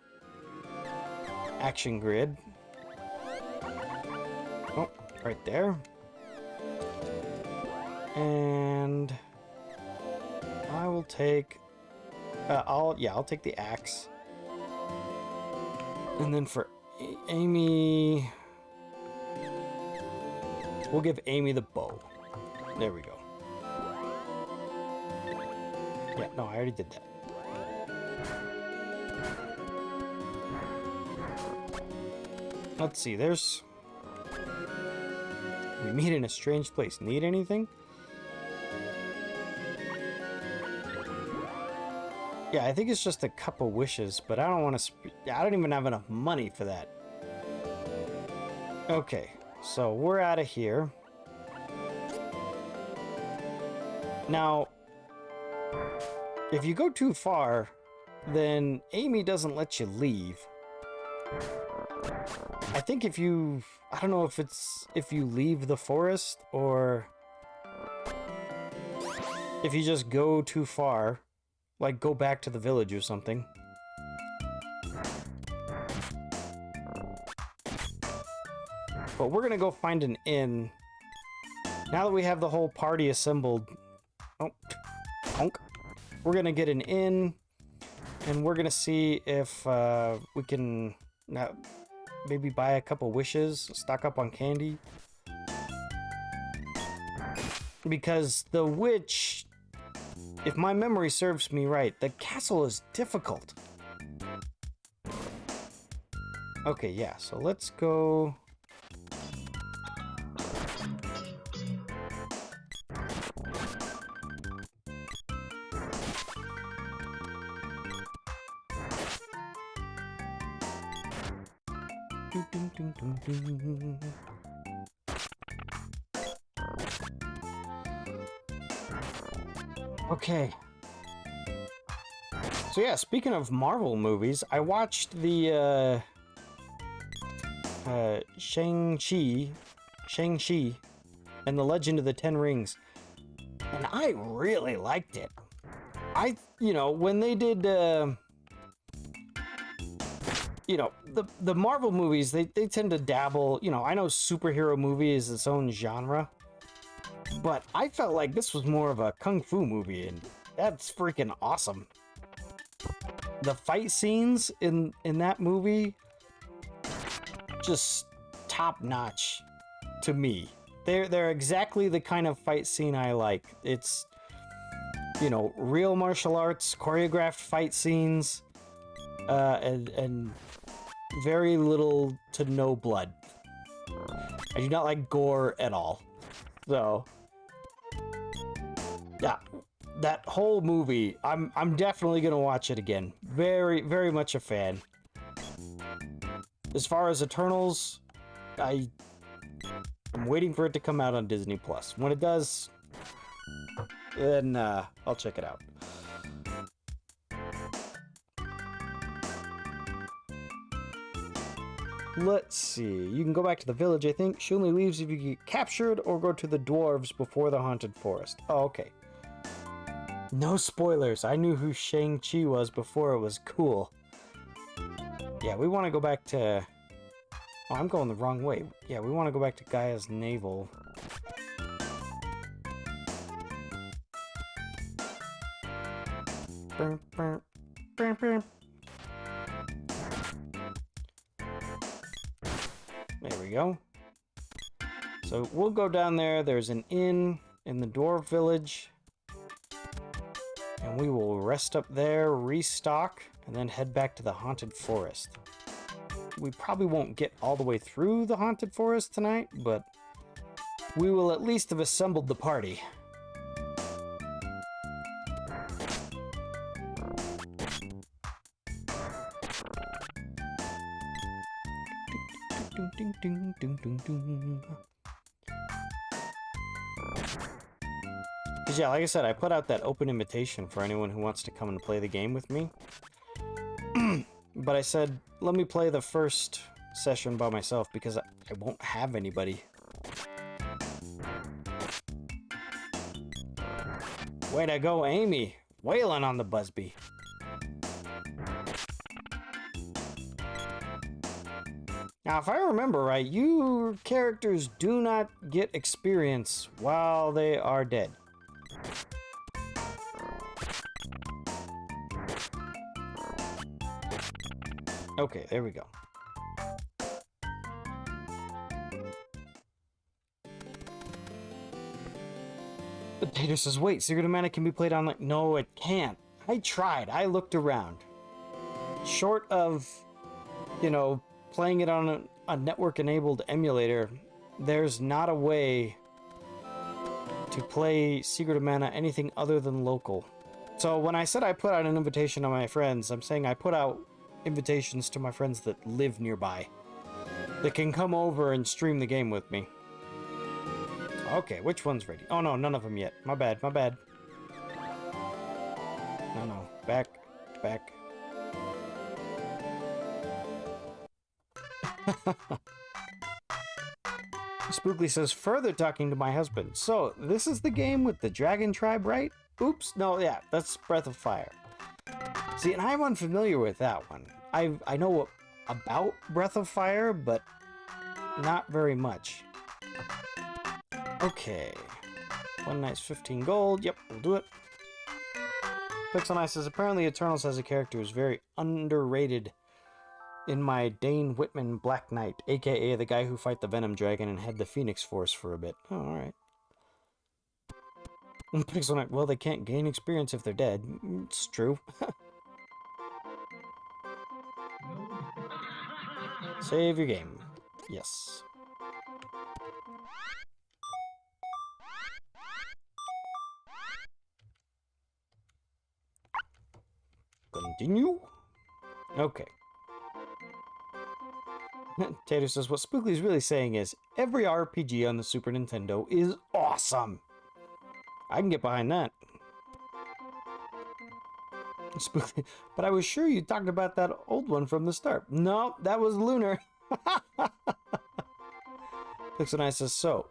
action grid. Oh, right there. And I will take I'll take the axe. And then for Amy, we'll give Amy the bow. There we go. Yeah, no, I already did that. Let's see, there's... We meet in a strange place. Need anything? Yeah, I think it's just a cup of wishes, but I don't want to... I don't even have enough money for that. Okay, so we're out of here. Now... if you go too far, then Amy doesn't let you leave. I think if you... I don't know if it's... if you leave the forest, or... if you just go too far, like go back to the village or something. But we're gonna go find an inn. Now that we have the whole party assembled, oh, honk. We're gonna get an inn, and we're gonna see if we can maybe buy a couple wishes, stock up on candy. Because the witch, if my memory serves me right, the castle is difficult. Okay, yeah, so let's go. Okay. So yeah, speaking of Marvel movies, I watched the Shang-Chi and the Legend of the Ten Rings, and I really liked it. When they did the Marvel movies, they tend to dabble, I know superhero movie is its own genre, but I felt like this was more of a kung fu movie, and that's freaking awesome. The fight scenes in that movie, just top notch to me. They're exactly the kind of fight scene I like. It's, real martial arts, choreographed fight scenes, and very little to no blood. I do not like gore at all. So, yeah, that whole movie, I'm definitely gonna watch it again. Very, very much a fan. As far as Eternals, I'm waiting for it to come out on Disney Plus. When it does, then I'll check it out. Let's see. You can go back to the village, I think. She only leaves if you get captured or go to the dwarves before the haunted forest. Oh, okay. No spoilers. I knew who Shang-Chi was before it was cool. Yeah, we want to go back to... Oh, I'm going the wrong way. Yeah, we want to go back to Gaia's navel. Burp, burp, burp, burp. There we go. So we'll go down there. There's an inn in the dwarf village. And we will rest up there, restock, and then head back to the haunted forest. We probably won't get all the way through the haunted forest tonight, but we will at least have assembled the party. Because yeah, like I said, I put out that open invitation for anyone who wants to come and play the game with me. But I said, let me play the first session by myself because I won't have anybody. Way to go, Amy. Wailing on the Busby. Now, if I remember right, your characters do not get experience while they are dead. Okay, there we go. But Tater says, wait, Secret of Mana can be played online? No, it can't. I tried. I looked around. Short of, playing it on a network-enabled emulator, there's not a way to play Secret of Mana anything other than local. So when I said I put out an invitation to my friends, I'm saying I put out invitations to my friends that live nearby that can come over and stream the game with me. Okay, which one's ready? Oh no, none of them yet. My bad, my bad. No, back. Spookly says, further talking to my husband. So, this is the game with the dragon tribe, right? Oops, no, yeah, that's Breath of Fire. See, and I'm unfamiliar with that one. I know about Breath of Fire, but not very much. Okay. One night's 15 gold. Yep, we'll do it. Pixel says, apparently Eternals has a character who's very underrated in my Dane Whitman Black Knight, aka the guy who fight the Venom Dragon and had the Phoenix Force for a bit. Oh, alright. Pixel well, they can't gain experience if they're dead. It's true. Save your game. Yes. Continue. Okay. Tater says, what Spookly's really saying is, every RPG on the Super Nintendo is awesome. I can get behind that. Spookly, but I was sure you talked about that old one from the start. No, that was Lunar. Pixel says, so,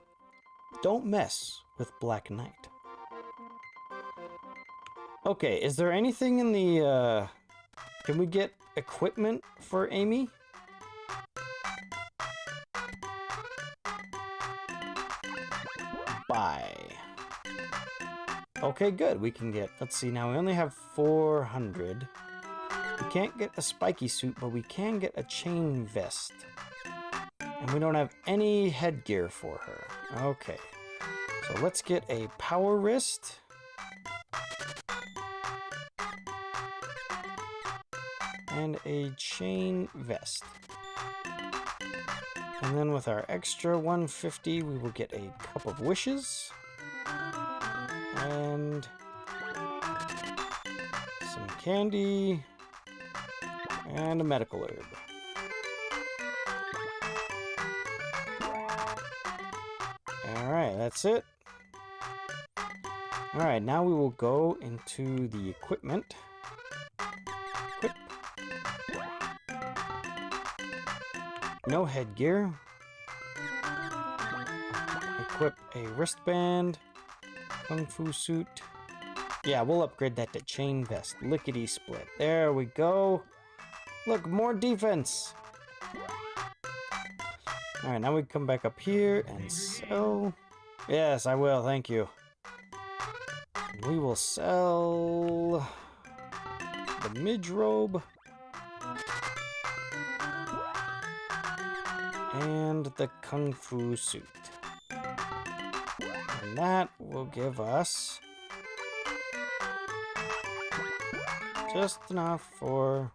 don't mess with Black Knight. Okay, is there anything in the, can we get equipment for Amy? Bye. Okay, good. We can get, let's see, now we only have 400. We can't get a spiky suit, but we can get a chain vest. And we don't have any headgear for her. Okay. So let's get a power wrist. And a chain vest. And then with our extra 150, we will get a cup of wishes. And some candy. And a medical herb. Alright, that's it. Alright, now we will go into the equipment. Equip. No headgear. Equip a wristband. Kung Fu suit. Yeah, we'll upgrade that to chain vest. Lickety split. There we go. Look, more defense. Alright, now we come back up here and sell. Yes, I will. Thank you. We will sell the midrobe. And the Kung Fu suit. And that will give us just enough for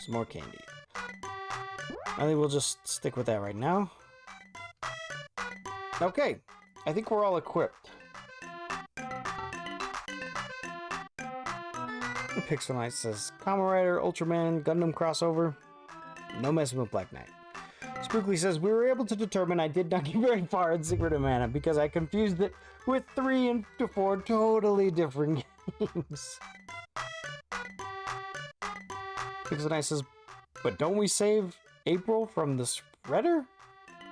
some more candy. I think we'll just stick with that right now. Okay, I think we're all equipped. Pixel Knight says, Kamen Rider, Ultraman, Gundam crossover. No messing with Black Knight. Spookly says, we were able to determine I did not get very far in Secret of Mana because I confused it with 3 and 4 totally different games. Pixel Knight says, but don't we save April from the spreader?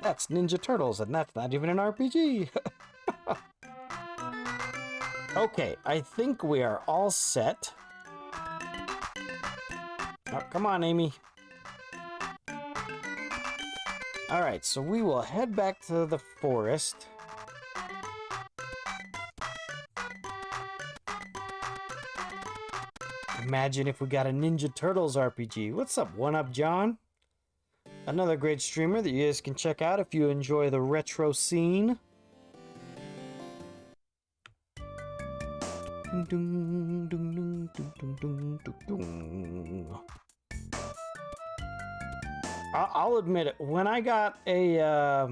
That's Ninja Turtles, and that's not even an RPG. Okay, I think we are all set. Oh, come on, Amy. Alright, so we will head back to the forest. Imagine if we got a Ninja Turtles RPG. What's up, One Up John? Another great streamer that you guys can check out if you enjoy the retro scene. I'll admit it, when I got a,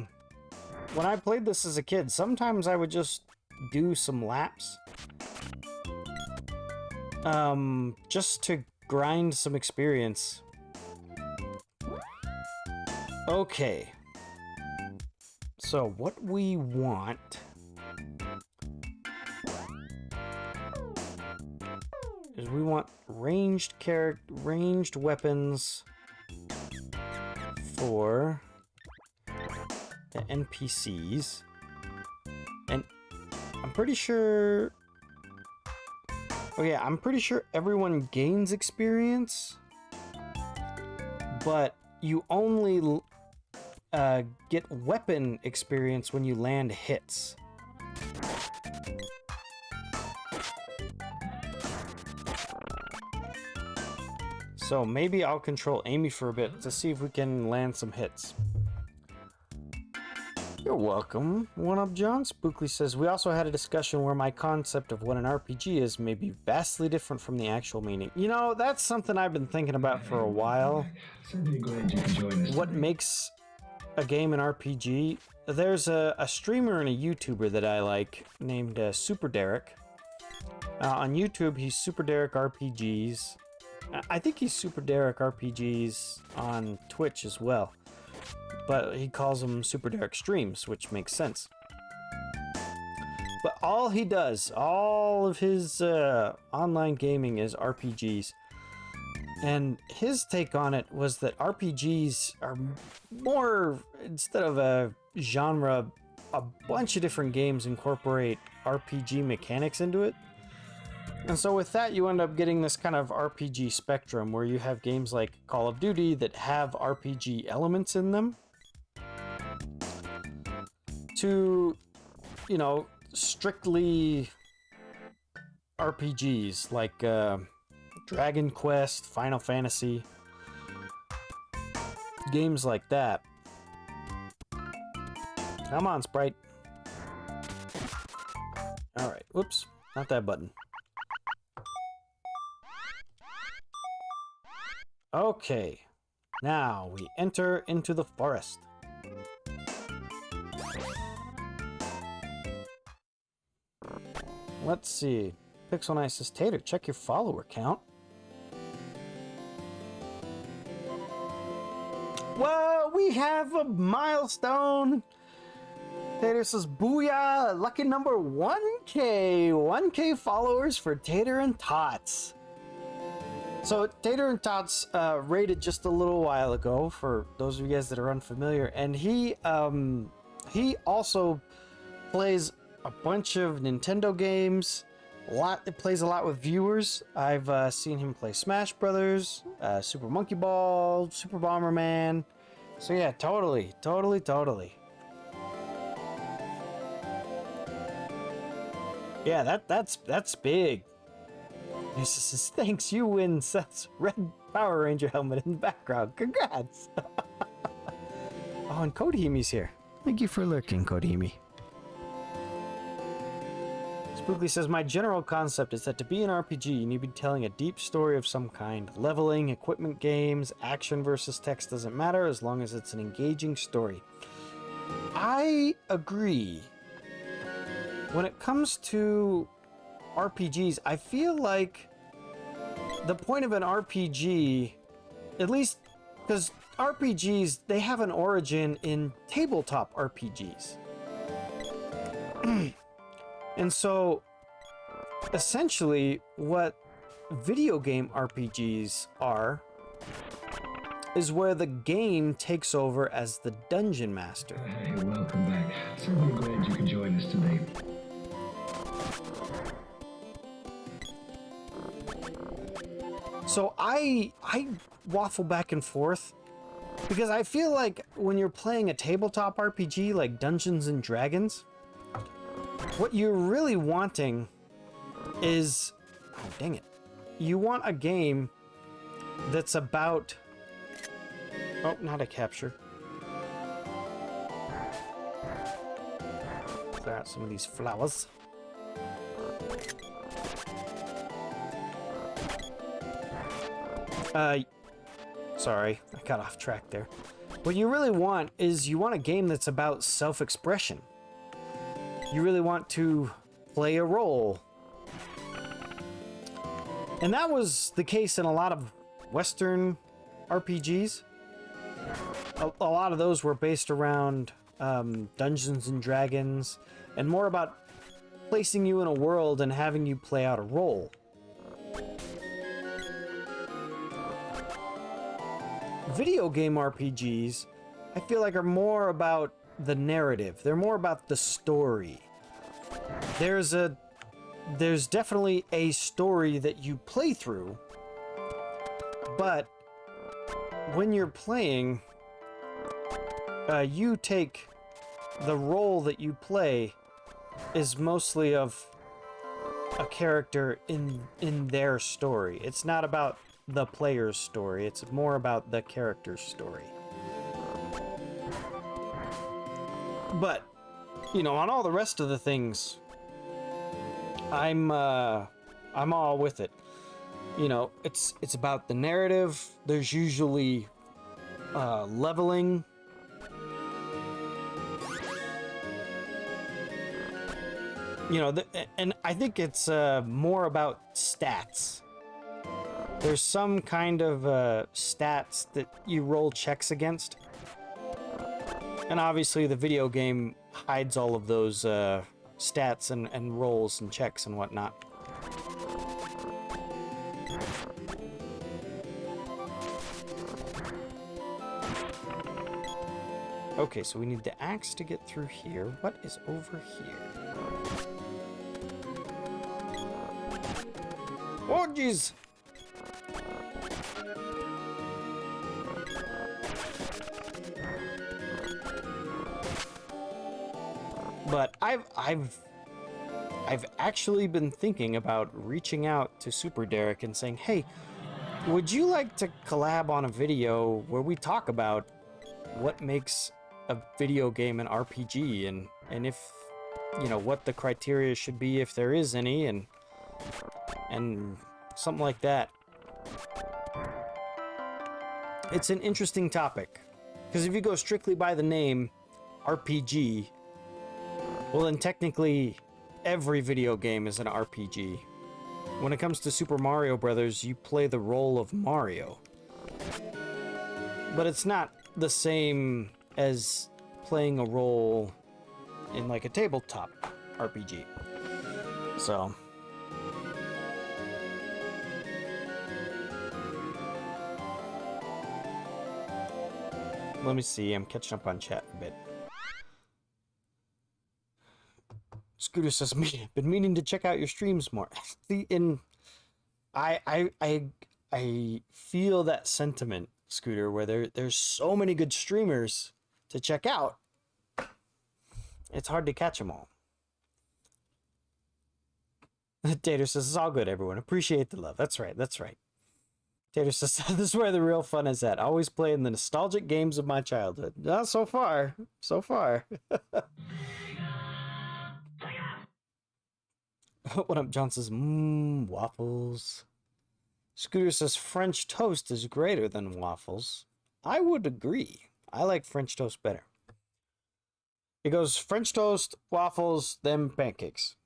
when I played this as a kid, sometimes I would just do some laps. Just to grind some experience. Okay. So what we want is we want ranged weapons for the NPCs. And I'm pretty sure Oh yeah, I'm pretty sure everyone gains experience, but you only get weapon experience when you land hits. So maybe I'll control Amy for a bit to see if we can land some hits. You're welcome, One Up John. Spookly says, we also had a discussion where my concept of what an RPG is may be vastly different from the actual meaning. You know, that's something I've been thinking about for a while. Certainly glad you could join us What today. makes a game an RPG? There's a streamer and a YouTuber that I like named Super Derek. On YouTube, he's Super Derek RPGs. I think he's Super Derek RPGs on Twitch as well. But he calls them Super Derek Streams, which makes sense. But all he does, all of his online gaming is RPGs. And his take on it was that RPGs are more, instead of a genre, a bunch of different games incorporate RPG mechanics into it. And so with that, you end up getting this kind of RPG spectrum where you have games like Call of Duty that have RPG elements in them, to, you know, strictly RPGs like Dragon Quest, Final Fantasy, games like that. Come on, Sprite. Alright, whoops, not that button. Okay, now we enter into the forest. Let's see. Pixel Nice says, Tater, check your follower count. Whoa, we have a milestone. Tater says, booyah, lucky number 1K. 1K followers for Tater and Tots. So Tater and Tots raided just a little while ago, for those of you guys that are unfamiliar, and he also plays a bunch of Nintendo games. Plays a lot with viewers. I've seen him play Smash Brothers, Super Monkey Ball, Super Bomberman. So yeah, totally. Yeah, that's big. He says, thanks, you win Seth's red Power Ranger helmet in the background. Congrats! Oh, and Kodihimi's here. Thank you for lurking, Kodihimi. Spookly says, my general concept is that to be an RPG, you need to be telling a deep story of some kind. Leveling, equipment games, action versus text doesn't matter as long as it's an engaging story. I agree. When it comes to RPGs, I feel like the point of an RPG, at least because RPGs, they have an origin in tabletop RPGs. And so, essentially, what video game RPGs are is where the game takes over as the dungeon master. Hey, welcome back. Certainly glad you could join us today. So I waffle back and forth because I feel like when you're playing a tabletop RPG like Dungeons and Dragons, what you're really wanting is, oh dang it, you want a game that's about, oh, not a capture. Clear out some of these flowers. Sorry, I got off track there. What you really want is you want a game that's about self-expression. You really want to play a role. And that was the case in a lot of Western RPGs. A lot of those were based around Dungeons and Dragons, and more about placing you in a world and having you play out a role. Video game RPGs, I feel like, are more about the narrative. They're more about the story. There's a there's definitely a story that you play through, but when you're playing, you take the role that you play is mostly of a character in their story. It's not about the player's story, it's more about the character's story. But, you know, on all the rest of the things, I'm all with it. You know, it's about the narrative. There's usually leveling. You know, and I think it's more about stats. There's some kind of stats that you roll checks against. And obviously the video game hides all of those stats and rolls and checks and whatnot. Okay, so we need the axe to get through here. What is over here? Oh, jeez! But I've actually been thinking about reaching out to Super Derek and saying, hey, would you like to collab on a video where we talk about what makes a video game an RPG and if, you know, what the criteria should be if there is any and something like that. It's an interesting topic because if you go strictly by the name RPG, well then technically every video game is an RPG. When it comes to Super Mario Brothers, you play the role of Mario. But it's not the same as playing a role in like a tabletop RPG. So let me see, I'm catching up on chat a bit. Scooter says, been meaning to check out your streams more. I feel that sentiment, Scooter, where there's so many good streamers to check out. It's hard to catch them all. Tater says, it's all good, everyone. Appreciate the love. That's right, that's right. Tater says, this is where the real fun is at. Always playing the nostalgic games of my childhood. Not so far. So far. What up, John says, waffles. Scooter says, French toast is greater than waffles. I would agree. I like French toast better. It goes French toast, waffles, then pancakes.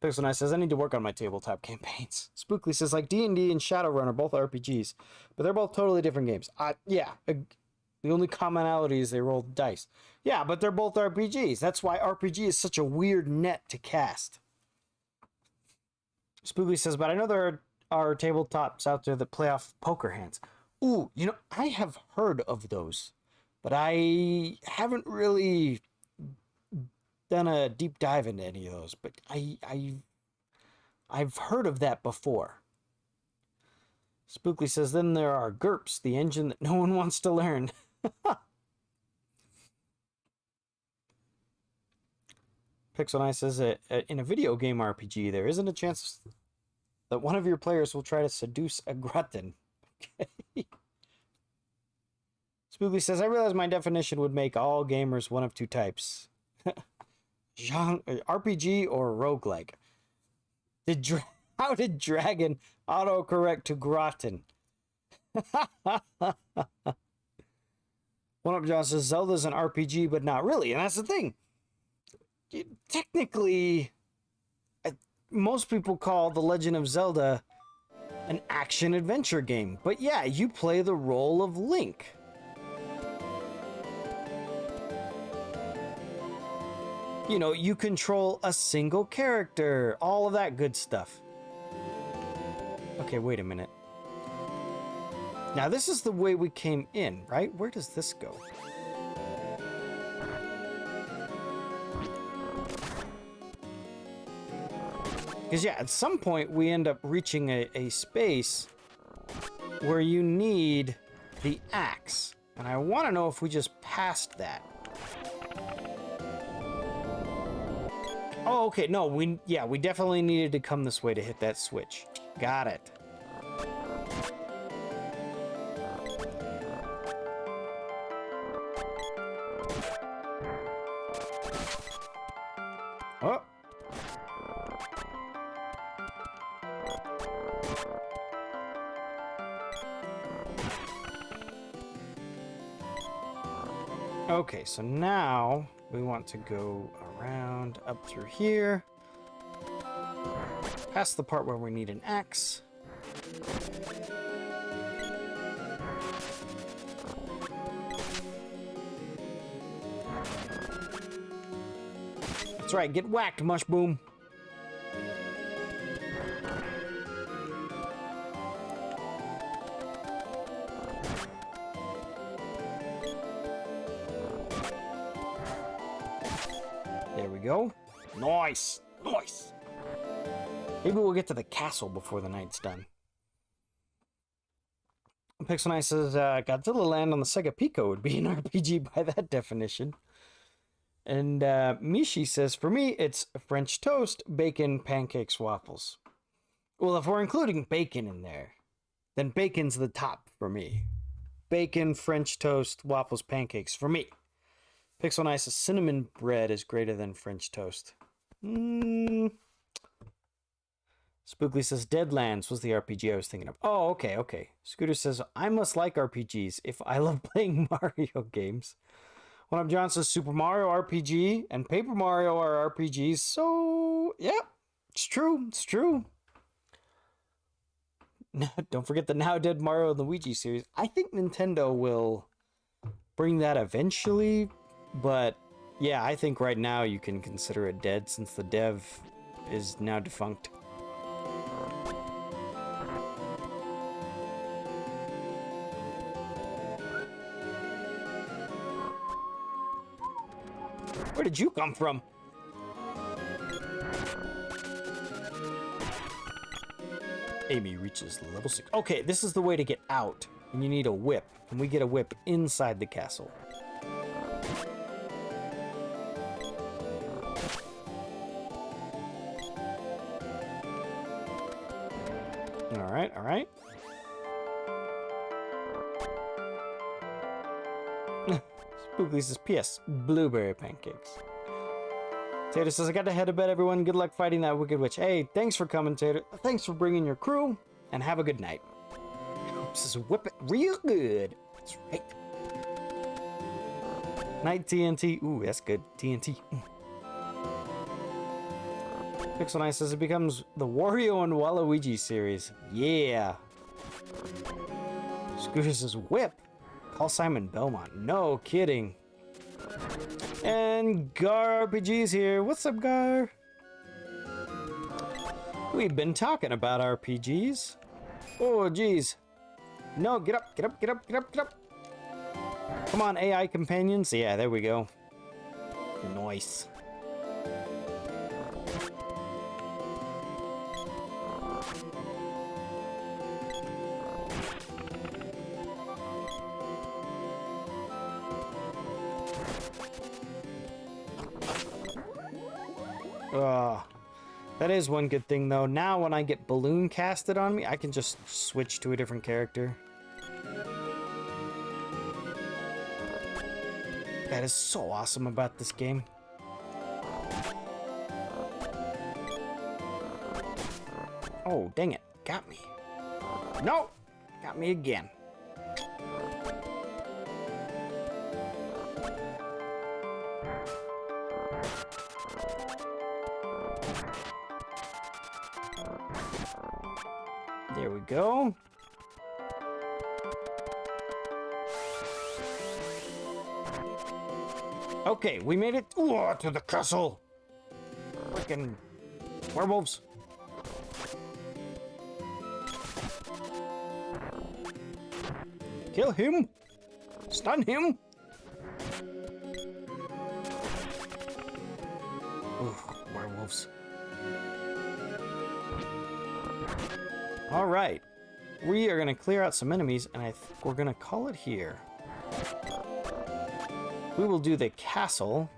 Pixel says, I need to work on my tabletop campaigns. Spookly says, like D&D and Shadowrun are both RPGs, but they're both totally different games. Yeah, the only commonality is they roll dice. Yeah, but they're both RPGs. That's why RPG is such a weird net to cast. Spookly says, but I know there are tabletops out there that play off poker hands. Ooh, you know, I have heard of those, but I haven't really done a deep dive into any of those. But I've heard of that before. Spookly says, then there are GURPS, the engine that no one wants to learn. Pixel Eye says that in a video game RPG, there isn't a chance that one of your players will try to seduce a glutton. Okay. Spookly says, I realize my definition would make all gamers one of two types. RPG or roguelike. How did Dragon autocorrect to Groton? One up John says, Zelda's an RPG, but not really. And that's the thing. Technically, most people call The Legend of Zelda an action-adventure game. But yeah, you play the role of Link. You know, you control a single character. All of that good stuff. Okay, wait a minute. Now, this is the way we came in, right? Where does this go? Because, yeah, at some point we end up reaching a space where you need the axe. And I want to know if we just passed that. Oh, okay. No, we definitely needed to come this way to hit that switch. Got it. Oh. Okay, so now we want to go around up through here. Past the part where we need an axe. That's right, get whacked, Mushboom. There we go. Nice! Nice! Maybe we'll get to the castle before the night's done. Pixel Knight says, Godzilla Land on the Sega Pico would be an RPG by that definition. And Mishi says, for me, it's French toast, bacon, pancakes, waffles. Well, if we're including bacon in there, then bacon's the top for me. Bacon, French toast, waffles, pancakes for me. Pixel Knight says, cinnamon bread is greater than French toast. Spookly says, Deadlands was the RPG I was thinking of. Oh, okay, okay. Scooter says, I must like RPGs if I love playing Mario games. One Up John says, Super Mario RPG and Paper Mario are RPGs. So, yeah, it's true. It's true. Don't forget the now dead Mario and Luigi series. I think Nintendo will bring that eventually. But, yeah, I think right now you can consider it dead since the dev is now defunct. Where did you come from? Amy reaches level 6. Okay, this is the way to get out. And you need a whip. And we get a whip inside the castle. Alright, alright. Spookly says, P.S. Blueberry pancakes. Tater says, I got to head to bed, everyone. Good luck fighting that wicked witch. Hey, thanks for coming, Tater. Thanks for bringing your crew, and have a good night. This is whip it real good. That's right. Night TNT. Ooh, that's good. TNT. Pixel Knight says it becomes the Wario and Waluigi series. Yeah. Scooter says, whip. Call Simon Belmont. No kidding. And Gar RPG's here. What's up, Gar? We've been talking about RPGs. Oh, geez. No, get up, get up, get up, get up, get up. Come on, AI companions. Yeah, there we go. Nice. That is one good thing, though. Now, when I get balloon casted on me, I can just switch to a different character. That is so awesome about this game. Oh, dang it. Got me. No! Got me again. There we go. Okay, we made it to the castle. Freaking werewolves. Kill him. Stun him. Ooh, werewolves. All right. We are going to clear out some enemies, and I think we're going to call it here. We will do the castle.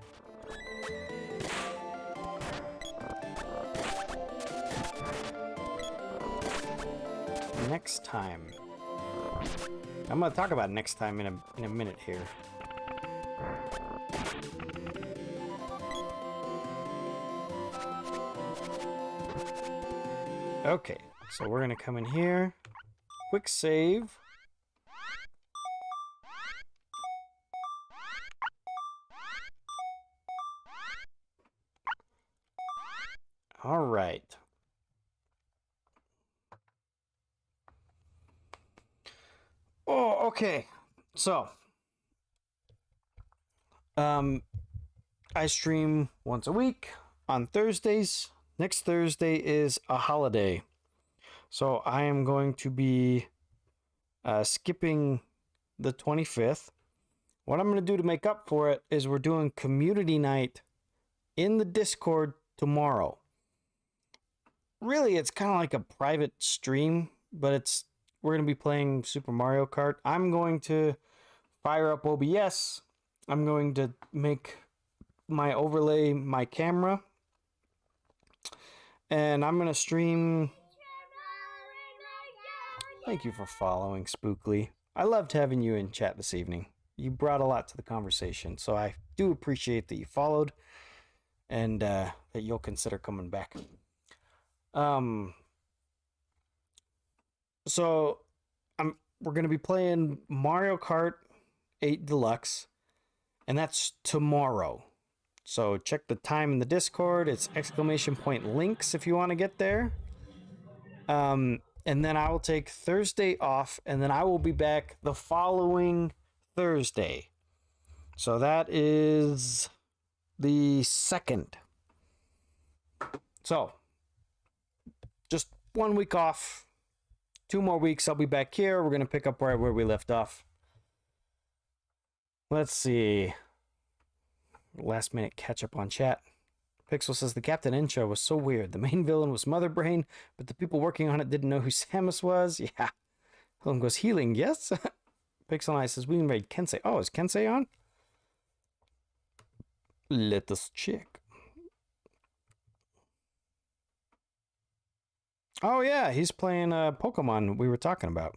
Next time. I'm going to talk about next time in a minute here. Okay, so we're going to come in here. Quick save. All right. Oh, okay. So, I stream once a week on Thursdays. Next Thursday is a holiday. So I am going to be skipping the 25th. What I'm going to do to make up for it is we're doing community night in the Discord tomorrow. Really, it's kind of like a private stream, but we're going to be playing Super Mario Kart. I'm going to fire up OBS. I'm going to make my overlay my camera. And I'm going to stream. Thank you for following, Spookly. I loved having you in chat this evening. You brought a lot to the conversation, so I do appreciate that you followed and that you'll consider coming back. So we're going to be playing Mario Kart 8 Deluxe, and that's tomorrow. So check the time in the Discord. It's !links if you want to get there. And then I will take Thursday off, and then I will be back the following Thursday. So that is the 2nd. So just 1 week off. 2 more weeks, I'll be back here. We're going to pick up right where we left off. Let's see. Last minute catch up on chat. Pixel says the Captain N show was so weird. The main villain was Mother Brain, but the people working on it didn't know who Samus was. Yeah. Helen goes healing. Yes. Pixel and I says we can raid Kensei. Oh, is Kensei on? Let us check. Oh yeah, he's playing Pokemon we were talking about.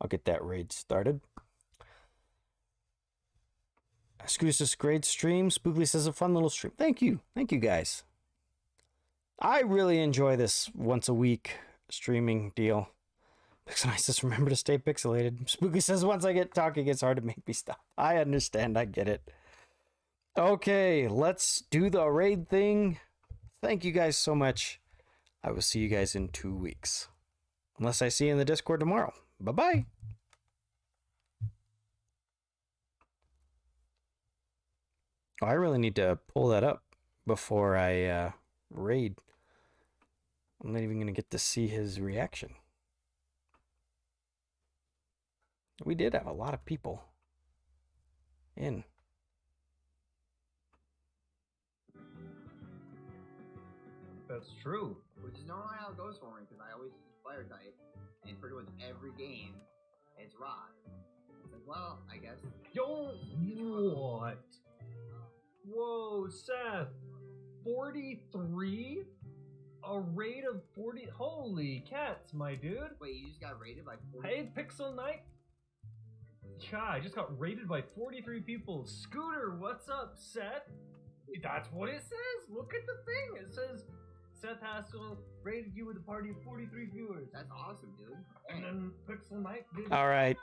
I'll get that raid started. Scooter says great stream. Spookly says a fun little stream. Thank you guys. I really enjoy this once a week streaming deal. Pixel says remember to stay pixelated. Spooky says once I get talking it's hard to make me stop. I understand, I get it. Okay, let's do the raid thing. Thank you guys so much. I will see you guys in 2 weeks. Unless I see you in the Discord tomorrow. Bye-bye. Oh, I really need to pull that up before I raid. I'm not even going to get to see his reaction. We did have a lot of people in. That's true. Which is normally how it goes for me, because I always use player type, and pretty much every game, it's rock. It's like, well, I guess. Yo, what? Whoa, Seth. 43? A rate of 40? Holy cats, my dude. Wait, you just got rated by 40? Hey, Pixel Knight. Yeah, I just got rated by 43 people. Scooter, what's up, Seth? That's what it says. Look at the thing. It says Seth Haskell rated you with a party of 43 viewers. That's awesome, dude. And then Pixel Knight did. All right.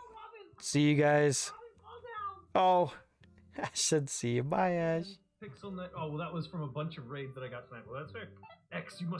See you guys. Oh, I should see you. Bye, Ash. Pixel Knight. Oh, well, that was from a bunch of raids that I got tonight. Well, that's fair. X, you must